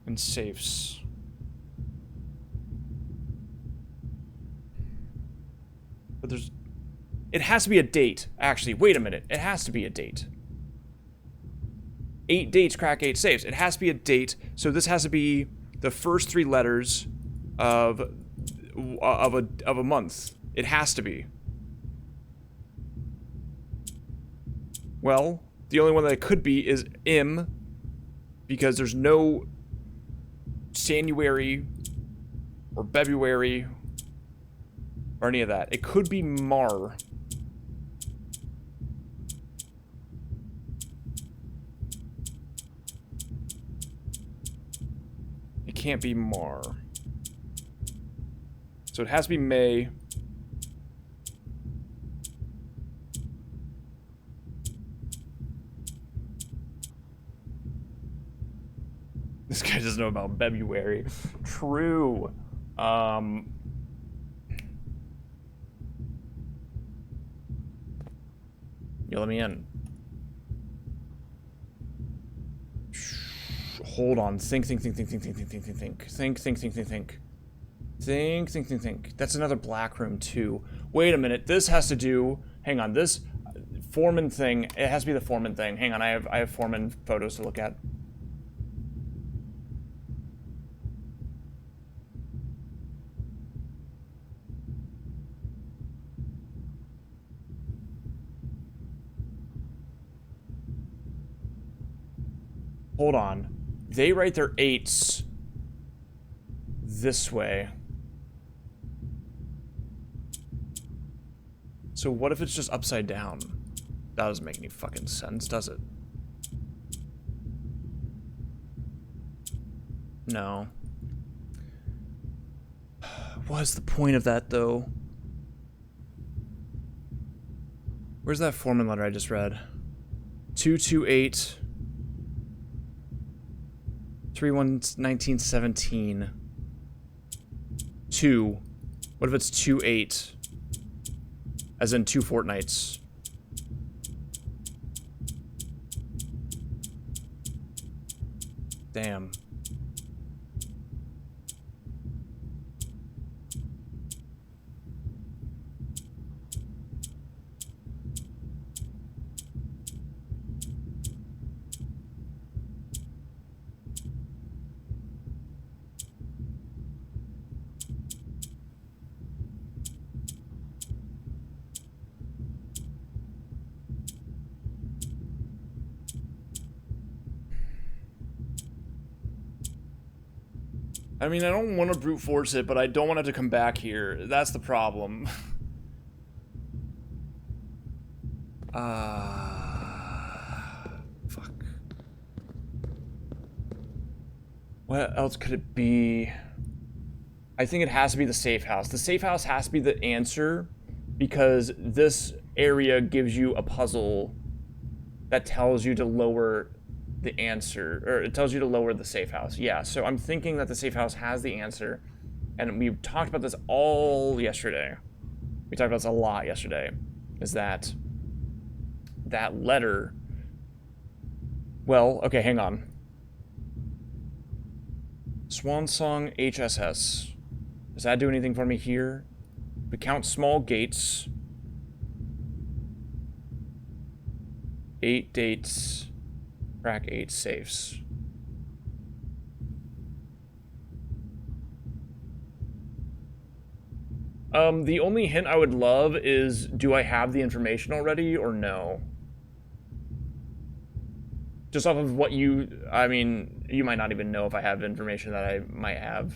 Speaker 2: and safes. But there's... It has to be a date, actually. Wait a minute. It has to be a date. 8 dates, crack 8 safes. It has to be a date, so this has to be the first 3 letters of a month. It has to be. Well, the only one that it could be is M, because there's no January or February or any of that. It could be Mar. It can't be Mar. So it has to be May. This guy doesn't know about February. True. Yeah, let me in. Hold on. Think. That's another black room too. Wait a minute. This has to do... Hang on. This foreman thing. It has to be the foreman thing. Hang on. I have foreman photos to look at. Hold on. They write their 8s this way. So what if it's just upside down? That doesn't make any fucking sense, does it? No. What's the point of that, though? Where's that Foreman letter I just read? 228 3/1/1917. 2. What if it's 2/8? As in 2 fortnights. Damn. I mean, I don't want to brute force it, but I don't want it to come back here. That's the problem. Fuck. What else could it be? I think it has to be the safe house. The safe house has to be the answer because this area gives you a puzzle that tells you to lower the answer, or it tells you to lower the safe house. Yeah, so I'm thinking that the safe house has the answer, and we talked about this all yesterday. We talked about this a lot yesterday, is that letter, well, okay, hang on. Swan Song HSS. Does that do anything for me here? We count small gates. 8 dates. Crack 8 safes. The only hint I would love is, do I have the information already or no? Just off of what I mean, you might not even know if I have information that I might have.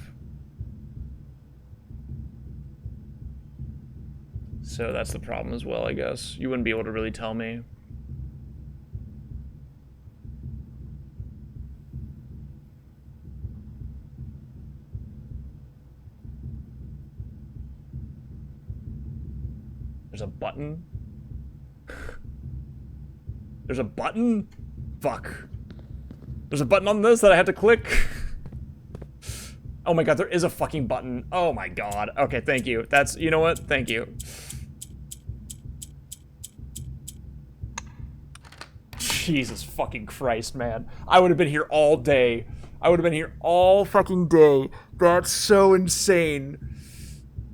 Speaker 2: So that's the problem as well, I guess. You wouldn't be able to really tell me. There's a button? There's a button? Fuck. There's a button on this that I have to click? Oh my god, there is a fucking button. Oh my god. Okay, thank you. That's, you know what? Thank you. Jesus fucking Christ, man. I would have been here all day. I would have been here all fucking day. That's so insane.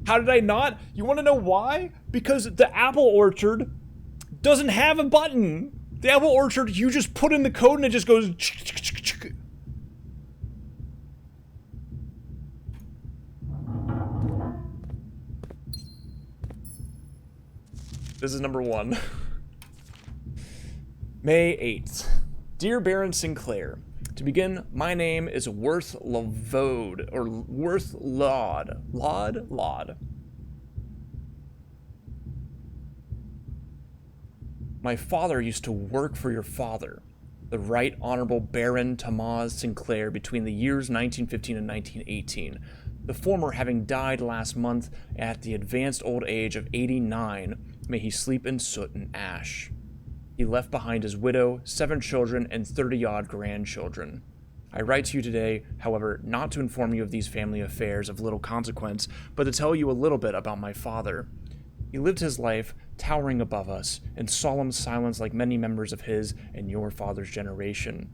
Speaker 2: How did I not? You want to know why? Because the apple orchard doesn't have a button. The apple orchard, you just put in the code and it just goes... This is number 1. May 8th. Dear Baron Sinclair, to begin, my name is Worth Lavode, or Worth Laud. Laud. My father used to work for your father, the Right Honorable Baron Tamaz Sinclair, between the years 1915 and 1918, the former having died last month at the advanced old age of 89. May he sleep in soot and ash. He left behind his widow, 7 children, and 30-odd grandchildren. I write to you today, however, not to inform you of these family affairs of little consequence, but to tell you a little bit about my father. He lived his life towering above us, in solemn silence like many members of his and your father's generation.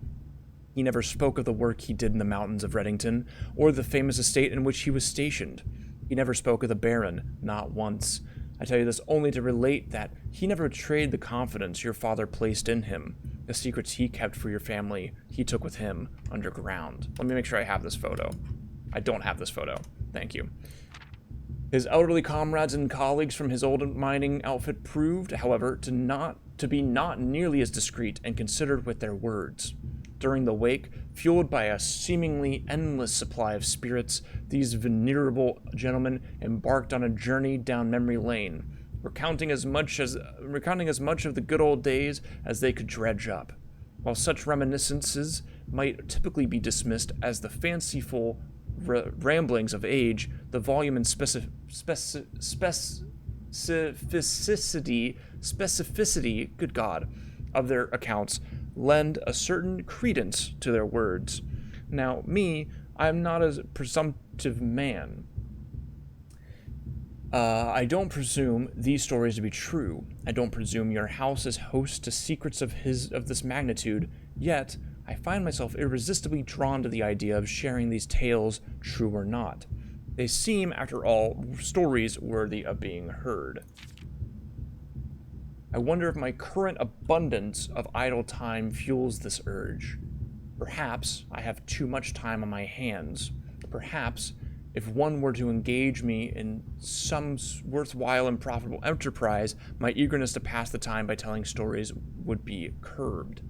Speaker 2: He never spoke of the work he did in the mountains of Reddington, or the famous estate in which he was stationed. He never spoke of the Baron, not once. I tell you this only to relate that he never betrayed the confidence your father placed in him. The secrets he kept for your family, he took with him underground. Let me make sure I have this photo. I don't have this photo. Thank you. His elderly comrades and colleagues from his old mining outfit proved, however, to be not nearly as discreet and considered with their words. During the wake, Fueled by a seemingly endless supply of spirits, these venerable gentlemen embarked on a journey down memory lane, recounting as much of the good old days as they could dredge up. While such reminiscences might typically be dismissed as the fanciful ramblings of age, the volume and specificity, good God, of their accounts lend a certain credence to their words. Now, I am not a presumptive man. I don't presume these stories to be true. I don't presume your house is host to secrets of this magnitude, yet I find myself irresistibly drawn to the idea of sharing these tales, true or not. They seem, after all, stories worthy of being heard. I wonder if my current abundance of idle time fuels this urge. Perhaps I have too much time on my hands. Perhaps, if one were to engage me in some worthwhile and profitable enterprise, my eagerness to pass the time by telling stories would be curbed.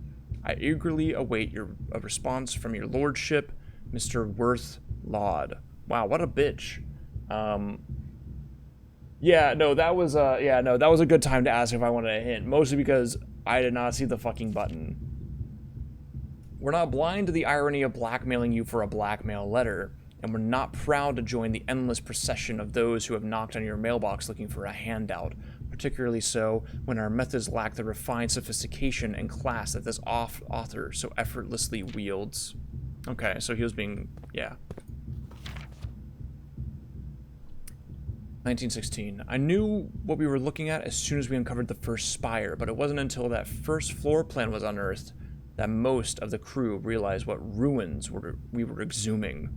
Speaker 2: I eagerly await a response from your lordship, Mr. Worth Laud. Wow, what a bitch. That was a good time to ask if I wanted a hint, mostly because I did not see the fucking button. We're not blind to the irony of blackmailing you for a blackmail letter, and we're not proud to join the endless procession of those who have knocked on your mailbox looking for a handout, particularly so when our methods lack the refined sophistication and class that this author so effortlessly wields. Okay, so he was being, 1916. I knew what we were looking at as soon as we uncovered the first spire, but it wasn't until that first floor plan was unearthed that most of the crew realized what ruins we were exhuming.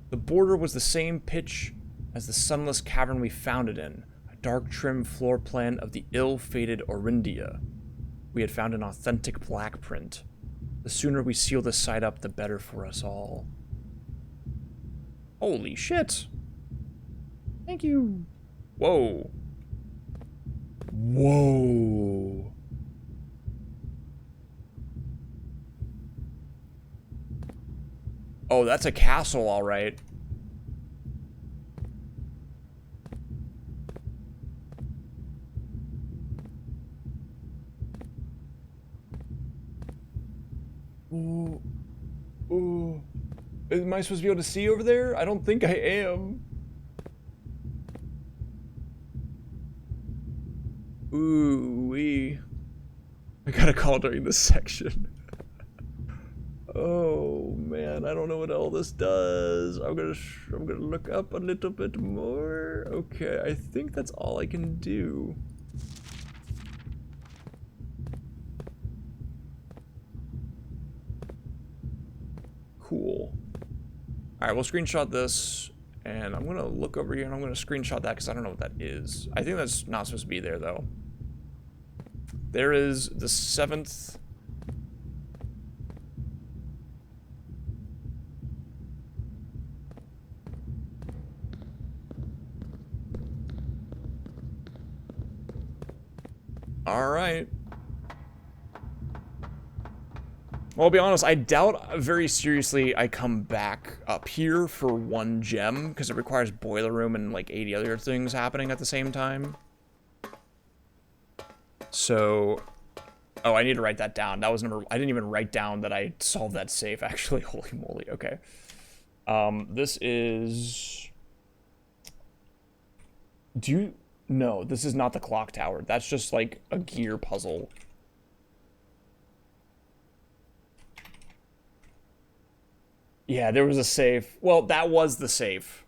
Speaker 2: The border was the same pitch as the sunless cavern we found it in, a dark trim floor plan of the ill-fated Orindia. We had found an authentic black print. The sooner we seal this site up, the better for us all. Holy shit! Thank you. Whoa. Whoa. Oh, that's a castle, all right. Ooh. Ooh. Am I supposed to be able to see over there? I don't think I am. Ooh-wee. I got a call during this section. Oh man, I don't know what all this does. I'm gonna look up a little bit more. Okay, I think that's all I can do. Cool. All right, we'll screenshot this, and I'm gonna look over here and I'm gonna screenshot that because I don't know what that is. I think that's not supposed to be there though. There is the 7th. All right. Well, I'll be honest, I doubt very seriously I come back up here for 1 gem because it requires boiler room and like 80 other things happening at the same time. So, oh, I need to write that down. That was I didn't even write down that I solved that safe, actually. Holy moly, okay. This is... No, this is not the clock tower. That's just like a gear puzzle. Yeah, there was a safe. Well, that was the safe.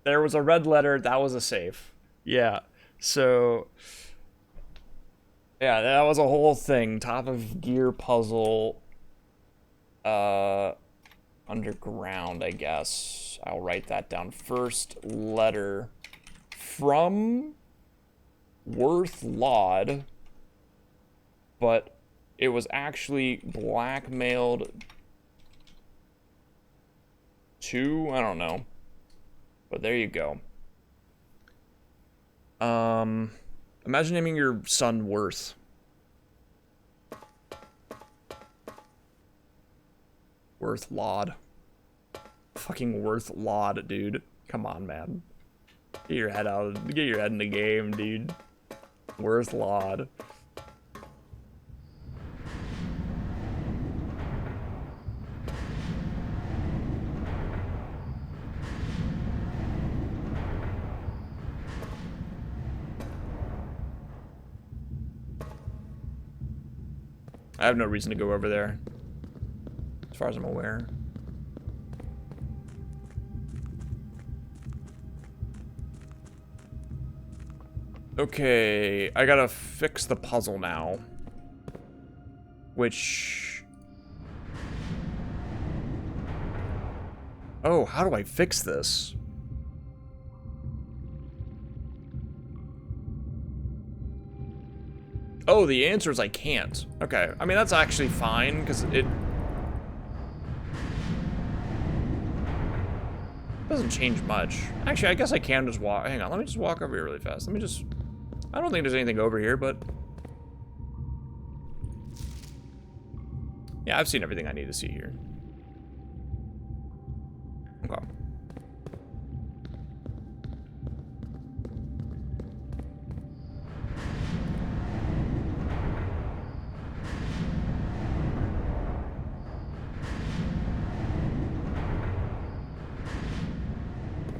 Speaker 2: There was a red letter. That was a safe. Yeah, so... Yeah, that was a whole thing. Top of gear puzzle. Underground, I guess. I'll write that down. First letter from Worth Laud, but it was actually blackmailed to, I don't know. But there you go. Imagine naming your son Worth. Worth Laud. Fucking Worth Laud, dude. Come on, man. Get your head out. Get your head in the game, dude. Worth Laud. I have no reason to go over there, as far as I'm aware. Okay, I gotta fix the puzzle now. Which... Oh, how do I fix this? Oh, the answer is I can't. Okay, I mean, that's actually fine, because it doesn't change much. Actually, I guess I can just walk. Hang on, let me just walk over here really fast. Let me just... I don't think there's anything over here, but... Yeah, I've seen everything I need to see here. Okay.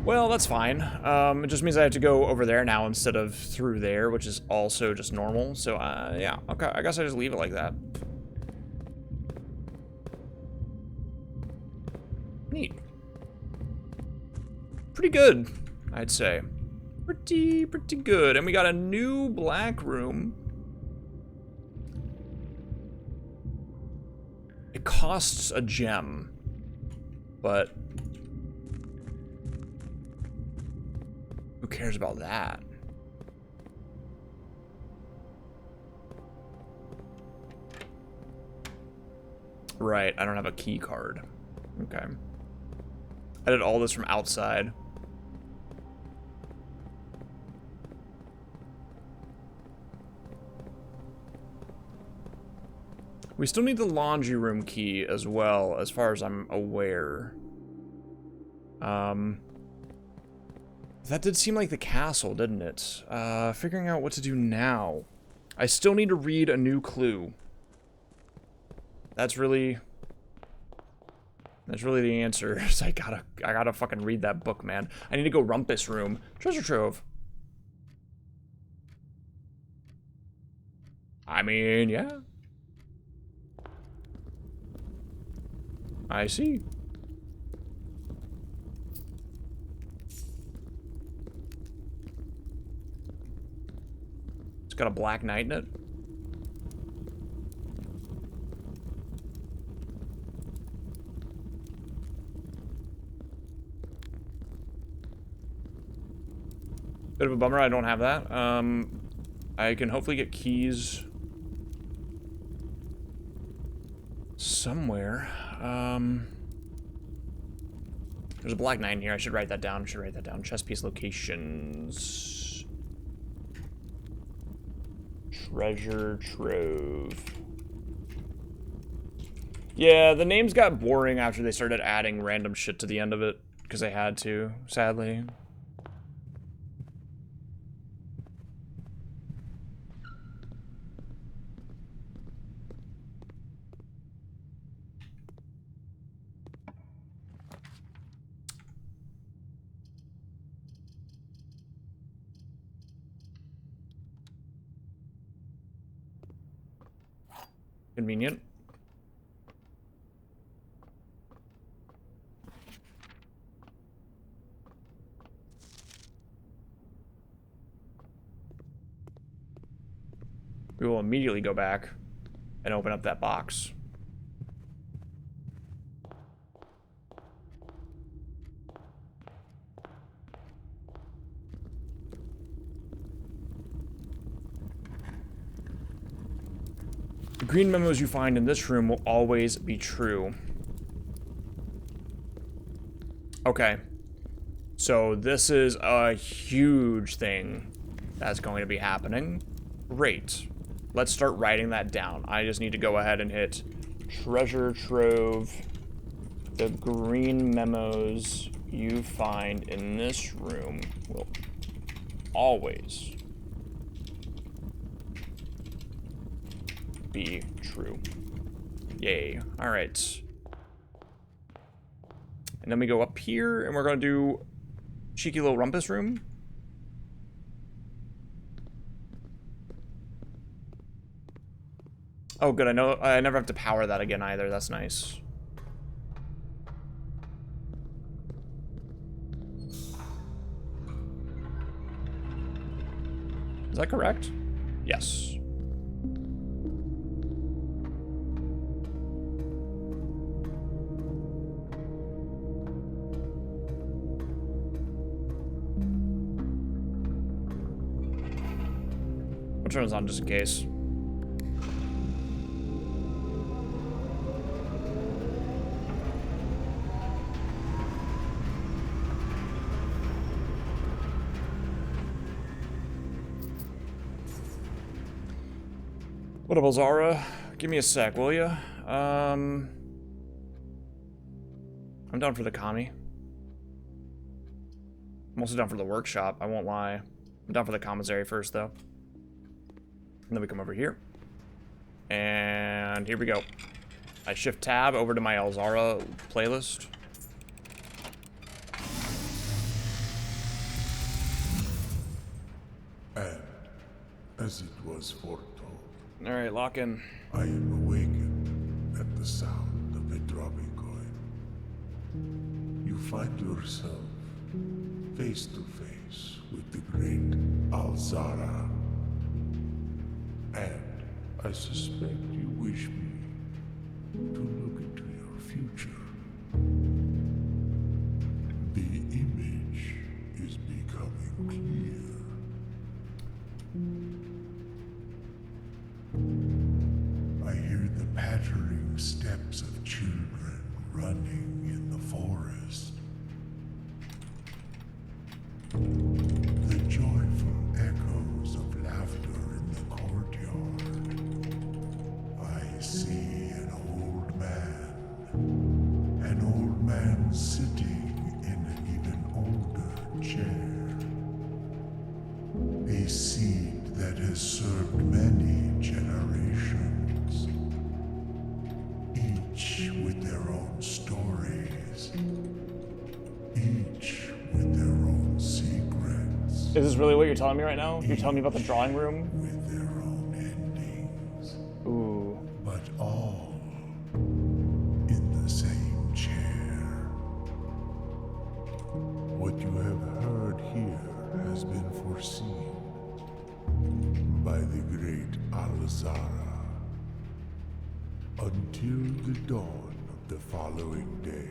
Speaker 2: Well, that's fine. It just means I have to go over there now instead of through there, which is also just normal. So, yeah, okay, I guess I just leave it like that. Neat. Pretty good, I'd say. Pretty good. And we got a new black room. It costs a gem, but... who cares about that? Right, I don't have a key card. Okay. I did all this from outside. We still need the laundry room key as well, as far as I'm aware. That did seem like the castle, didn't it? Figuring out what to do now. I still need to read a new clue. That's really the answer. I gotta fucking read that book, man. I need to go Rumpus Room. Treasure Trove. I mean, yeah. I see. It's got a Black Knight in it. Bit of a bummer I don't have that. I can hopefully get keys somewhere. There's a Black Knight in here. I should write that down. Chess piece locations. Treasure Trove. Yeah, the names got boring after they started adding random shit to the end of it. Because they had to, sadly. Convenient. We will immediately go back and open up that box. The green memos you find in this room will always be true. Okay. So this is a huge thing that's going to be happening. Great. Let's start writing that down. I just need to go ahead and hit Treasure Trove The green memos you find in this room will always be true. Yay. Alright. And then we go up here, and we're going to do Cheeky Little Rumpus Room. Oh, good. I know I never have to power that again either. That's nice. Is that correct? Yes. I'll turn this on just in case. What up, Zara? Give me a sec, will ya? I'm down for the commie. I'm also down for the workshop, I won't lie. I'm down for the commissary first, though. And then we come over here. And here we go. I shift tab over to my Elzara playlist.
Speaker 3: And as it was foretold,
Speaker 2: Alright, lock in.
Speaker 3: I am awakened at the sound of a dropping coin. You find yourself face to face with the great Alzara. And I suspect you wish me to look into your future. The image is becoming clear. I hear the pattering steps of children running in the forest. The joyful echoes of laughter in the courtyard. I see an old man sitting in an even older chair. A seed that has served many generations, each with their own stories, each with their own secrets,
Speaker 2: Is this really what you're telling me right now? You're telling me about the drawing room?
Speaker 3: with their own endings,
Speaker 2: Ooh.
Speaker 3: but all in the same chair. What you have heard here has been foreseen by the great Alzara. Until the dawn of the following day,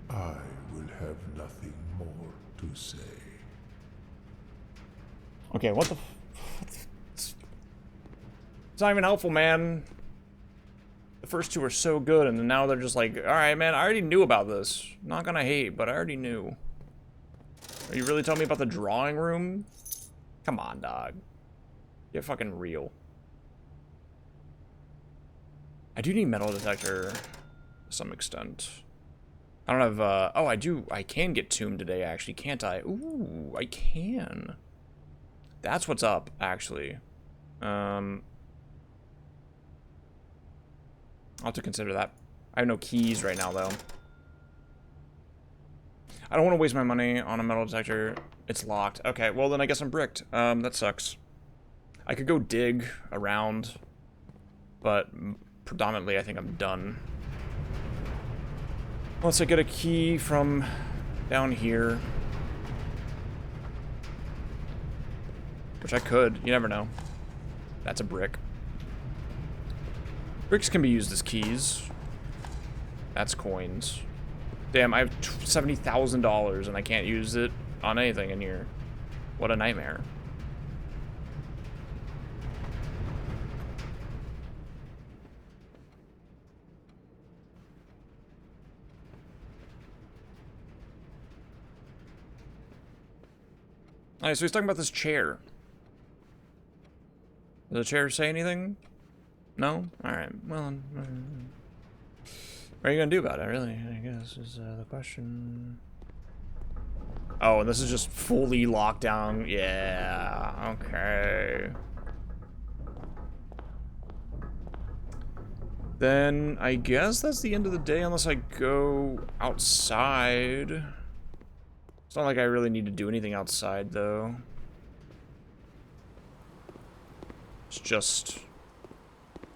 Speaker 3: I will have nothing more to say.
Speaker 2: Okay, what the It's not even helpful, man. The first two are so good, and now they're just like, alright, man, I already knew about this. Not gonna hate, but I already knew. Are you really telling me about the drawing room? Come on, dog. Get fucking real. I do need metal detector to some extent. I don't have, oh, I can get tuned today, actually, can't I? Ooh, I can. That's what's up, actually. I'll have to consider that. I have no keys right now, though. I don't want to waste my money on a metal detector. It's locked. Okay, well, then I guess I'm bricked. That sucks. I could go dig around, but predominantly I think I'm done. Unless I get a key from down here. Which I could. You never know. That's a brick. Bricks can be used as keys. That's coins. Damn, I have $70,000 and I can't use it on anything in here. What a nightmare. Alright, so he's talking about this chair. Does the chair say anything? No? Alright, well... What are you gonna do about it, really? I guess is the question. Oh, and this is just fully locked down. Yeah, okay. Then I guess that's the end of the day unless I go outside. It's not like I really need to do anything outside, though. It's just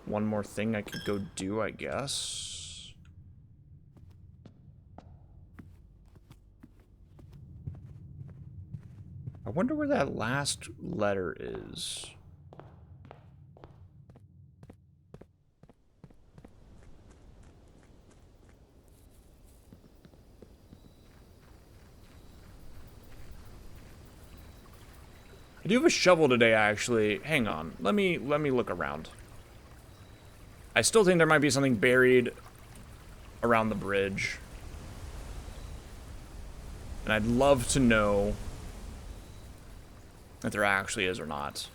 Speaker 2: one more thing I could go do, I guess. I wonder where that last letter is. I do have a shovel today, actually. Hang on. Let me look around. I still think there might be something buried around the bridge. And I'd love to know if there actually is or not.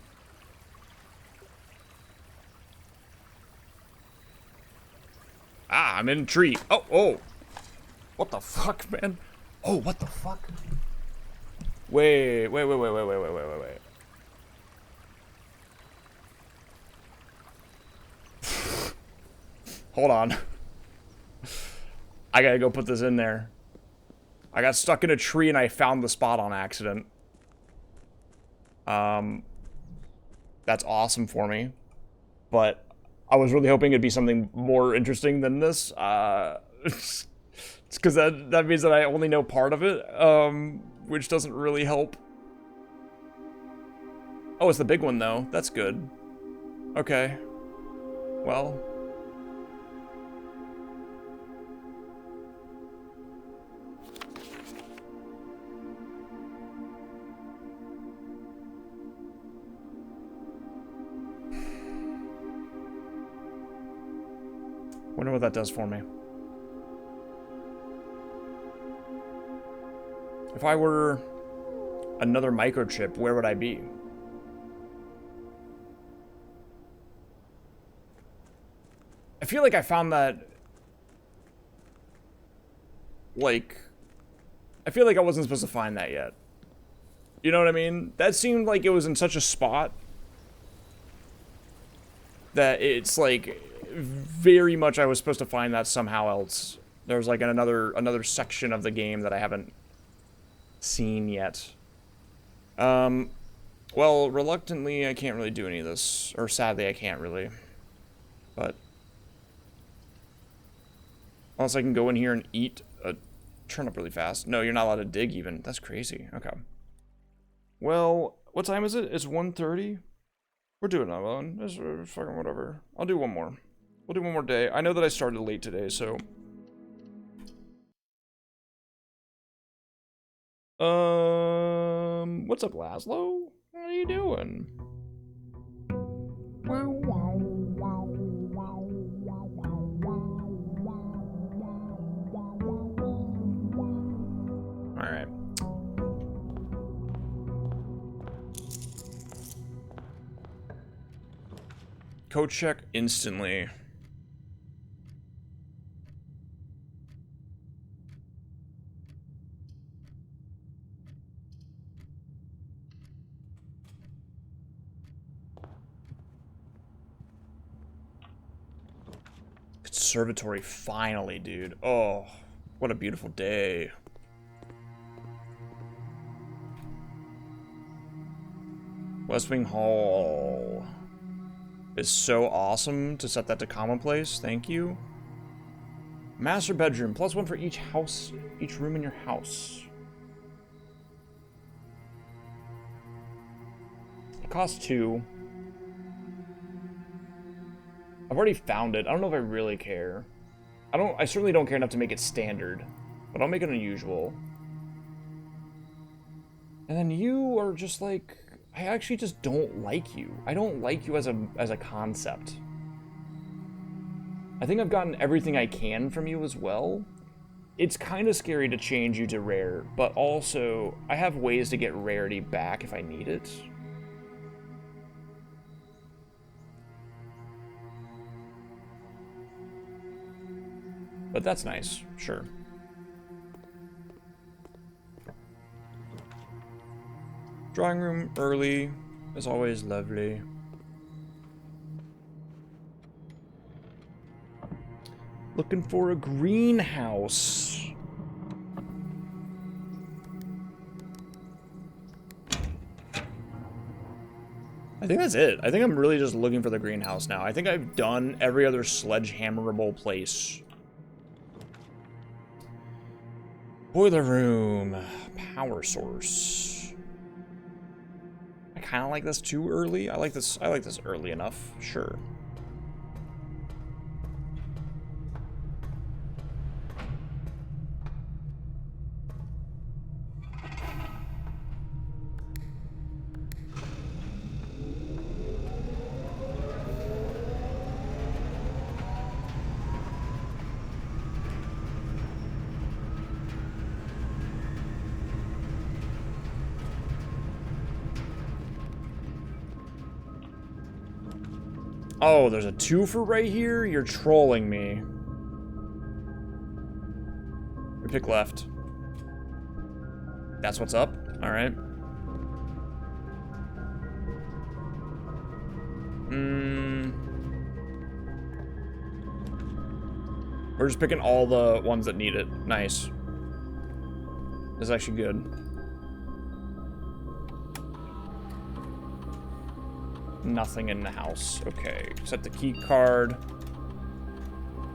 Speaker 2: Ah, I'm in a tree. Oh, oh. What the fuck, man? Oh, what the fuck? Wait. Hold on. I gotta go put this in there. I got stuck in a tree and I found the spot on accident. That's awesome for me. But I was really hoping it'd be something more interesting than this. It's because that means that I only know part of it, which doesn't really help. Oh, it's the big one, though. That's good. Okay. Well. Wonder what that does for me. If I were another microchip, where would I be? I feel like I found that, like, I feel like I wasn't supposed to find that yet. You know what I mean? That seemed like it was in such a spot that it's like very much I was supposed to find that somehow else. There's like another section of the game that I haven't seen yet. Well, reluctantly, I can't really do any of this. Or sadly, I can't really. But unless I can go in here and eat a turnip really fast. No, you're not allowed to dig even. That's crazy. Okay. Well, what time is it? It's 1:30? We're doing another one. It's fucking whatever. I'll do one more. We'll do one more day. I know that I started late today, so... What's up, Laszlo? What are you doing? Alright. Code check instantly. Conservatory, finally, dude. Oh, what a beautiful day. Westwing Hall is so awesome to set that to commonplace. Thank you. Master bedroom, +1 for each house, each room in your house. It costs 2. I've already found it. I don't know if I really care. I certainly don't care enough to make it standard, but I'll make it unusual. And then you are just like, I actually just don't like you. I don't like you as a concept. I think I've gotten everything I can from you as well. It's kind of scary to change you to rare, but also I have ways to get rarity back if I need it. but that's nice. Sure. Drawing room early is always lovely. Looking for a greenhouse. I think that's it. I think I'm really just looking for the greenhouse now. I think I've done every other sledgehammerable place. Boiler room. Power source. I kind of like this too early. I like this early enough. Sure. Oh, there's a twofer right here? You're trolling me. We pick left. That's what's up? Alright. We're just picking all the ones that need it. Nice. This is actually good. Nothing in the house. Okay, set the key card.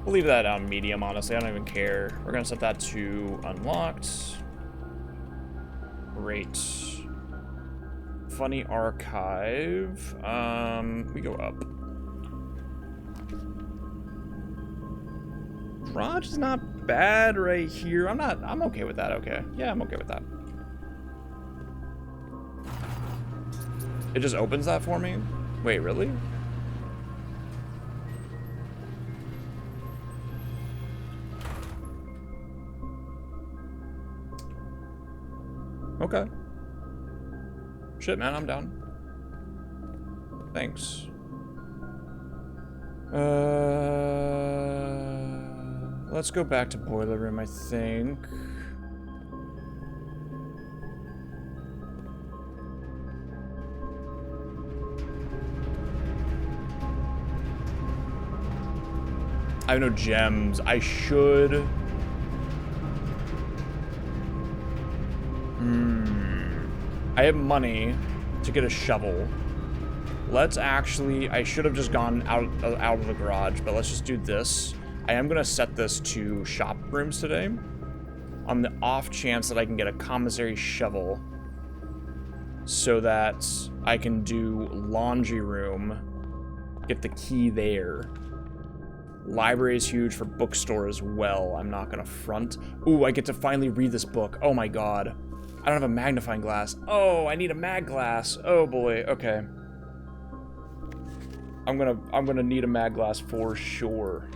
Speaker 2: We'll leave that on medium, honestly. I don't even care. We're gonna set that to unlocked. Great. Funny archive. We go up. Garage is not bad right here. I'm okay with that, okay. Yeah, I'm okay with that. It just opens that for me? Wait, really? Okay. Shit, man, I'm down. Thanks. Let's go back to boiler room, I think. I have no gems. I should. I have money to get a shovel. Let's actually, I should have just gone out of the garage, but let's just do this. I am gonna set this to shop rooms today on the off chance that I can get a commissary shovel so that I can do laundry room, get the key there. Library is huge for bookstore as well. I'm not gonna front. Ooh, I get to finally read this book. Oh my god. I don't have a magnifying glass. Oh, I need a mag glass. Oh boy. Okay. I'm gonna need a mag glass for sure.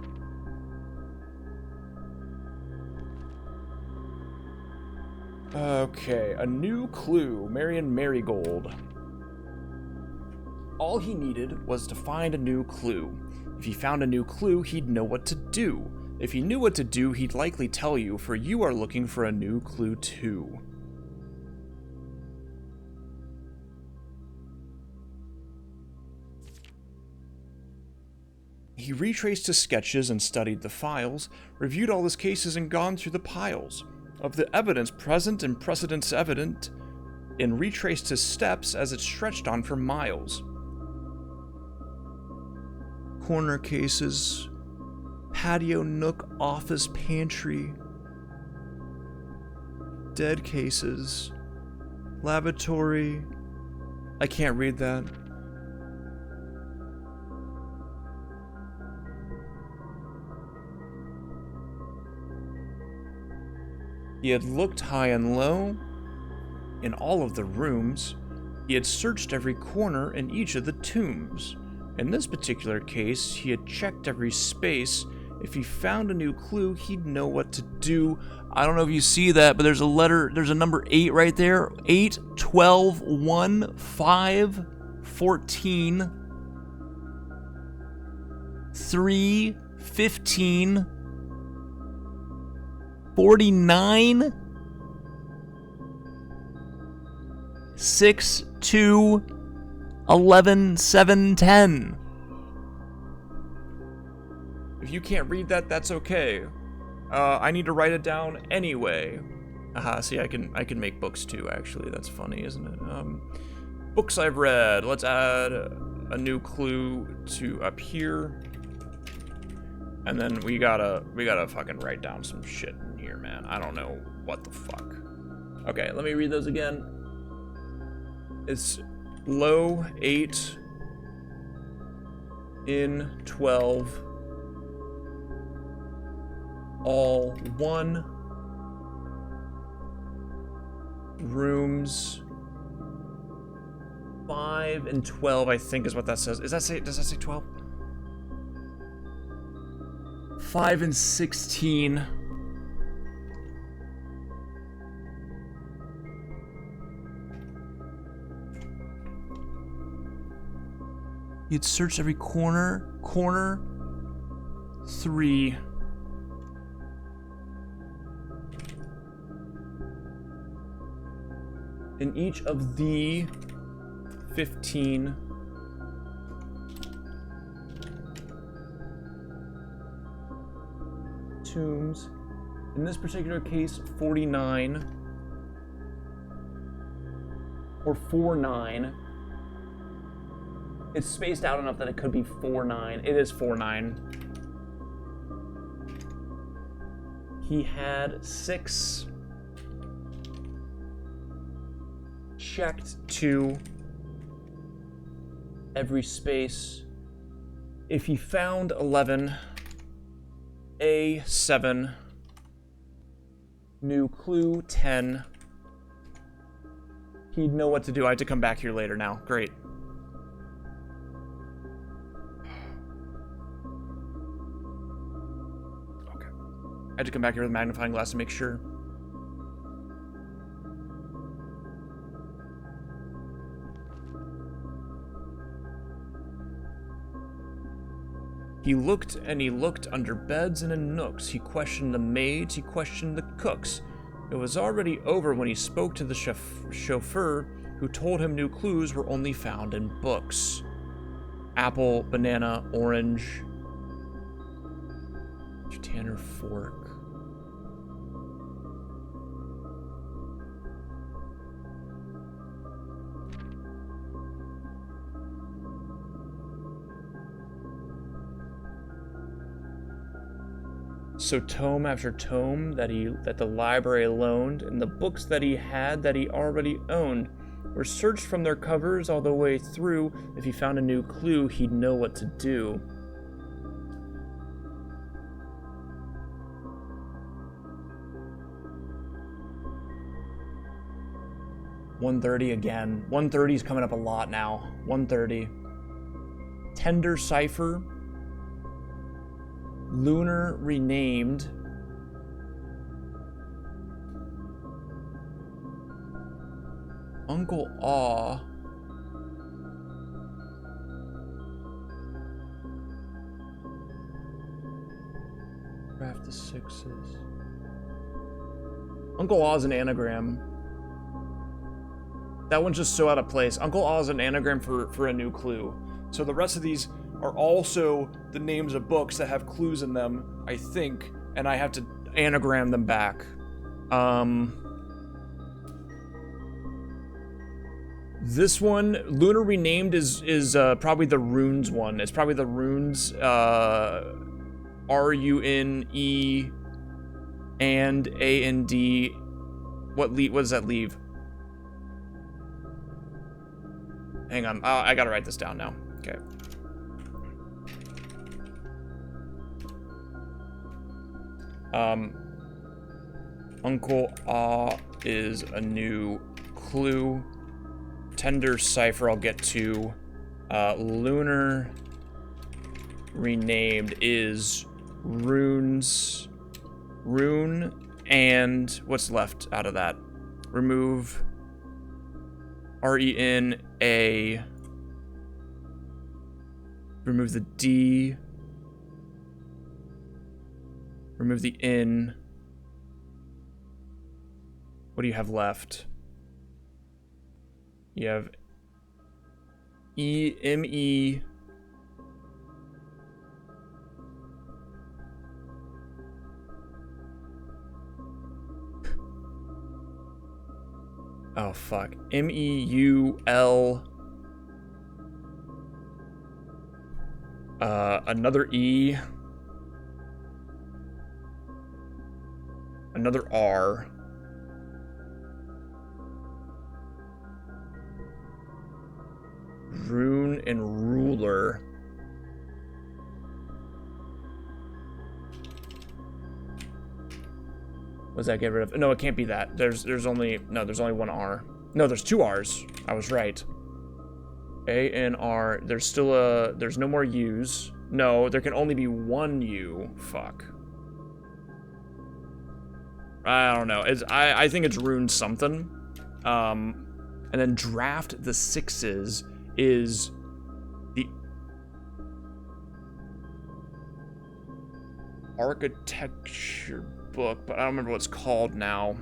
Speaker 2: Okay, a new clue. Marion Marigold. All he needed was to find a new clue. If he found a new clue, he'd know what to do. If he knew what to do, he'd likely tell you, for you are looking for a new clue too. He retraced his sketches and studied the files, reviewed all his cases and gone through the piles of the evidence present and precedents evident, and retraced his steps as it stretched on for miles. Corner cases, patio nook, office pantry, dead cases, lavatory. I can't read that. He had looked high and low in all of the rooms. He had searched every corner in each of the tombs. In this particular case, he had checked every space. If he found a new clue, he'd know what to do. I don't know if you see that, but there's a letter, there's a number 8 right there. 8, 12, 1, 5, 14, 3, 15, 49? 6, 2, 11, 7, 10. If you can't read that, that's okay. I need to write it down anyway. Aha, see, I can make books too, actually. That's funny, isn't it? Books I've read. Let's add a new clue to up here. And then we gotta fucking write down some shit in here, man. I don't know what the fuck. Okay, let me read those again. It's low 8 in 12 all 1 rooms 5 and 12, I think is what that says. Does that say 12? 5 and 16. You'd search every corner 3. In each of the 15 tombs, in this particular case 49 or 49. It's spaced out enough that it could be 49. It is 49. He had 6 checked to every space. If he found 11, A 7, new clue 10, he'd know what to do. I have to come back here later now. Great. Okay. I had to come back here with a magnifying glass to make sure. He looked and he looked under beds and in nooks. He questioned the maids, he questioned the cooks. It was already over when he spoke to the chauffeur, who told him new clues were only found in books. Apple, banana, orange. Tanner fork. So tome after tome that the library loaned, and the books that he had that he already owned, were searched from their covers all the way through. If he found a new clue, he'd know what to do. $130 again. 130 is coming up a lot now. 130. Tender Cipher. Lunar renamed. Uncle Aw. Craft the sixes. Uncle Aw is an anagram. That one's just so out of place. Uncle Aw is an anagram for a new clue. So the rest of these are also the names of books that have clues in them, I think, and I have to anagram them back. This one, Lunar Renamed, is probably the Runes one. It's probably the Runes, R-U-N-E and A-N-D. What does that leave? Hang on, I gotta write this down now. Okay. Uncle Aw is a new clue. Tender Cipher I'll get to. Lunar Renamed is runes. Rune and what's left out of that? Remove R-E-N-A. Remove the D. Remove the N. What do you have left? You have E-M-E... Oh, fuck. M-E-U-L... another E... Another R... Rune and ruler. What does that get rid of? No, it can't be that. There's only one R. No, there's two R's. I was right. A and R. There's no more U's. No, there can only be one U. Fuck. I don't know. I think it's rune something. And then draft the sixes is the architecture book, but I don't remember what it's called now.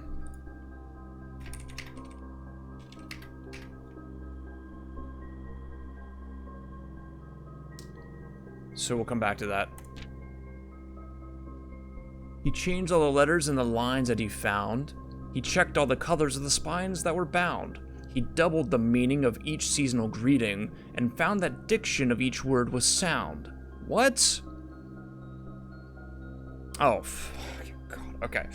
Speaker 2: So we'll come back to that. He changed all the letters and the lines that he found. He checked all the colors of the spines that were bound. He doubled the meaning of each seasonal greeting and found that diction of each word was sound. What? Oh, God. Okay.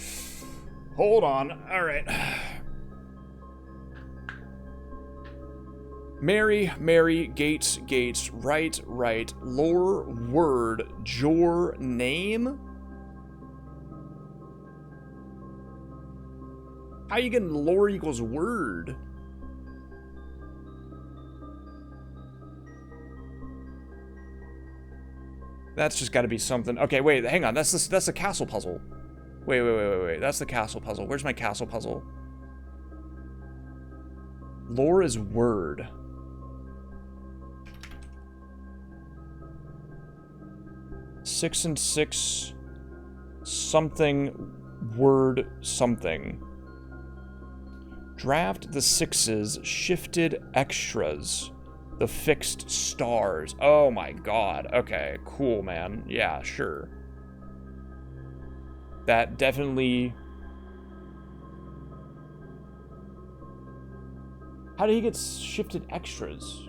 Speaker 2: Hold on. All right. Mary, Mary, Gates, Gates, right, right, lore, word, jor, name? How you getting lore equals word? That's just got to be something. Okay, wait, hang on. That's the castle puzzle. Wait. That's the castle puzzle. Where's my castle puzzle? Lore is word. Six and six. Something. Word something. Draft the sixes. Shifted extras. The fixed stars. Oh my god. Okay, cool, man. Yeah, sure. That definitely... How did he get shifted extras?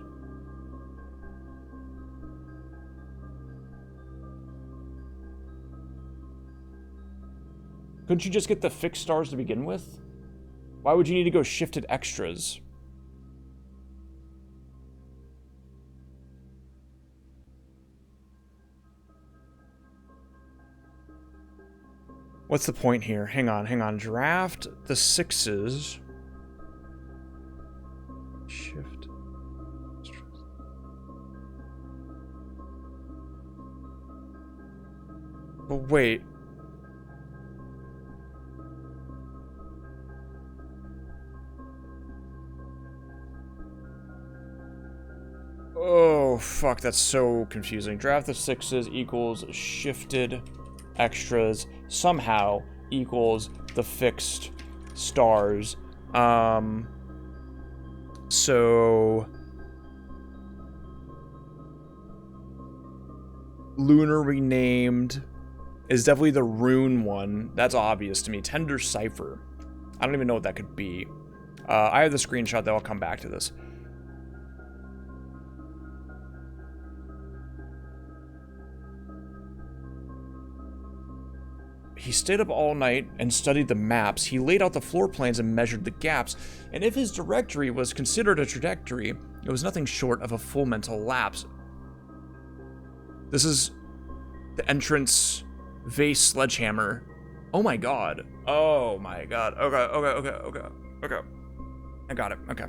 Speaker 2: Couldn't you just get the fixed stars to begin with? Why would you need to go shifted extras? What's the point here? Hang on. Draft the sixes. Shift. But wait. Oh, fuck, that's so confusing. Draft the sixes equals shifted extras somehow equals the fixed stars. So lunar renamed is definitely the rune one. That's obvious to me. Tender cipher. I don't even know what that could be. I have the screenshot though. I'll come back to this. He stayed up all night and studied the maps. He laid out the floor plans and measured the gaps. And if his directory was considered a trajectory, it was nothing short of a full mental lapse. This is the entrance vase sledgehammer. Oh my god. Oh my god. Okay. I got it. Okay.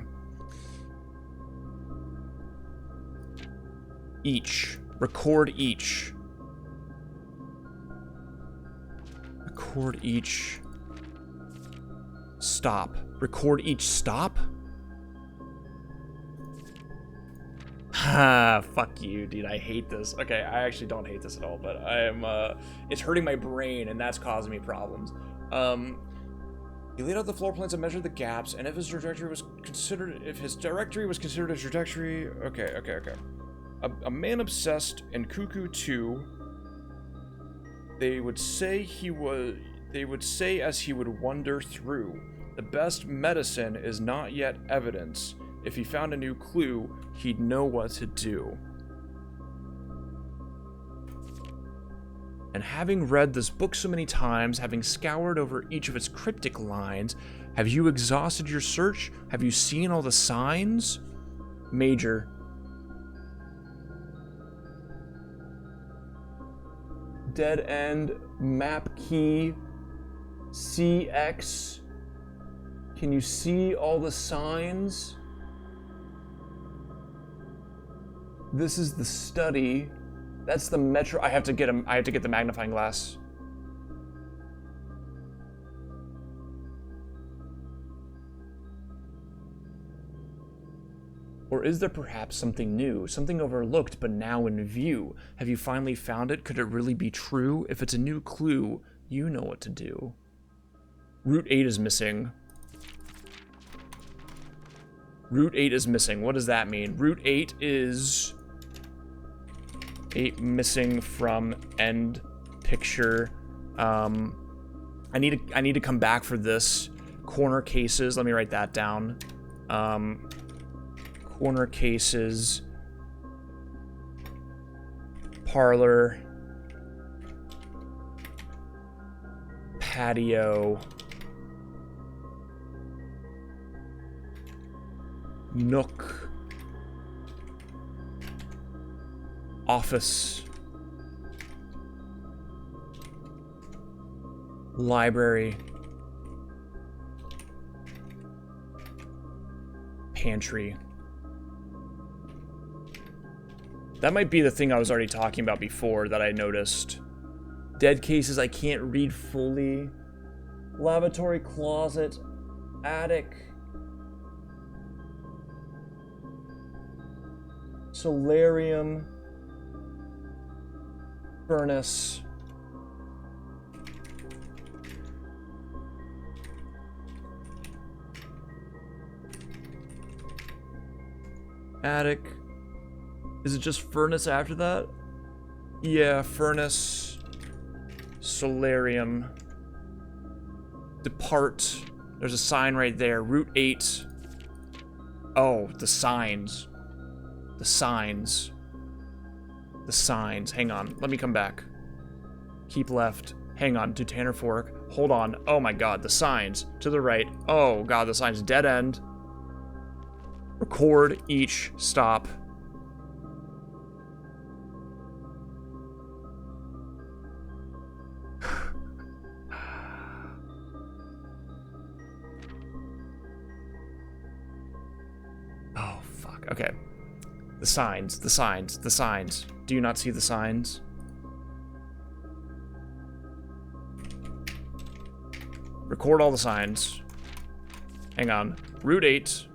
Speaker 2: Each. Record each. Record each. Stop. Record each stop? Ha, fuck you, dude. I hate this. Okay, I actually don't hate this at all, but I am, it's hurting my brain, and that's causing me problems. He laid out the floor plans and measured the gaps, and if his directory was considered a trajectory, okay. A man obsessed in Cuckoo 2. They would say as he would wander through. The best medicine is not yet evidence. If he found a new clue, he'd know what to do. And having read this book so many times, having scoured over each of its cryptic lines, have you exhausted your search? Have you seen all the signs? Major. Dead end, map key, CX. Can you see all the signs? This is the study. That's the metro. I have to get the magnifying glass. Or is there perhaps something new, something overlooked but now in view? Have you finally found it? Could it really be true? If it's a new clue, you know what to do. Route 8 is missing. Route 8 is missing. What does that mean? Route 8 is 8 missing from end picture. I need to come back for this. Corner cases. Let me write that down. Corner cases. Parlor. Patio. Nook. Office. Library. Pantry. That might be the thing I was already talking about before that I noticed. Dead cases I can't read fully. Lavatory, closet, attic. Solarium. Furnace. Attic. Is it just furnace after that? Yeah, furnace. Solarium. Depart. There's a sign right there. Route 8. Oh, the signs. The signs. The signs. Hang on. Let me come back. Keep left. Hang on. To Tanner Fork. Hold on. Oh my god. The signs. To the right. Oh god. The signs. Dead end. Record each stop. Oh, fuck. Okay. The signs, the signs, the signs. Do you not see the signs? Record all the signs. Hang on. Route 8.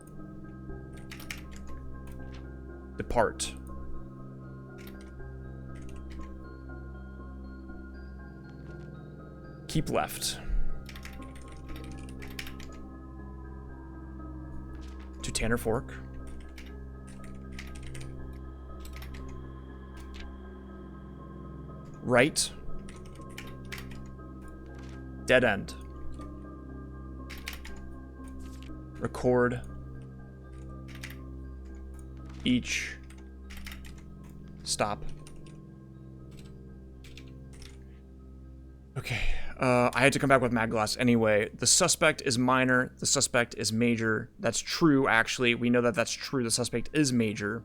Speaker 2: Depart. Keep left. To Tanner Fork. Right. Dead end. Record each stop. Okay, I had to come back with Mad Glass anyway. The suspect is minor, the suspect is major. That's true, actually. We know that that's true. The suspect is major.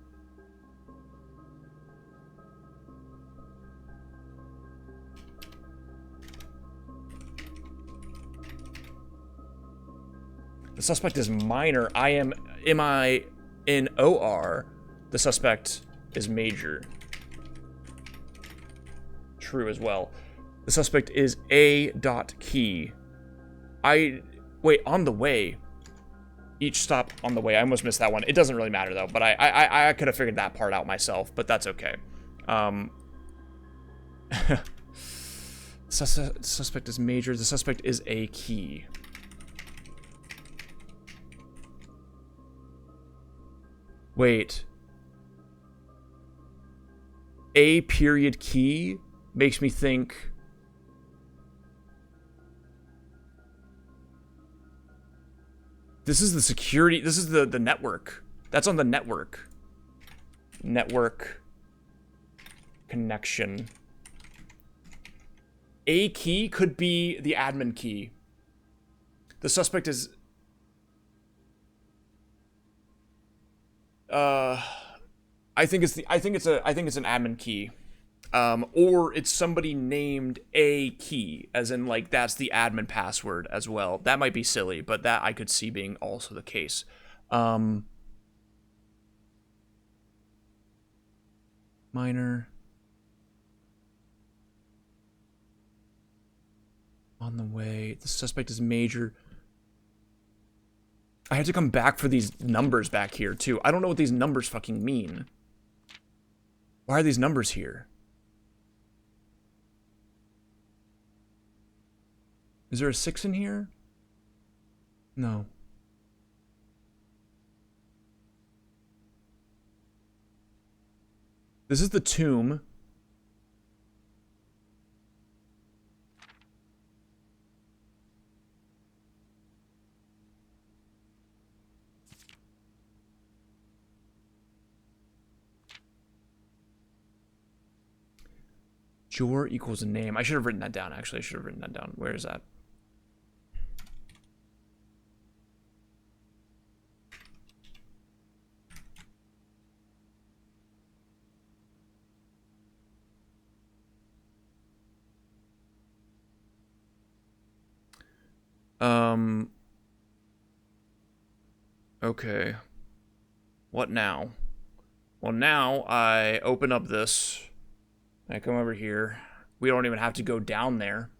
Speaker 2: The suspect is minor. Am I in OR? The suspect is major. True as well. The suspect is A.key. Wait, on the way. Each stop on the way. I almost missed that one. It doesn't really matter though, but I could have figured that part out myself, but that's okay. Suspect is major. The suspect is A.key. Wait. A period key makes me think... This is the security... This is the network. That's on the network. Network... connection. A key could be the admin key. The suspect is... I think it's an admin key. Or it's somebody named A key, as in, like, that's the admin password as well. That might be silly, but that I could see being also the case. Minor. On the way. The suspect is major. I had to come back for these numbers back here, too. I don't know what these numbers fucking mean. Why are these numbers here? Is there a 6 in here? No. This is the tomb. Jor equals a name. I should have written that down, actually. I should have written that down. Where is that? Okay. What now? Well, now I open up this. I come over here. We don't even have to go down there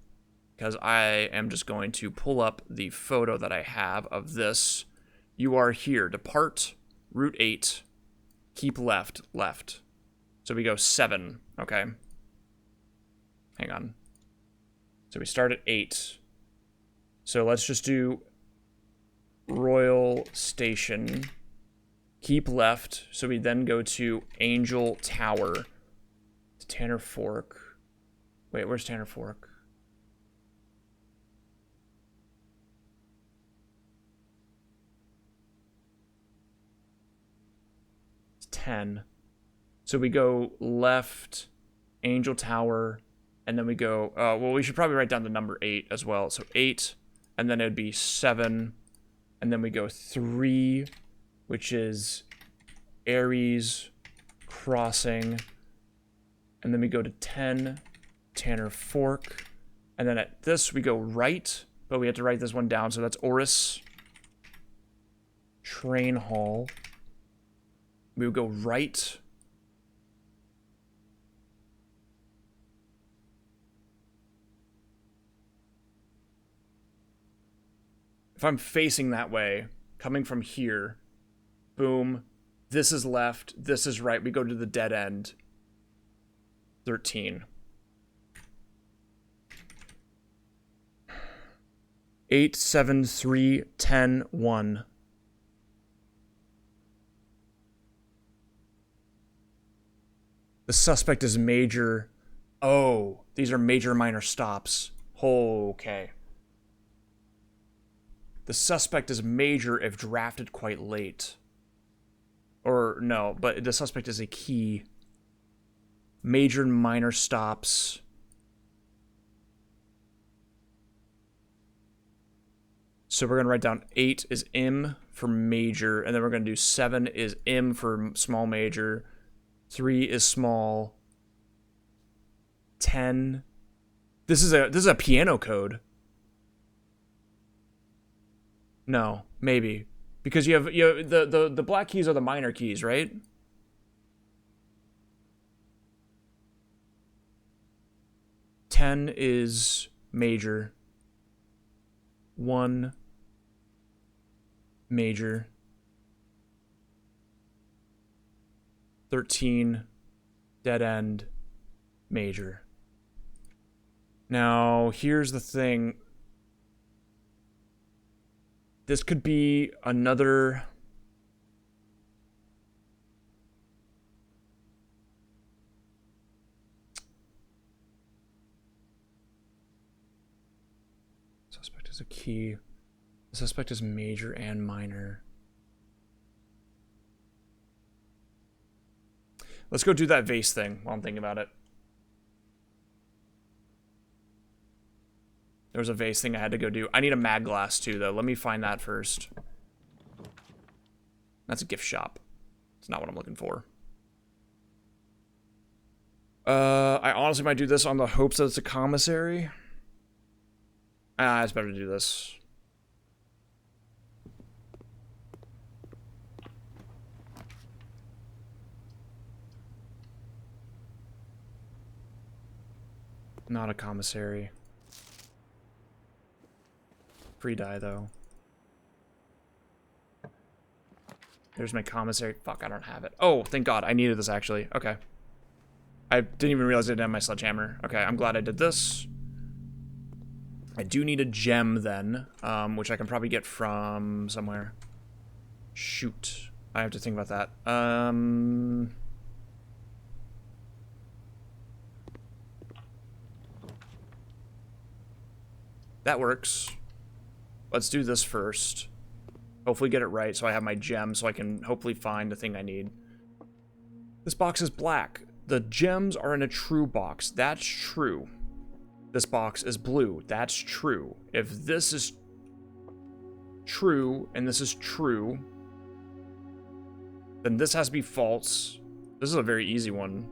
Speaker 2: because I am just going to pull up the photo that I have of this. You are here. Depart, route 8, keep left, left. So we go 7, okay? Hang on. So we start at 8. So let's just do Royal Station, keep left. So we then go to Angel Tower. Tanner Fork. Wait, where's Tanner Fork? It's 10. So we go left, Angel Tower, and then we go... well, we should probably write down the number 8 as well. So 8, and then it'd be 7, and then we go 3, which is Ares Crossing... And then we go to 10, Tanner Fork. And then at this, we go right. But we have to write this one down. So that's Oris Train Hall. We would go right. If I'm facing that way, coming from here, boom. This is left. This is right. We go to the dead end. 13. 8, 7, 3, 10, 1. The suspect is major. Oh, these are major minor stops. Okay. The suspect is major if drafted quite late. Or no, but the suspect is a key. Major and minor stops. So we're going to write down 8 is M for major, and then we're going to do 7 is M for small major, 3 is small, 10. This is a piano code. No, maybe. Because you have the black keys are the minor keys, right? Ten is major. 1 major. 13 dead end major. Now, here's the thing. This could be another Suspect is a key. The suspect is major and minor. Let's go do that vase thing while I'm thinking about it. There was a vase thing I had to go do. I need a mag glass too, though. Let me find that first. That's a gift shop. It's not what I'm looking for. I honestly might do this on the hopes that it's a commissary. It's better to do this. Not a commissary. Free die, though. There's my commissary. Fuck, I don't have it. Oh, thank God. I needed this, actually. Okay. I didn't even realize I didn't have my sledgehammer. Okay, I'm glad I did this. I do need a gem, then, which I can probably get from somewhere. Shoot. I have to think about that. That works. Let's do this first. Hopefully get it right so I have my gem so I can hopefully find the thing I need. This box is black. The gems are in a true box. That's true. This box is blue. That's true. If this is true and this is true, then this has to be false. This is a very easy one.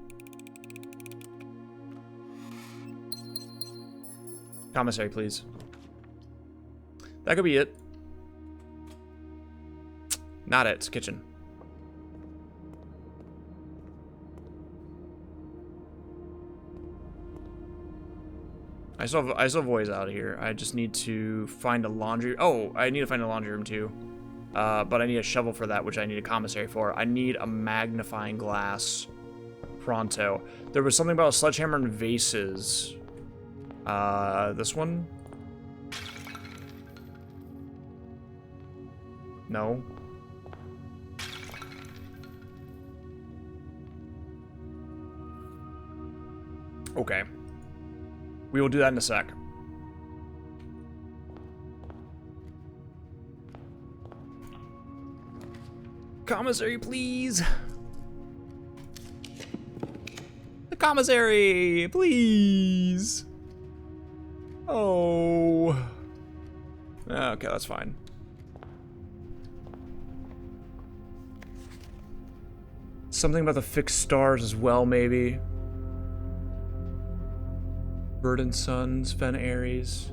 Speaker 2: Commissary, please. That could be it. Not it. It's kitchen. I still have ways out of here. I just need to find a laundry. Oh, I need to find a laundry room too. But I need a shovel for that, which I need a commissary for. I need a magnifying glass. Pronto. There was something about a sledgehammer and vases. This one? No. Okay. We will do that in a sec. Commissary, please. The commissary, please. Oh. Okay, that's fine. Something about the fixed stars as well, maybe. Bird and Sons, Fen Aries.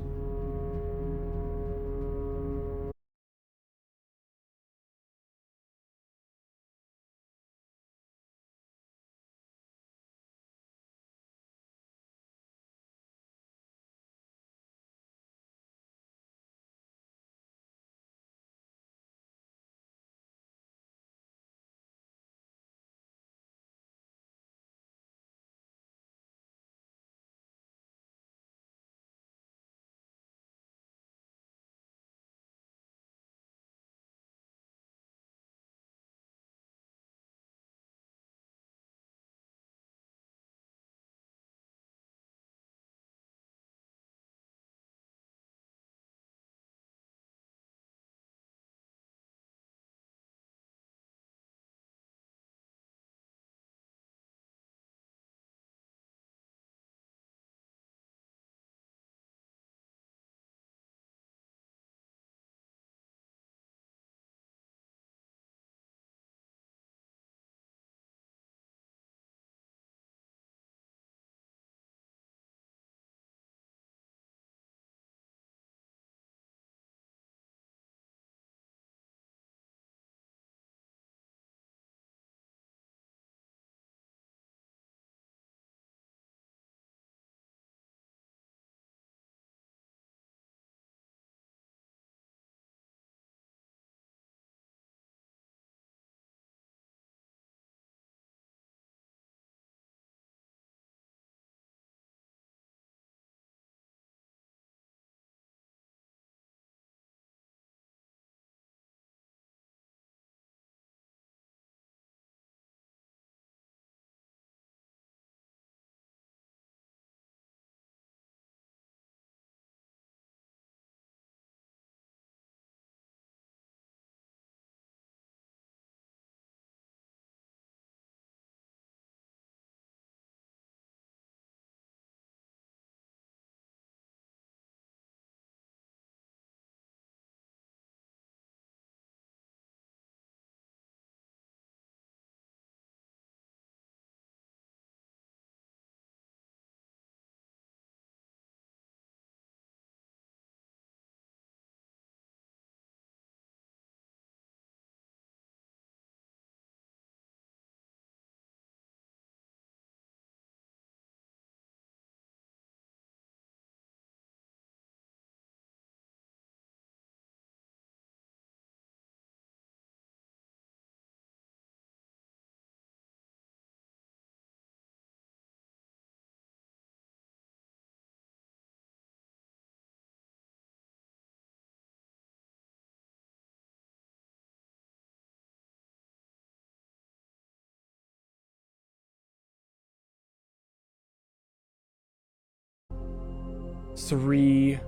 Speaker 2: 3,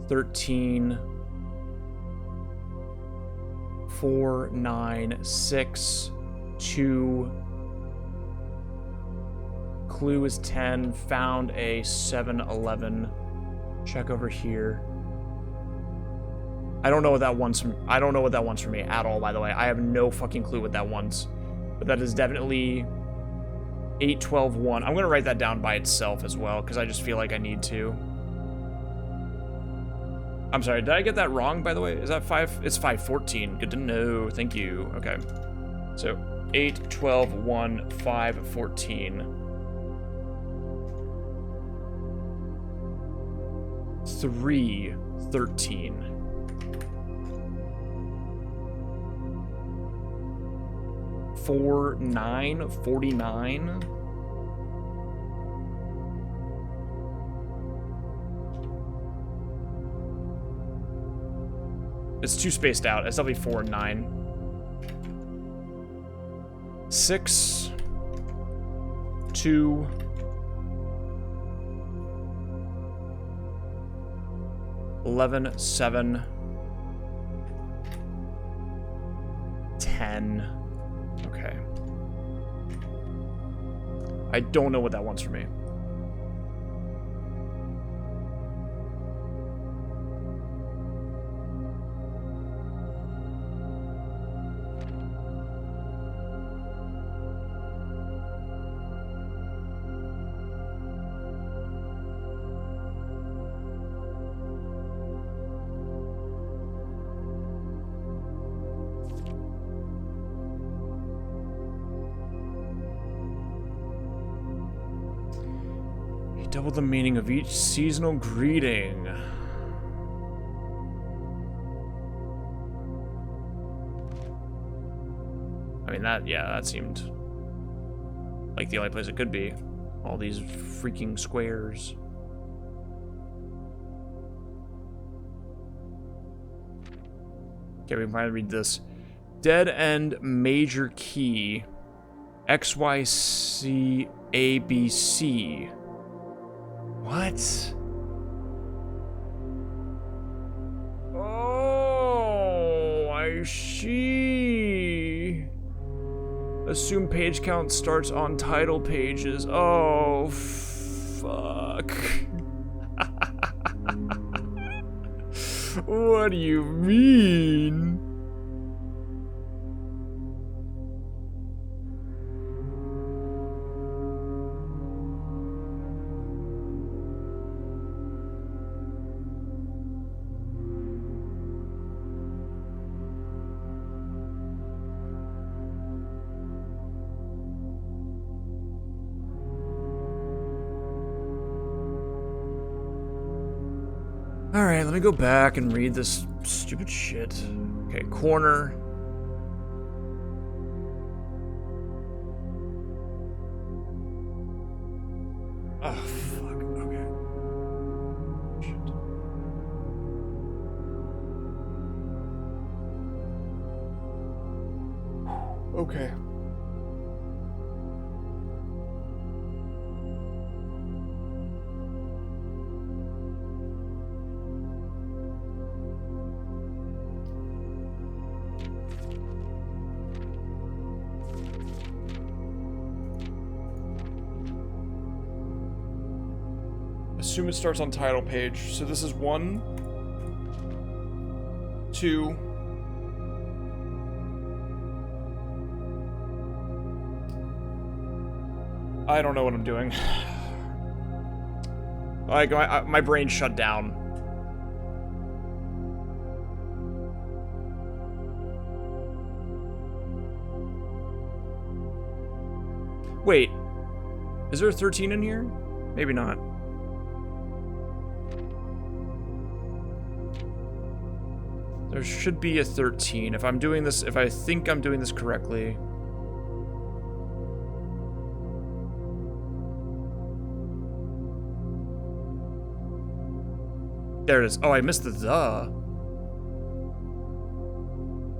Speaker 2: 13, 4, 9, 6, 2. Clue is 10. Found a 7, 11. Check over here. I don't know what that one's from. I don't know what that one's for me at all, by the way. I have no fucking clue what that one's. But that is definitely 8, 12, 1. I'm going to write that down by itself as well, because I just feel like I need to. I'm sorry, did I get that wrong, by the way? Is that 5? It's 5, 14. Good to know. Thank you. Okay. So 8, 12, 1, 5, 14. 3, 13. 4, 9, 49. It's too spaced out. It's definitely 4 and 9. 6, 2, 11, 7, 10. Okay. I don't know what that one's for me. Double the meaning of each seasonal greeting. I mean, that seemed like the only place it could be. All these freaking squares. Okay, we can finally read this. Dead end major key. XYC ABC. What? Oh, I see. Assume page count starts on title pages. Oh, fuck. What do you mean? Alright, let me go back and read this stupid shit. Okay, corner. Oh, fuck. Okay. Shit. Okay. Assume it starts on title page. So this is 1, 2. I don't know what I'm doing. Like, my brain shut down. Wait. Is there a 13 in here? Maybe not. There should be a 13. If I'm doing this, if I think I'm doing this correctly. There it is. Oh, I missed the.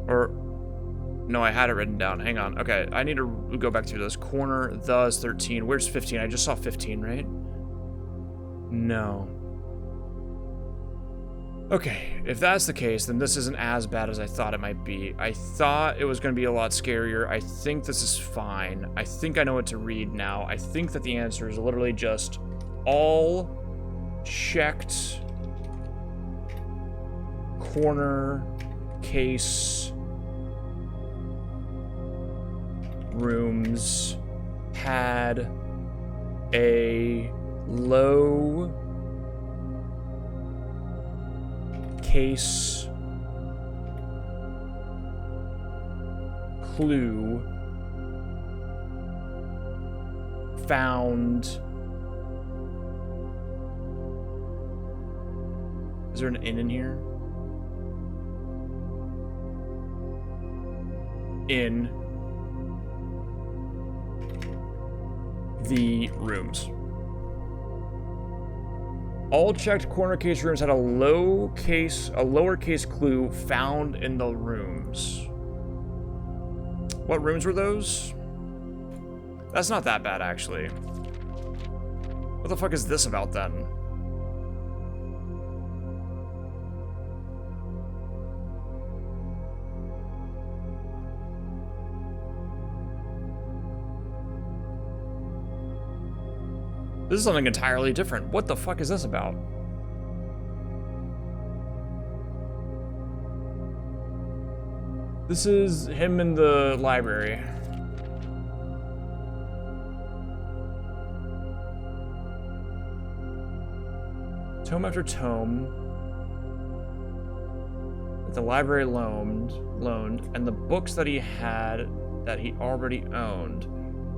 Speaker 2: Or, no, I had it written down. Hang on. Okay, I need to go back through this. Corner, the is 13. Where's 15? I just saw 15, right? No. Okay, if that's the case, then this isn't as bad as I thought it might be. I thought it was going to be a lot scarier. I think this is fine. I think I know what to read now. I think that the answer is literally just all checked corner case rooms had a low case clue found. Is there an in here? In the rooms. All checked corner case rooms had a lowercase clue found in the rooms. What rooms were those? That's not that bad, actually. What the fuck is this about, then? This is something entirely different. What the fuck is this about? This is him in the library. Tome after tome that the library loaned, and the books that he had that he already owned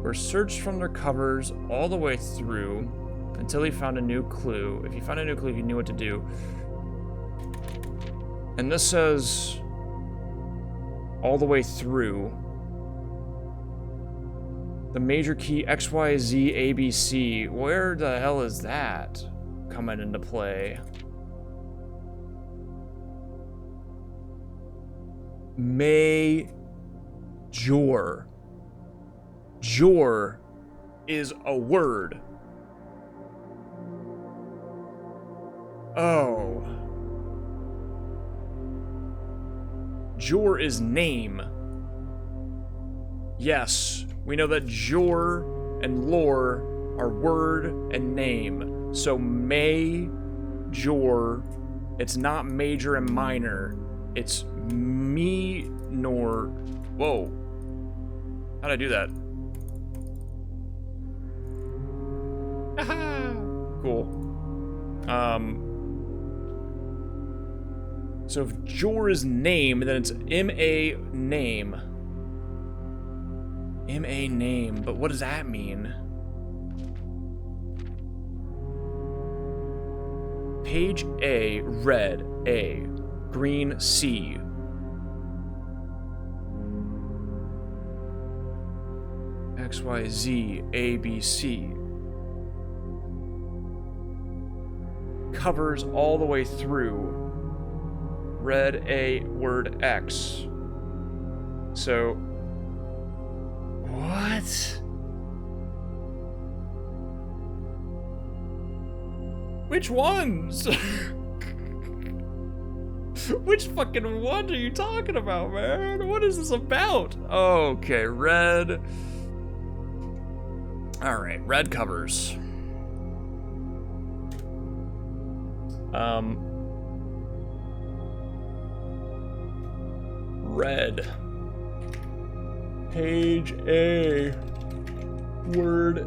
Speaker 2: were searched from their covers all the way through until he found a new clue. If he found a new clue, he knew what to do. And this says all the way through. The major key XYZ ABC. Where the hell is that coming into play? Major. Jor is a word. Oh. Jor is name. Yes, we know that Jor and lore are word and name. So major, it's not major and minor. It's minor. Whoa. How'd I do that? Cool. So if Jor is name, then it's M-A name. M-A name, but what does that mean? Page A, red, A, green, C. XYZ, ABC. Covers all the way through. Red A, word X. So, what? Which ones? Which fucking one are you talking about, man? What is this about? Okay, red. Alright, red covers. Red. Page A. Word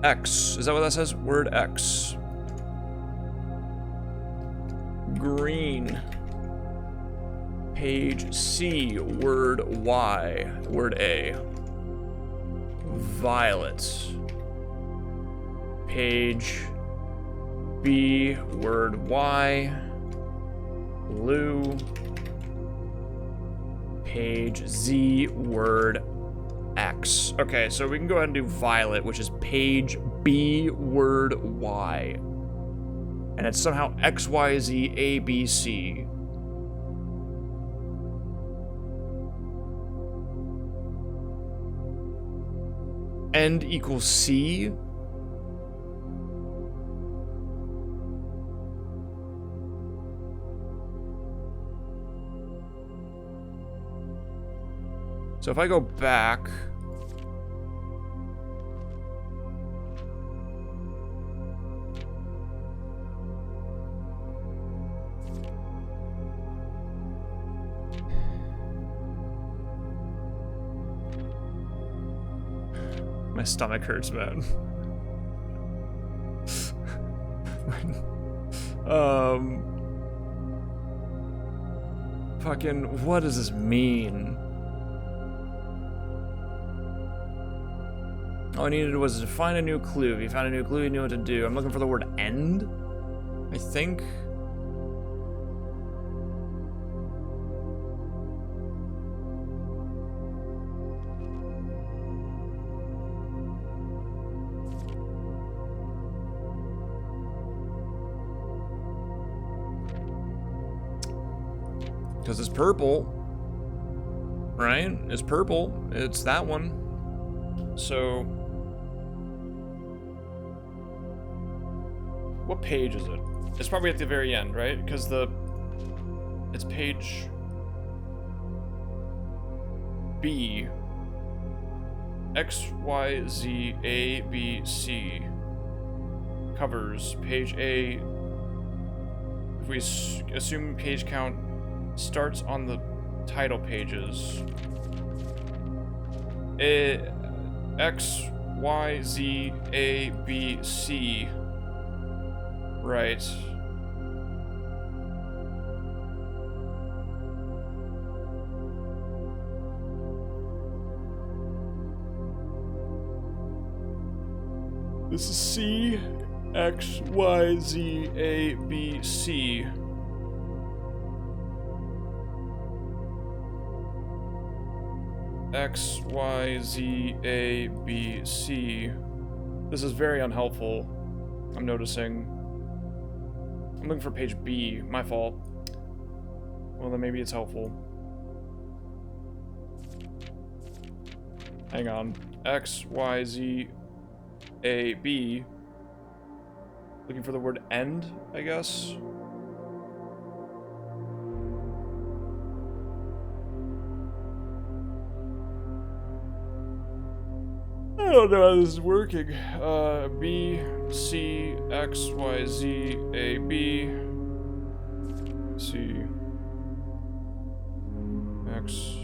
Speaker 2: X. Is that what that says? Word X. Green. Page C. Word Y. Word A. Violet. Page B. Word Y. Blue. Page Z, word X. Okay, so we can go ahead and do violet, which is page B, word Y. And it's somehow XYZ ABC. End equals C. So if I go back... My stomach hurts, man. Fucking, what does this mean? All I needed was to find a new clue. If you found a new clue, you knew what to do. I'm looking for the word end, I think. Because it's purple, right? It's purple. It's that one. So, what page is it? It's probably at the very end, right? Because it's page B. X, Y, Z, A, B, C. Covers page A. If we assume page count starts on the title pages. X, Y, Z, A, B, C. Right. This is C, X, Y, Z, A, B, C. X, Y, Z, A, B, C. This is very unhelpful, I'm noticing. I'm looking for page B, my fault. Well, then maybe it's helpful. Hang on. X, Y, Z, A, B. Looking for the word end, I guess. I don't know how this is working. B, C, X, Y, Z, A, B, C, X.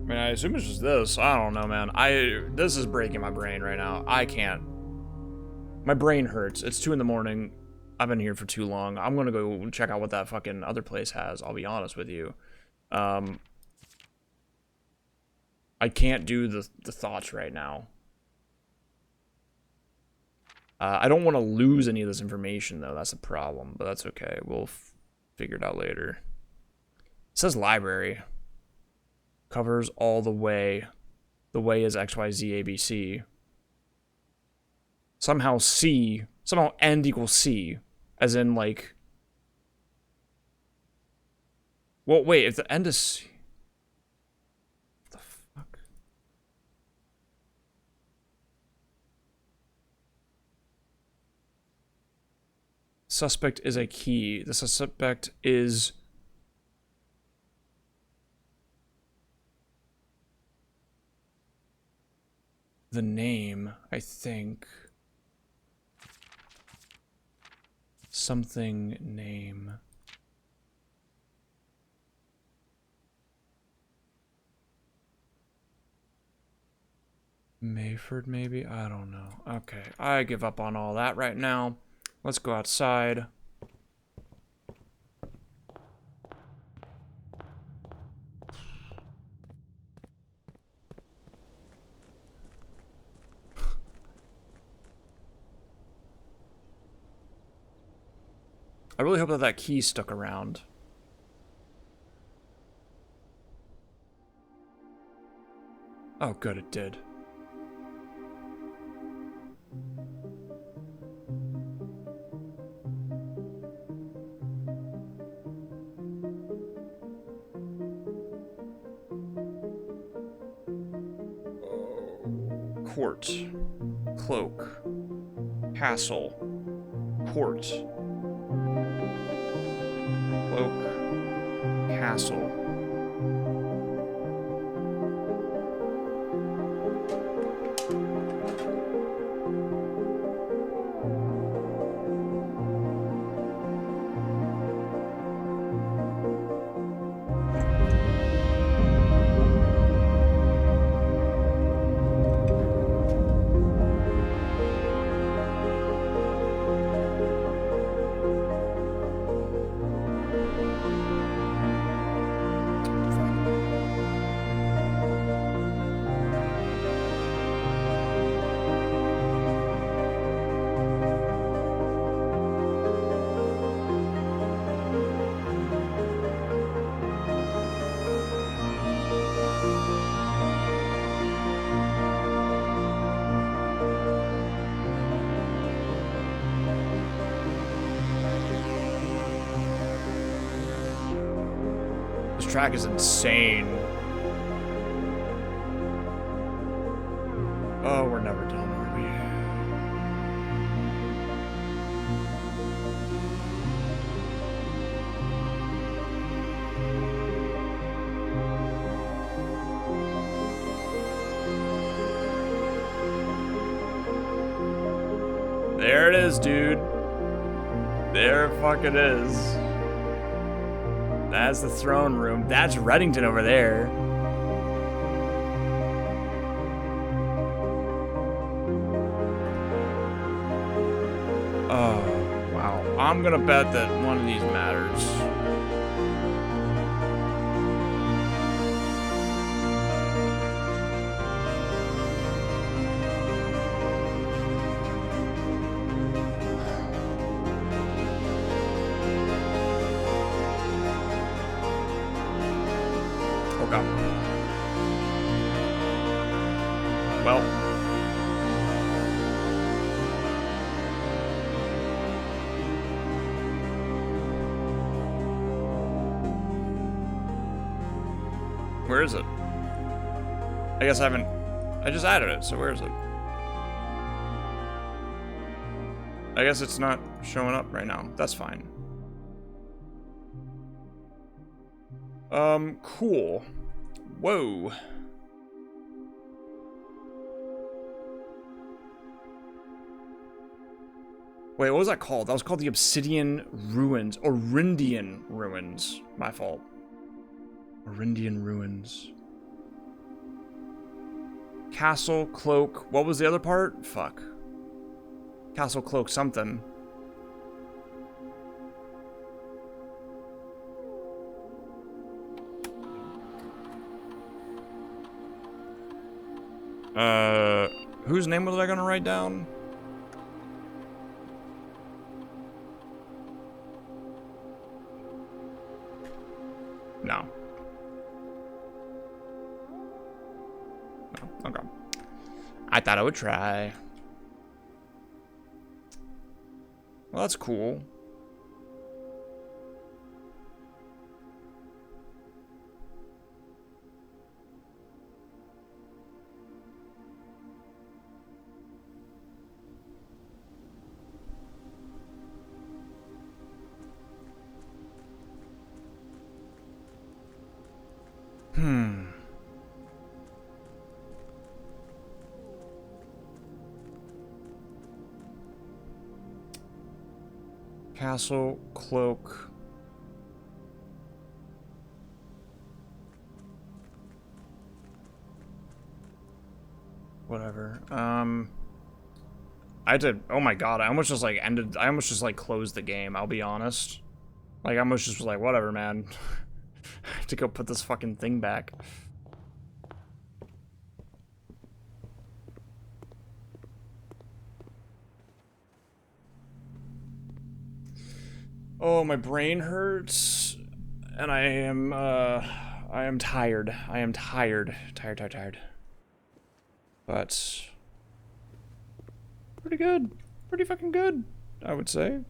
Speaker 2: I mean, I assume it's just this. I don't know, man. This is breaking my brain right now. I can't. My brain hurts. It's 2 in the morning. I've been here for too long. I'm gonna go check out what that fucking other place has. I'll be honest with you. I can't do the thoughts right now. I don't want to lose any of this information, though. That's the problem, but that's okay. We'll figure it out later. It says library. Covers all the way. The way is X, Y, Z, A, B, C. Somehow end equals C. As in, like... Well, wait, if the end is C... Suspect is a key. The suspect is the name, I think. Something name. Mayford, maybe? I don't know. Okay, I give up on all that right now. Let's go outside. I really hope that that key stuck around. Oh, good, it did. Court, cloak, castle, court, cloak, castle. This track is insane. Oh, we're never done, are we? There it is, dude. There it fucking is. That's the throne room. That's Reddington over there. Oh, wow. I'm gonna bet that one of these matters. Okay. Well. Where is it? I guess I haven't... I just added it, so where is it? I guess it's not showing up right now. That's fine. Cool. Whoa. Wait, what was that called? That was called the Obsidian Ruins. Orindian Ruins. My fault. Orindian Ruins. Castle, Cloak. What was the other part? Fuck. Castle, Cloak, something. Whose name was I gonna write down? No. No, okay. I thought I would try. Well, that's cool. Castle, Cloak. Whatever. I did. Oh my god! I almost just like ended. I almost just like closed the game. I'll be honest. Like I almost just was like, whatever, man. I have to go put this fucking thing back. Oh, my brain hurts, and I am tired. I am tired. Tired. But pretty good. Pretty fucking good, I would say.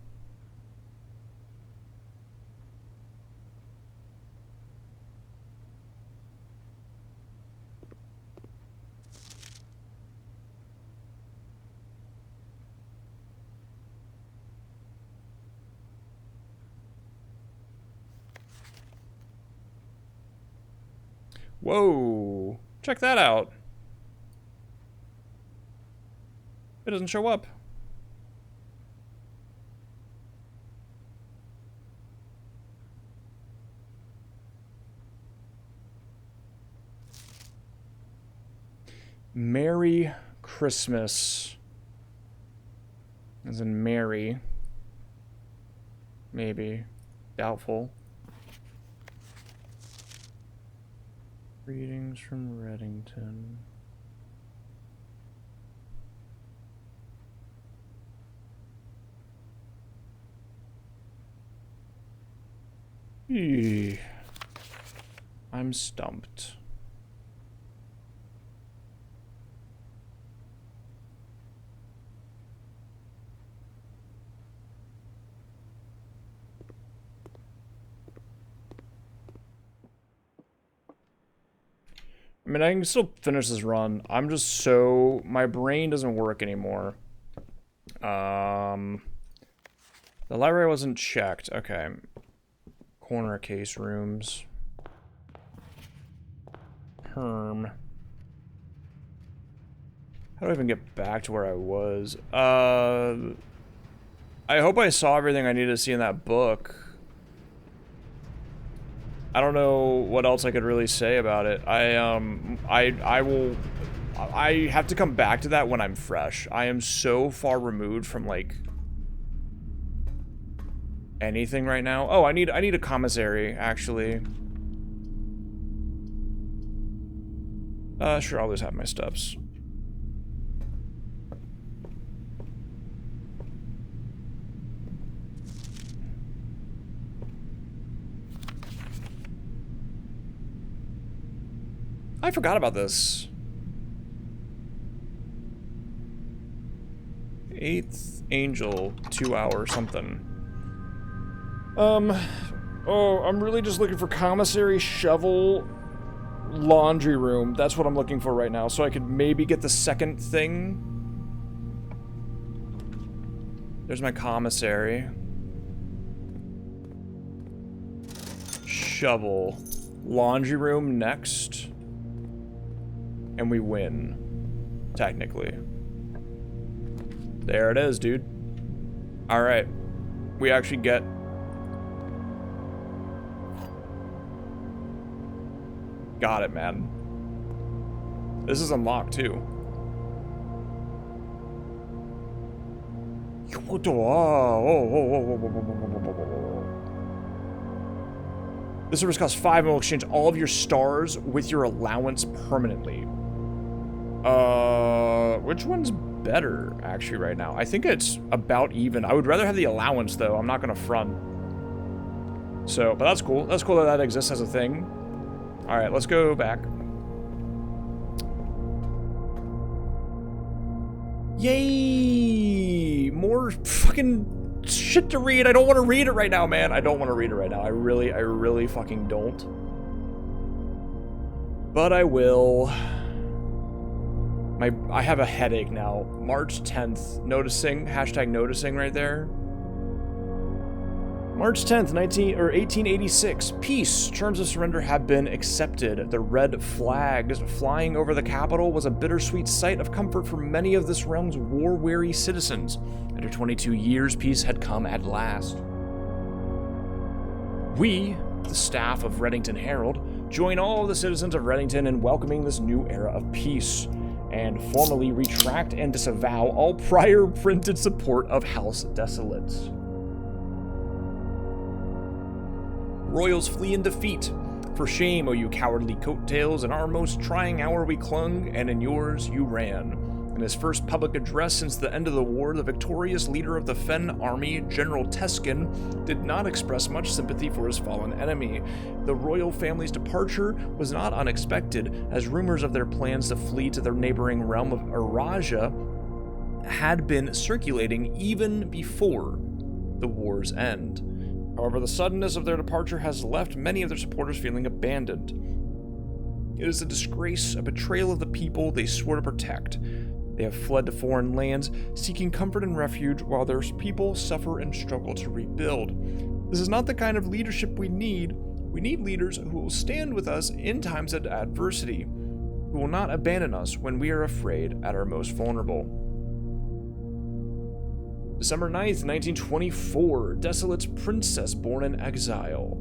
Speaker 2: Whoa. Check that out. It doesn't show up. Merry Christmas. As in Mary. Maybe. Doubtful. Greetings from Reddington. Eee. I'm stumped. I mean, I can still finish this run. I'm just so... my brain doesn't work anymore. The library wasn't checked. Okay. Corner case rooms. How do I even get back to where I was? I hope I saw everything I needed to see in that book. I don't know what else I could really say about it. I have to come back to that when I'm fresh. I am so far removed from, like, anything right now. Oh, I need a commissary, actually. Sure, I'll just have my steps. I forgot about this. 8th Angel, 2 hour something. Oh, I'm really just looking for commissary, shovel, laundry room. That's what I'm looking for right now, so I could maybe get the second thing. There's my commissary. Shovel. Laundry room next. And we win. Technically. There it is, dude. Alright. We actually get... got it, man. This is unlocked, too. This service costs 5 and will exchange all of your stars with your allowance permanently. Which one's better, actually, right now? I think it's about even. I would rather have the allowance, though. I'm not gonna front. So, but that's cool. That's cool that that exists as a thing. Alright, let's go back. Yay! More fucking shit to read. I don't want to read it right now, man. I don't want to read it right now. I really fucking don't. But I will. I have a headache now. March 10th. Noticing. Hashtag noticing right there. March 10th, 1886. Peace. Terms of surrender have been accepted. The red flags flying over the capital was a bittersweet sight of comfort for many of this realm's war-weary citizens. After 22 years, peace had come at last. We, the staff of Reddington Herald, join all the citizens of Reddington in welcoming this new era of peace, and formally retract and disavow all prior printed support of House Desolates. Royals flee in defeat. For shame, O you cowardly coattails, in our most trying hour we clung, and in yours you ran. In his first public address since the end of the war, the victorious leader of the Fen army, General Teskin, did not express much sympathy for his fallen enemy. The royal family's departure was not unexpected, as rumors of their plans to flee to the neighboring realm of Araja had been circulating even before the war's end. However, the suddenness of their departure has left many of their supporters feeling abandoned. It is a disgrace, a betrayal of the people they swore to protect. They have fled to foreign lands, seeking comfort and refuge, while their people suffer and struggle to rebuild. This is not the kind of leadership we need.
Speaker 1: We need leaders who will stand with us in times of adversity, who will not abandon us when we are afraid at our most vulnerable. December 9th, 1924, Desolate's princess born in exile.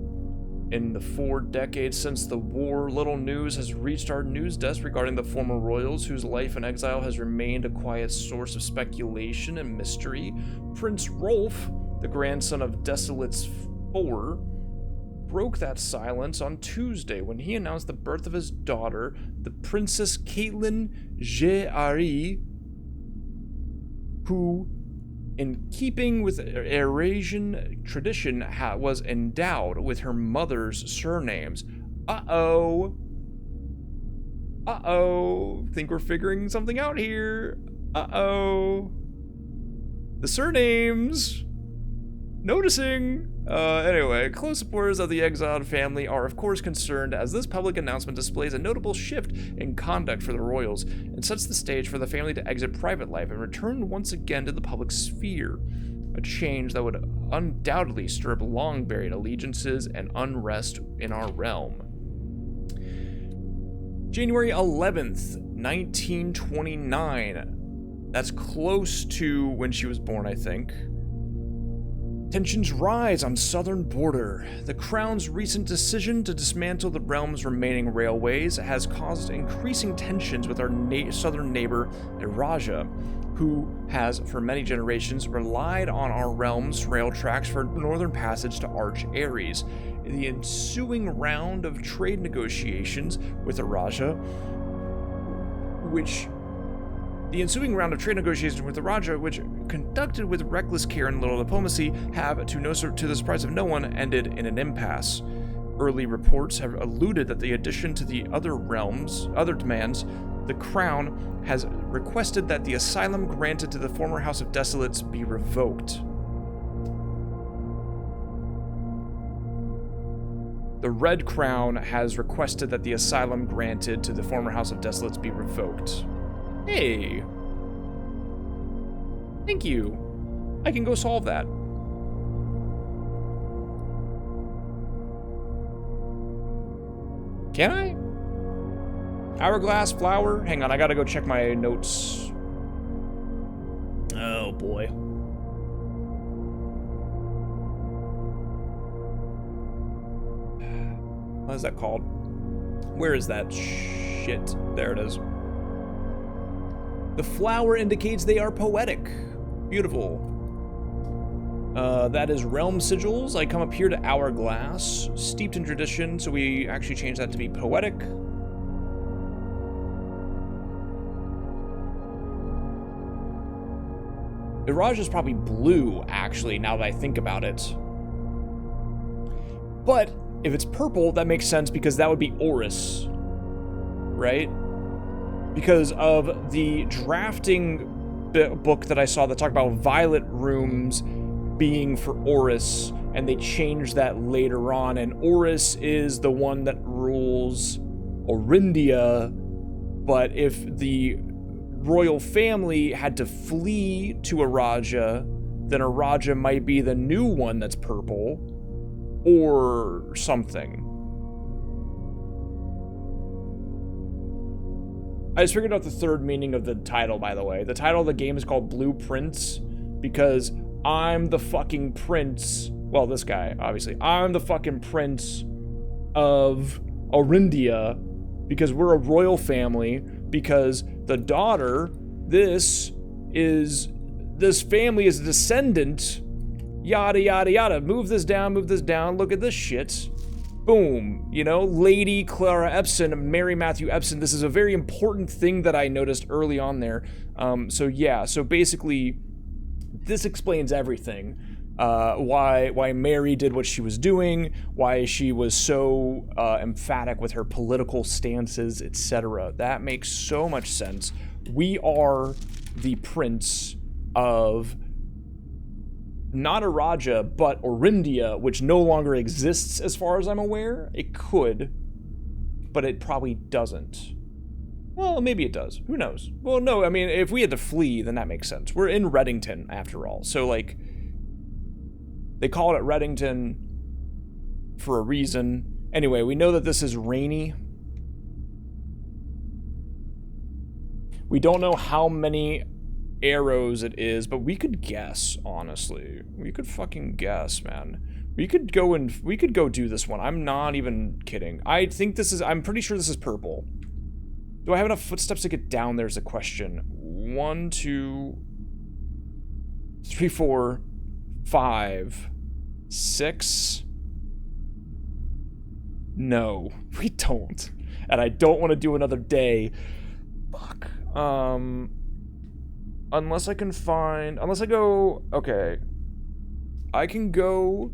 Speaker 1: In the 4 decades since the war, little news has reached our news desk regarding the former royals whose life in exile has remained a quiet source of speculation and mystery. Prince Rolf, the grandson of Desolate's four, broke that silence on Tuesday when he announced the birth of his daughter, the Princess Caitlin Je'ari, who, in keeping with Eurasian tradition, was endowed with her mother's surnames. Uh-oh. Think we're figuring something out here. Uh-oh. The surnames. Noticing. Anyway, close supporters of the exiled family are of course concerned, as this public announcement displays a notable shift in conduct for the royals and sets the stage for the family to exit private life and return once again to the public sphere. A change that would undoubtedly stir up long-buried allegiances and unrest in our realm. January 11th, 1929. That's close to when she was born, I think. Tensions rise on southern border. The Crown's recent decision to dismantle the realm's remaining railways has caused increasing tensions with our southern neighbor, Eurasia, who has, for many generations, relied on our realm's rail tracks for northern passage to Arch Ares. The ensuing round of trade negotiations with Eurasia, which conducted with reckless care and little diplomacy, have, to the surprise of no one, ended in an impasse. Early reports have alluded that the addition to the other demands, the Crown has requested that the asylum granted to the former House of Desolates be revoked. The Red Crown has requested that the asylum granted to the former House of Desolates be revoked. Hey. Thank you. I can go solve that. Can I? Hourglass, flower? Hang on, I gotta go check my notes. Oh boy. What is that called? Where is that shit? There it is. The flower indicates they are poetic. Beautiful. That is Realm Sigils. I come up here to Hourglass, steeped in tradition, so we actually change that to be poetic. Iraj is probably blue, actually, now that I think about it. But if it's purple, that makes sense because that would be Oris, right? Because of the drafting book that I saw that talked about violet rooms being for Oris, and they changed that later on, and Oris is the one that rules Orindia, but if the royal family had to flee to Araja, then Araja might be the new one that's purple, or something. I just figured out the third meaning of the title, by the way. The title of the game is called Blue Prince because I'm the fucking prince. Well, this guy, obviously. I'm the fucking prince of Orindia because we're a royal family, because the daughter, this family is a descendant, yada, yada, yada. Move this down, look at this shit. Boom, you know, Lady Clara Epson, Mary Matthew Epson. This is a very important thing that I noticed early on there. So basically, this explains everything. Why Mary did what she was doing, why she was so emphatic with her political stances, etc. That makes so much sense. We are the prince of not Araja, but Orindia, which no longer exists as far as I'm aware. It could, but it probably doesn't. Well, maybe it does. Who knows? Well, no, I mean, if we had to flee, then that makes sense. We're in Reddington, after all. So, like, they call it Reddington for a reason.
Speaker 2: Anyway, we know that this is rainy. We don't know how many arrows it is, but we could guess, honestly. We could fucking guess, man. We could go do this one. I'm not even kidding. I'm pretty sure this is purple. Do I have enough footsteps to get down there is a question. 1, 2, 3, 4, 5, 6. No, we don't. And I don't want to do another day. Fuck. Unless I go, okay. I can go.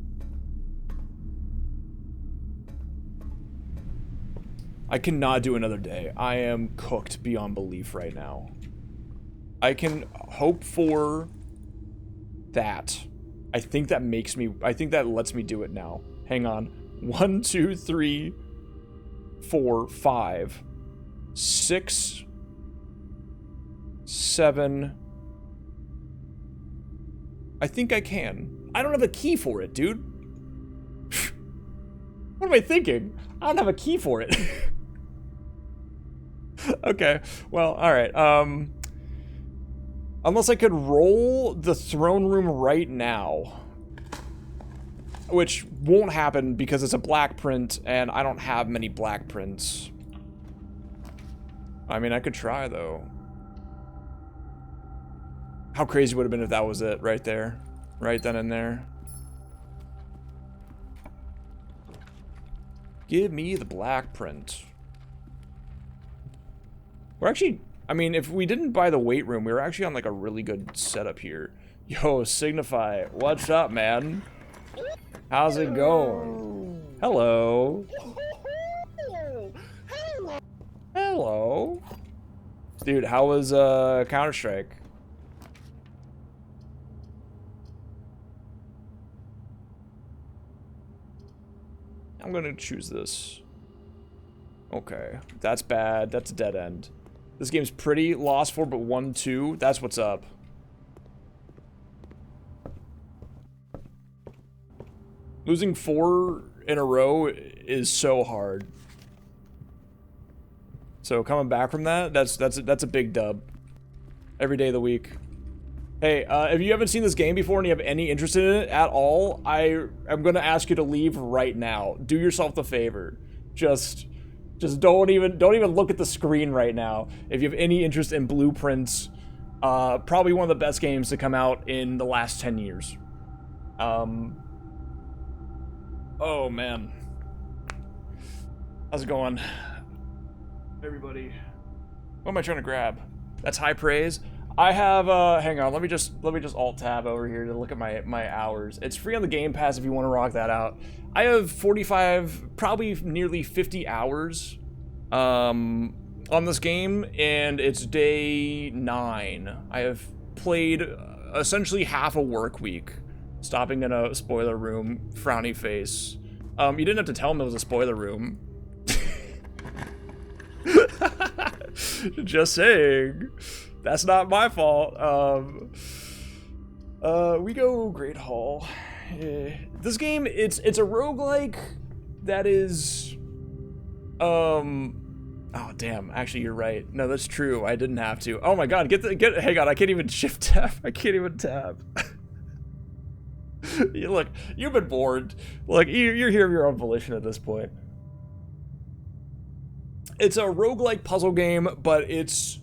Speaker 2: I cannot do another day. I am cooked beyond belief right now. I can hope for that. I think that lets me do it now. Hang on. 1, 2, 3, 4, 5, 6, 7. I think I can. I don't have a key for it, dude. What am I thinking? I don't have a key for it. Okay, well, alright. Unless I could roll the throne room right now. Which won't happen because it's a black print, and I don't have many black prints. I mean, I could try, though. How crazy would it have been if that was it, right there? Right then and there. Give me the black print. We're actually, I mean, if we didn't buy the weight room, we were actually on like a really good setup here. Yo, Signify, what's up, man? How's it going? Hello. Hello. Dude, how was Counter-Strike? I'm gonna choose this. Okay, that's bad. That's a dead end. This game's pretty. Lost 4, but 1, 2. That's what's up. Losing 4 in a row is so hard. So coming back from that, that's a big dub. Every day of the week. Hey, if you haven't seen this game before and you have any interest in it at all, I am gonna ask you to leave right now. Do yourself the favor. Just don't even look at the screen right now. If you have any interest in Blueprints, probably one of the best games to come out in the last 10 years. Oh man, how's it going, everybody? What am I trying to grab? That's high praise. I have hang on, let me just alt tab over here to look at my hours. It's free on the Game Pass if you want to rock that out. I have 45, probably nearly 50 hours on this game, and it's day 9. I have played essentially half a work week, stopping in a spoiler room, frowny face. You didn't have to tell him it was a spoiler room. Just saying. That's not my fault. We go Great Hall. This game, it's a roguelike that is, oh damn, actually you're right. No, that's true. I didn't have to. Oh my god, hang on, I can't even shift tab. I can't even tab. Look, you've been bored. Look, you're here of your own volition at this point. It's a roguelike puzzle game, but it's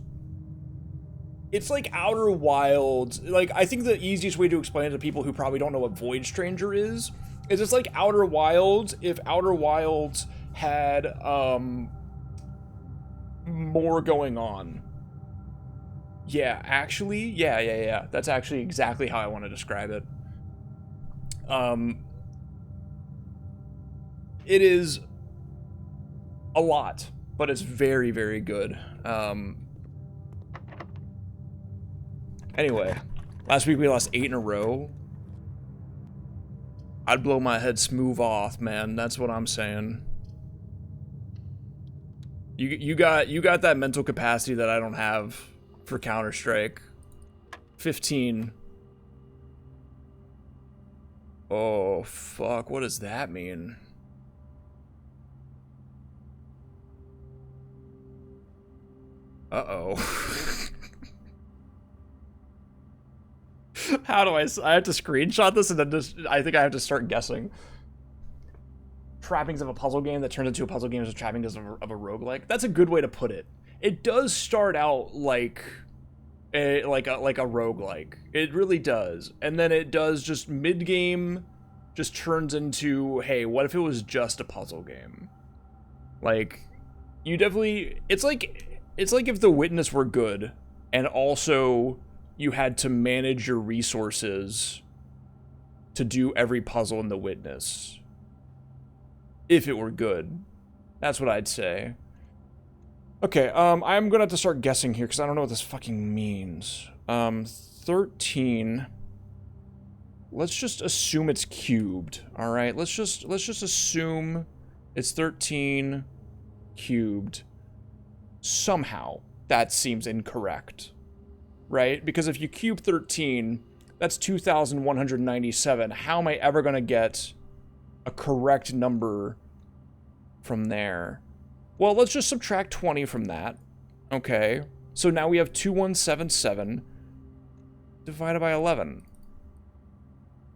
Speaker 2: like Outer Wilds. Like, I think the easiest way to explain it to people who probably don't know what Void Stranger is it's like Outer Wilds if Outer Wilds had more going on. Yeah, actually, yeah. That's actually exactly how I want to describe it. It is a lot, but it's very, very good. Anyway, last week we lost 8 in a row. I'd blow my head smooth off, man. That's what I'm saying. You got that mental capacity that I don't have for Counter-Strike. 15. Oh, fuck. What does that mean? Uh-oh. How do I have to screenshot this and then just, I think I have to start guessing. Trappings of a puzzle game that turns into a puzzle game as trappings of a roguelike. That's a good way to put it. It does start out like a roguelike. It really does. And then it does just mid-game just turns into, hey, what if it was just a puzzle game? Like, you definitely, it's like if The Witness were good and also you had to manage your resources to do every puzzle in The Witness. If it were good. That's what I'd say. Okay, I'm gonna have to start guessing here because I don't know what this fucking means. 13. Let's just assume it's cubed. All right, let's just assume it's 13 cubed. Somehow that seems incorrect, right? Because if you cube 13, that's 2,197. How am I ever gonna get a correct number from there? Well, let's just subtract 20 from that. Okay, so now we have 2177 divided by 11.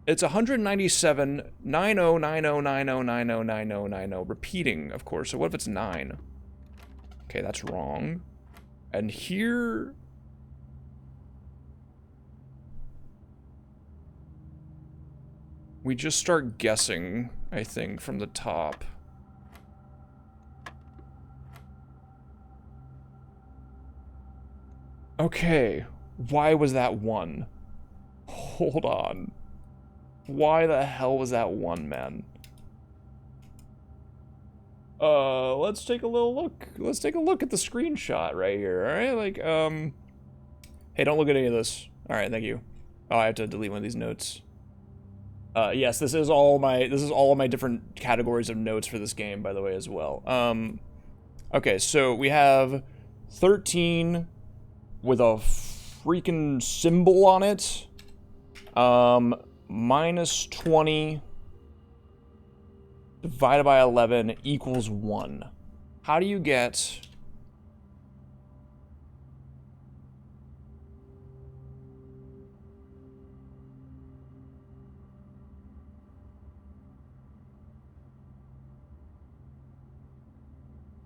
Speaker 2: It's 197, 909090909090, repeating, of course. So what if it's 9? Okay, that's wrong. And here... we just start guessing, I think, from the top. Okay, why was that 1? Hold on. Why the hell was that 1, man? Let's take a little look. Let's take a look at the screenshot right here, alright? Like, hey, don't look at any of this. Alright, thank you. Oh, I have to delete one of these notes. Yes, this is all my different categories of notes for this game, by the way, as well. Okay, so we have 13 with a freaking symbol on it. Minus 20 divided by 11 equals 1. How do you get...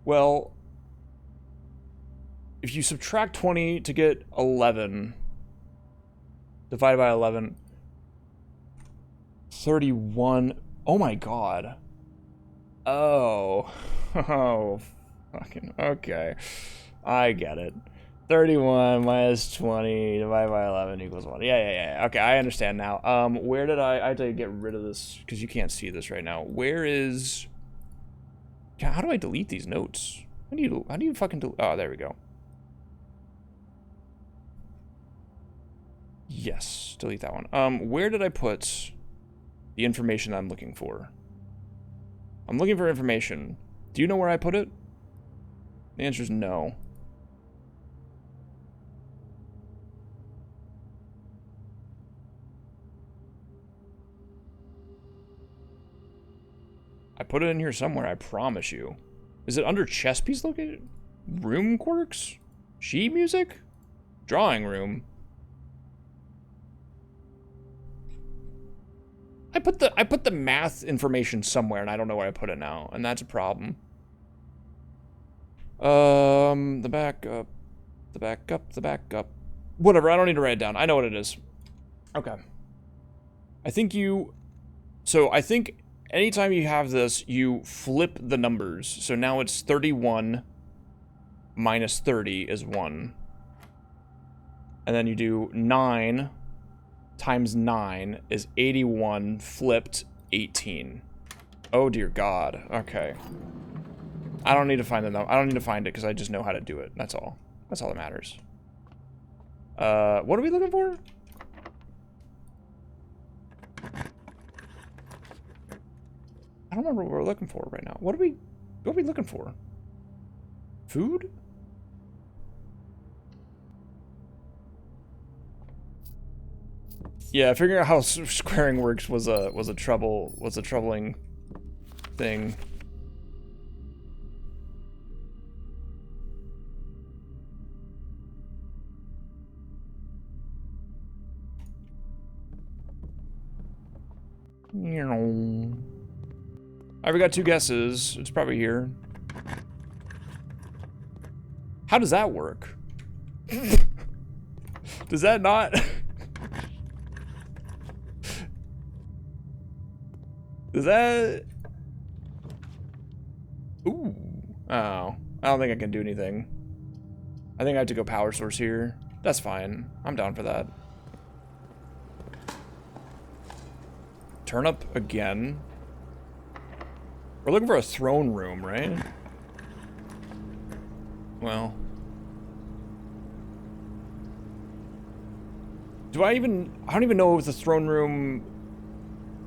Speaker 2: Well, if you subtract 20 to get 11, divided by 11, 31, oh my god. Oh, oh, fucking, okay. I get it. 31 minus 20 divided by 11 equals 1. Yeah. Okay, I understand now. Where did I had to get rid of this, because you can't see this right now. Where is... How do I delete these notes? How do you fucking delete... Oh, there we go. Yes, delete that one. Where did I put the information I'm looking for? I'm looking for information. Do you know where I put it? The answer is no. I put it in here somewhere, I promise you. Is it under chess piece located? Room quirks? Sheet music? Drawing room? I put the math information somewhere and I don't know where I put it now, and that's a problem. The backup. Whatever, I don't need to write it down. I know what it is. Okay. I think anytime you have this, you flip the numbers. So now it's 31 minus 30 is 1. And then you do 9 times 9 is 81 flipped 18. Oh dear God. Okay. I don't need to find the number. I don't need to find it because I just know how to do it. That's all. That's all that matters. What are we looking for? I don't remember what we're looking for right now. What are we looking for? Food? Yeah, figuring out how squaring works was a troubling thing. – Alright, we got 2 guesses. It's probably here. How does that work? Does that not? Does that... Ooh. Oh. I don't think I can do anything. I think I have to go power source here. That's fine. I'm down for that. Turn up again. We're looking for a throne room, right? Well. I don't even know if the throne room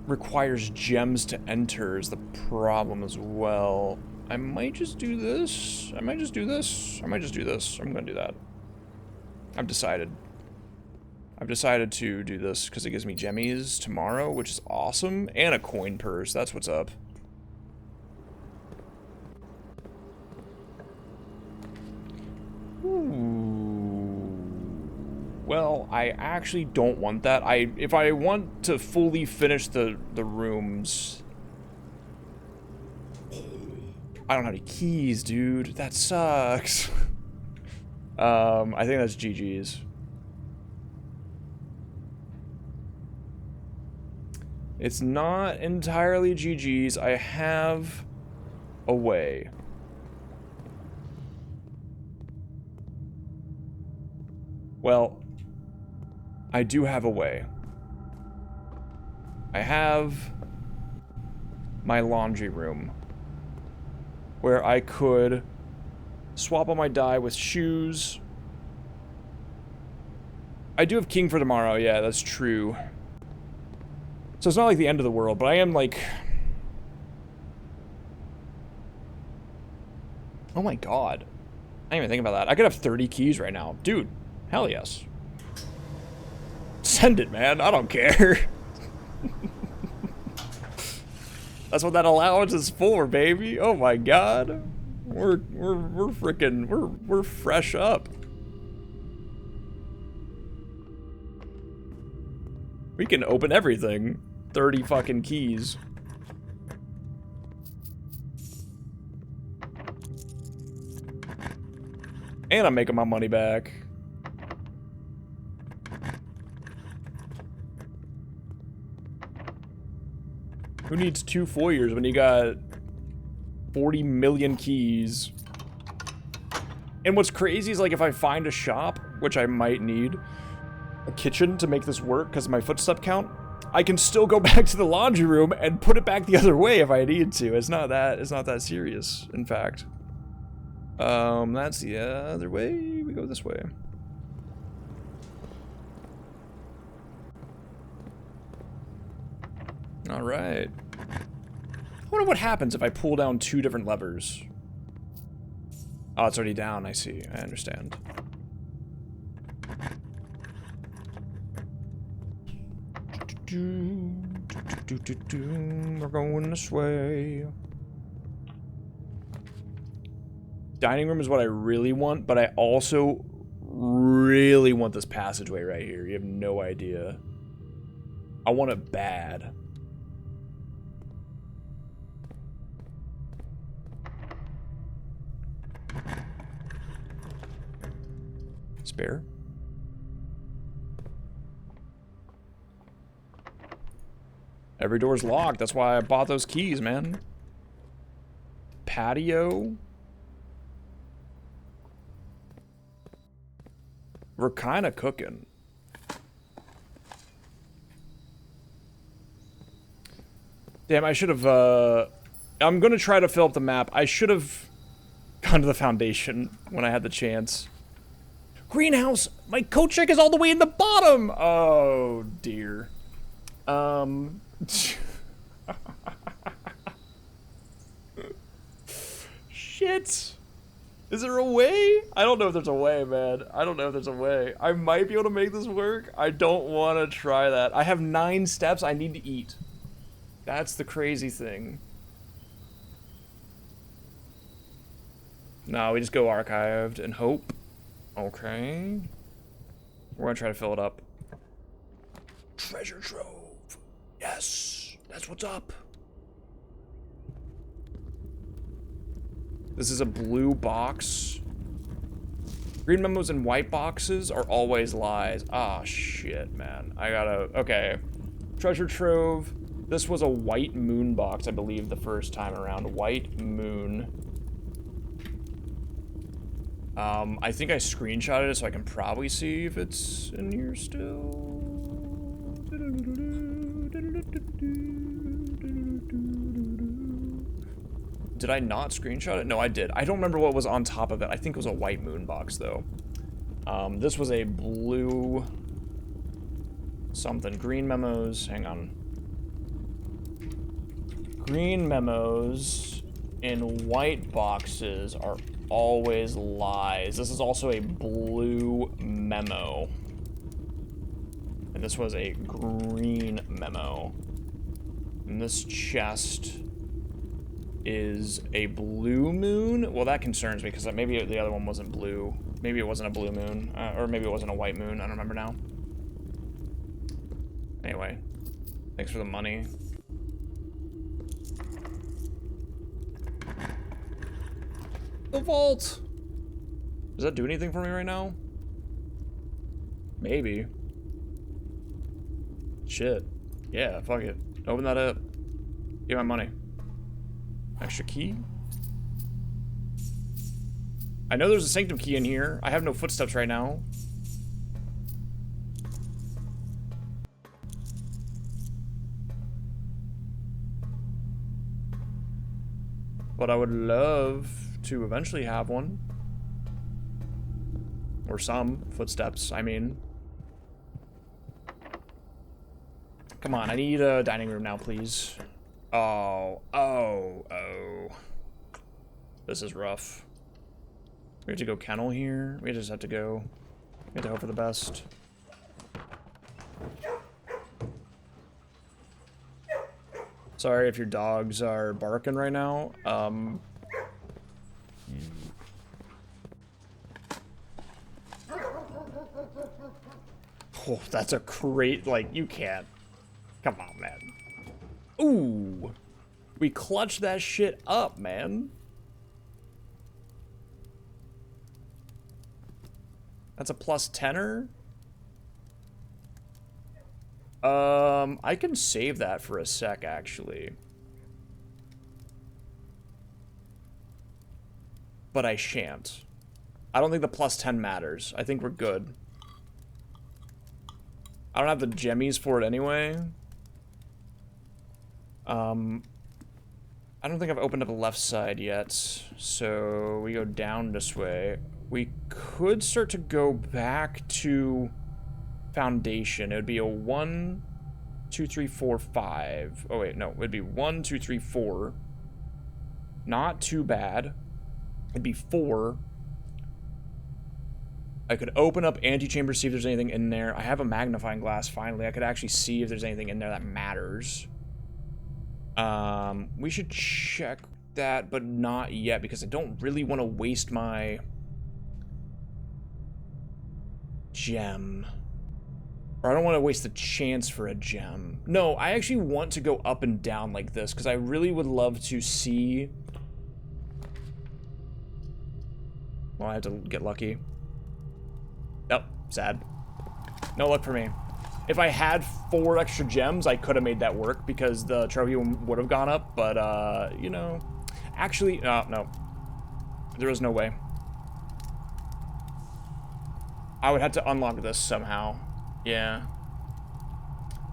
Speaker 2: requires gems to enter is the problem as well. I might just do this. I might just do this. I might just do this. I'm gonna do that. I've decided. I've decided to do this because it gives me gemmies tomorrow, which is awesome, and a coin purse. That's what's up. Ooh. Well, I actually don't want that. If I want to fully finish the rooms, I don't have any keys, dude. That sucks. I think that's GG's. It's not entirely GG's. I have a way. Well, I do have a way. I have my laundry room where I could swap all my dye with shoes. I do have king for tomorrow. Yeah, that's true. So it's not like the end of the world, but I am like... Oh my god. I didn't even think about that. I could have 30 keys right now. Dude, hell yes. Send it, man. I don't care. That's what that allowance is for, baby. Oh my god. We're freaking, we're fresh up. We can open everything. 30 fucking keys. And I'm making my money back. Who needs 2 foyers when you got 40 million keys? And what's crazy is, like, if I find a shop, which I might need, a kitchen to make this work because of my footstep count, I can still go back to the laundry room and put it back the other way if I need to. It's not that serious, in fact. That's the other way. We go this way. All right. I wonder what happens if I pull down 2 different levers. Oh, it's already down. I see. I understand. We're going this way. Dining room is what I really want, but I also really want this passageway right here. You have no idea. I want it bad. Spare. Every door's locked. That's why I bought those keys, man. Patio. We're kind of cooking. Damn, I should have, I'm gonna try to fill up the map. I should have gone to the foundation when I had the chance. Greenhouse! My coat check is all the way in the bottom! Oh, dear. Shit. Is there a way? I don't know if there's a way, man. I don't know if there's a way. I might be able to make this work. I don't want to try that. I have 9 steps I need to eat. That's the crazy thing. No, we just go archived and hope. Okay. We're gonna try to fill it up. Treasure trove. Yes. Let's
Speaker 1: guys, what's up? This is a blue box. Green memos and white boxes are always lies. Ah, shit, man. I gotta... Okay. Treasure trove. This was a white moon box, I believe, the first time around. White moon. I think I screenshotted it so I can probably see if it's in here still. Did I not screenshot it? No, I did. I don't remember what was on top of it. I think it was a white moon box, though. This was a blue... something. Green memos. Hang on. Green memos in white boxes are always lies. This is also a blue memo. And this was a green memo. And this chest is a blue moon. Well, that concerns me because maybe the other one wasn't blue. Maybe it wasn't a blue moon. Or maybe it wasn't a white moon. I don't remember now. Anyway. Thanks for the money. The vault! Does that do anything for me right now? Maybe. Shit. Yeah, fuck it. Open that up. Give my money. Extra key? I know there's a sanctum key in here. I have no footsteps right now. But I would love to eventually have one. Or some footsteps, I mean. Come on, I need a dining room now, please. Oh. This is rough. We have to go kennel here. We just have to go. We have to hope for the best. Sorry if your dogs are barking right now. Oh, that's a great, like, you can't. Come on, man. Ooh. We clutched that shit up, man. That's a plus 10-er. I can save that for a sec, actually. But I shan't. I don't think the plus 10 matters. I think we're good. I don't have the gemmies for it anyway. I don't think I've opened up the left side yet. So we go down this way. We could start to go back to foundation. It would be a 1, 2, 3, 4, 5. Oh wait, no, it would be 1, 2, 3, 4. Not too bad. It'd be 4. I could open up antechamber, see if there's anything in there. I have a magnifying glass, finally. I could actually see if there's anything in there that matters. We should check that, but not yet, because I don't really want to waste my gem. Or I don't want to waste the chance for a gem. No, I actually want to go up and down like this, because I really would love to see... Well, I have to get lucky. Nope, sad. No luck for me. If I had 4 extra gems, I could have made that work, because the trophy would have gone up, but, you know... Actually, no. There is no way. I would have to unlock this somehow. Yeah.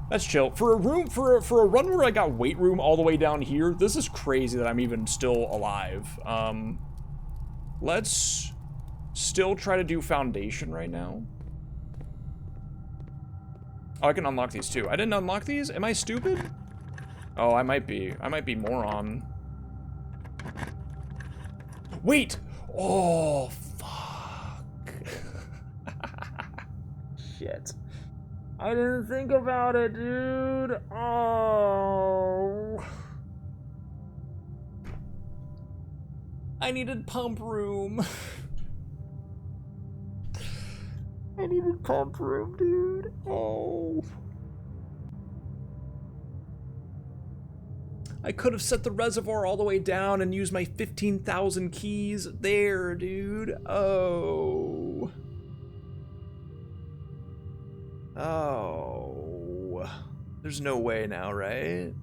Speaker 1: That's chill. For a room, for a run where I got weight room all the way down here, this is crazy that I'm even still alive. Let's still try to do foundation right now. Oh, I can unlock these too. I didn't unlock these? Am I stupid? Oh, I might be. I might be moron. Wait! Oh, fuck. Shit. I didn't think about it, dude. Oh. I needed pump room. I needed pump room, dude. Oh.
Speaker 2: I could have set the reservoir all the way down and used my 15,000 keys there, dude. Oh. Oh. There's no way now, right?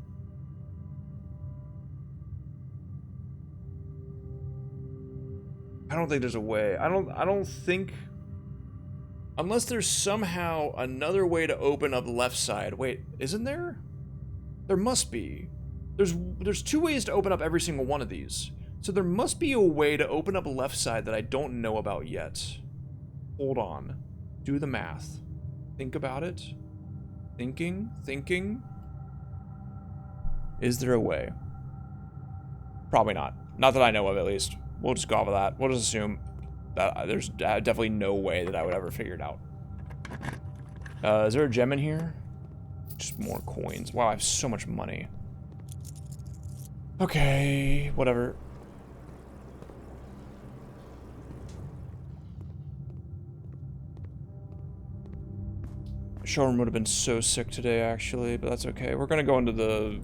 Speaker 2: I don't think there's a way. I don't think, unless there's somehow another way to open up the left side. Wait, isn't there? There must be. There's two ways to open up every single one of these. So there must be a way to open up a left side that I don't know about yet. Hold on. Do the math. Think about it. Thinking. Is there a way? Probably not. Not that I know of, at least. We'll just go off of that. We'll just assume that there's definitely no way that I would ever figure it out. Is there a gem in here? Just more coins. Wow, I have so much money. Okay, whatever. Showroom would have been so sick today, actually, but that's okay. We're gonna go into the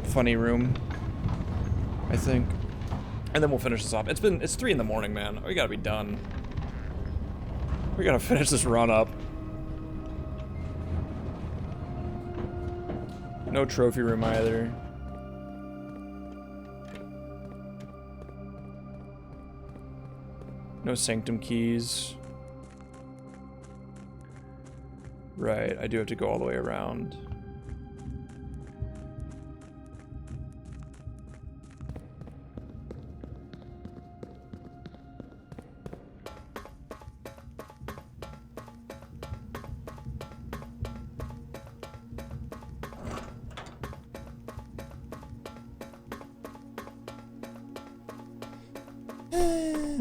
Speaker 2: funny room, I think. And then we'll finish this off. It's 3 in the morning, man. We gotta be done. We gotta finish this run up. No trophy room either. No sanctum keys. Right, I do have to go all the way around.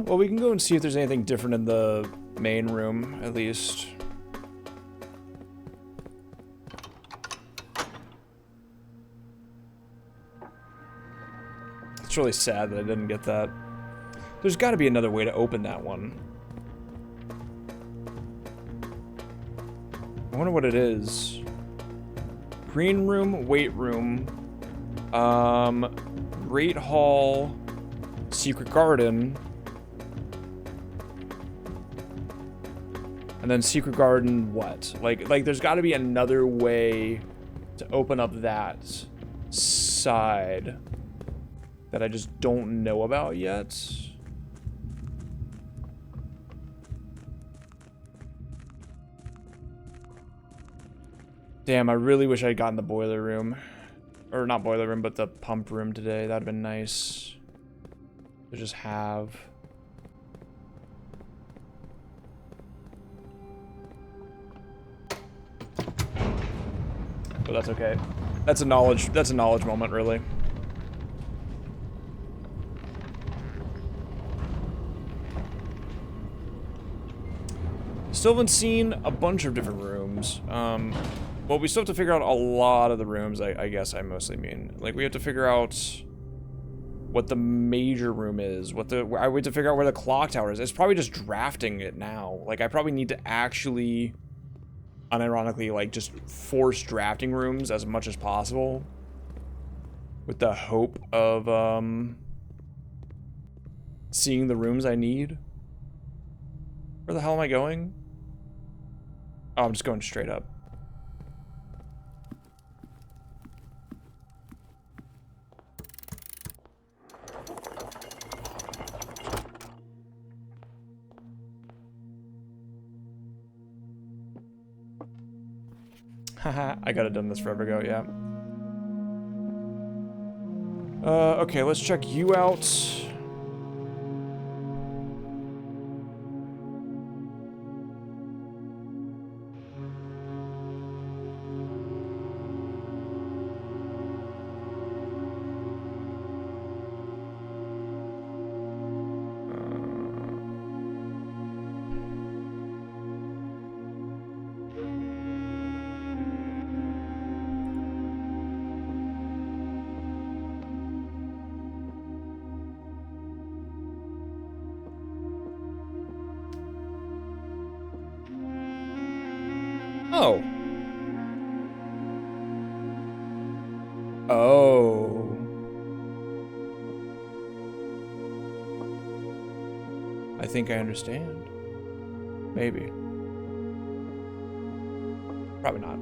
Speaker 2: Well, we can go and see if there's anything different in the main room, at least. It's really sad that I didn't get that. There's got to be another way to open that one. I wonder what it is. Green room, weight room, Great Hall, Secret Garden, and then Secret Garden what? Like there's got to be another way to open up that side that I just don't know about yet. Damn, I really wish I had gotten the boiler room. Or not boiler room, but the pump room today. That'd have been nice to just have. But that's okay. That's a knowledge moment, really. Still haven't seen a bunch of different rooms. Well, we still have to figure out a lot of the rooms, I guess I mostly mean. Like, we have to figure out what the major room is, we have to figure out where the clock tower is. It's probably just drafting it now. Like, I probably need to actually, unironically, like, just force drafting rooms as much as possible. With the hope of, seeing the rooms I need. Where the hell am I going? Oh, I'm just going straight up. Haha, I could have done this forever ago, yeah. Okay, let's check you out. Oh. I think I understand. Maybe. Probably not.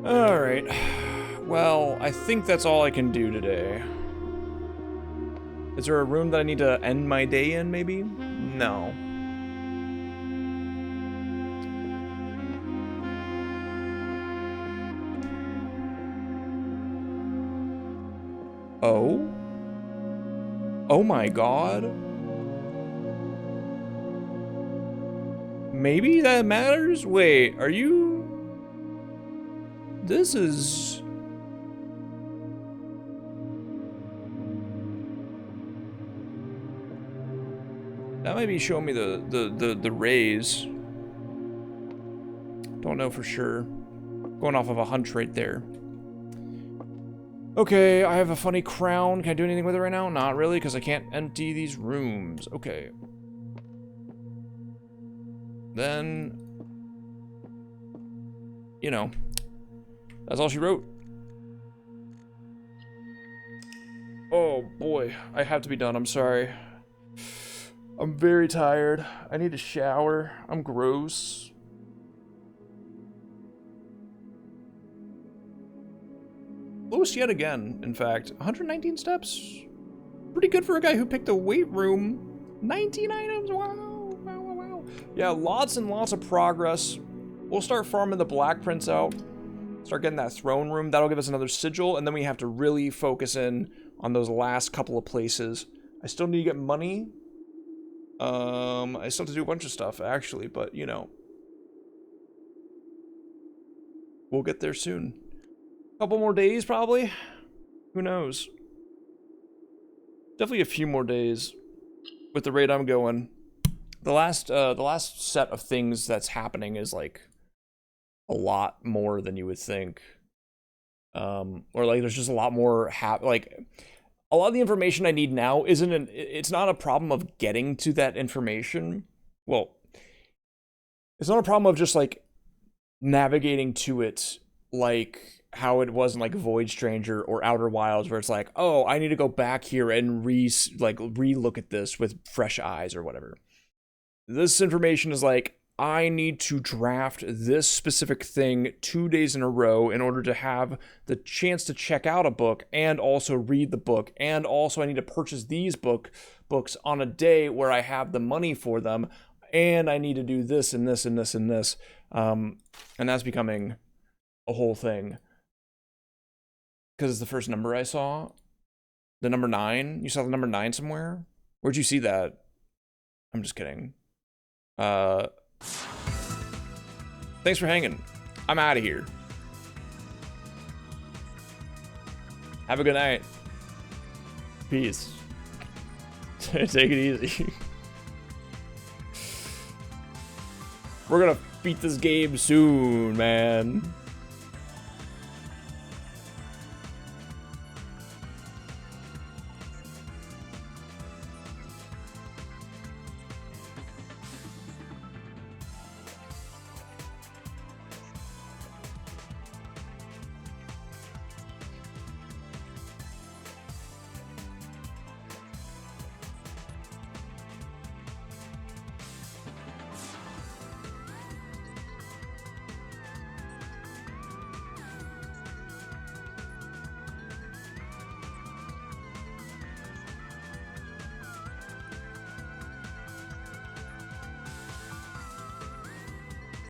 Speaker 2: Alright. Well, I think that's all I can do today. Is there a room that I need to end my day in, maybe? No. Oh? Oh my god. Maybe that matters? Wait, are you... This is... That might be showing me the rays. Don't know for sure. Going off of a hunch right there. Okay, I have a funny crown. Can I do anything with it right now? Not really, because I can't empty these rooms. Okay. Then... You know. That's all she wrote. Oh boy, I have to be done. I'm sorry. I'm very tired. I need to shower. I'm gross. Lowest yet again, in fact. 119 steps? Pretty good for a guy who picked a weight room. 19 items, wow. Wow, wow, wow. Yeah, lots and lots of progress. We'll start farming the Black Prince out. Start getting that throne room. That'll give us another sigil, and then we have to really focus in on those last couple of places. I still need to get money. I still have to do a bunch of stuff, actually, but, you know. We'll get there soon. Couple more days, probably? Who knows? Definitely a few more days with the rate I'm going. The last set of things that's happening is, like, a lot more than you would think. Or, like, there's just a lot more, like... A lot of the information I need now it's not a problem of getting to that information. Well, it's not a problem of just, like, navigating to it like how it was in, like, Void Stranger or Outer Wilds, where it's like, oh, I need to go back here and re-look at this with fresh eyes or whatever. This information is like, I need to draft this specific thing 2 days in a row in order to have the chance to check out a book and also read the book. And also I need to purchase these books on a day where I have the money for them. And I need to do this and this and this and this. And that's becoming a whole thing. Because it's the first number I saw. The number 9. You saw the number 9 somewhere? Where'd you see that? I'm just kidding. Thanks for hanging. I'm out of here. Have a good night. Peace. Take it easy. We're gonna beat this game soon, man.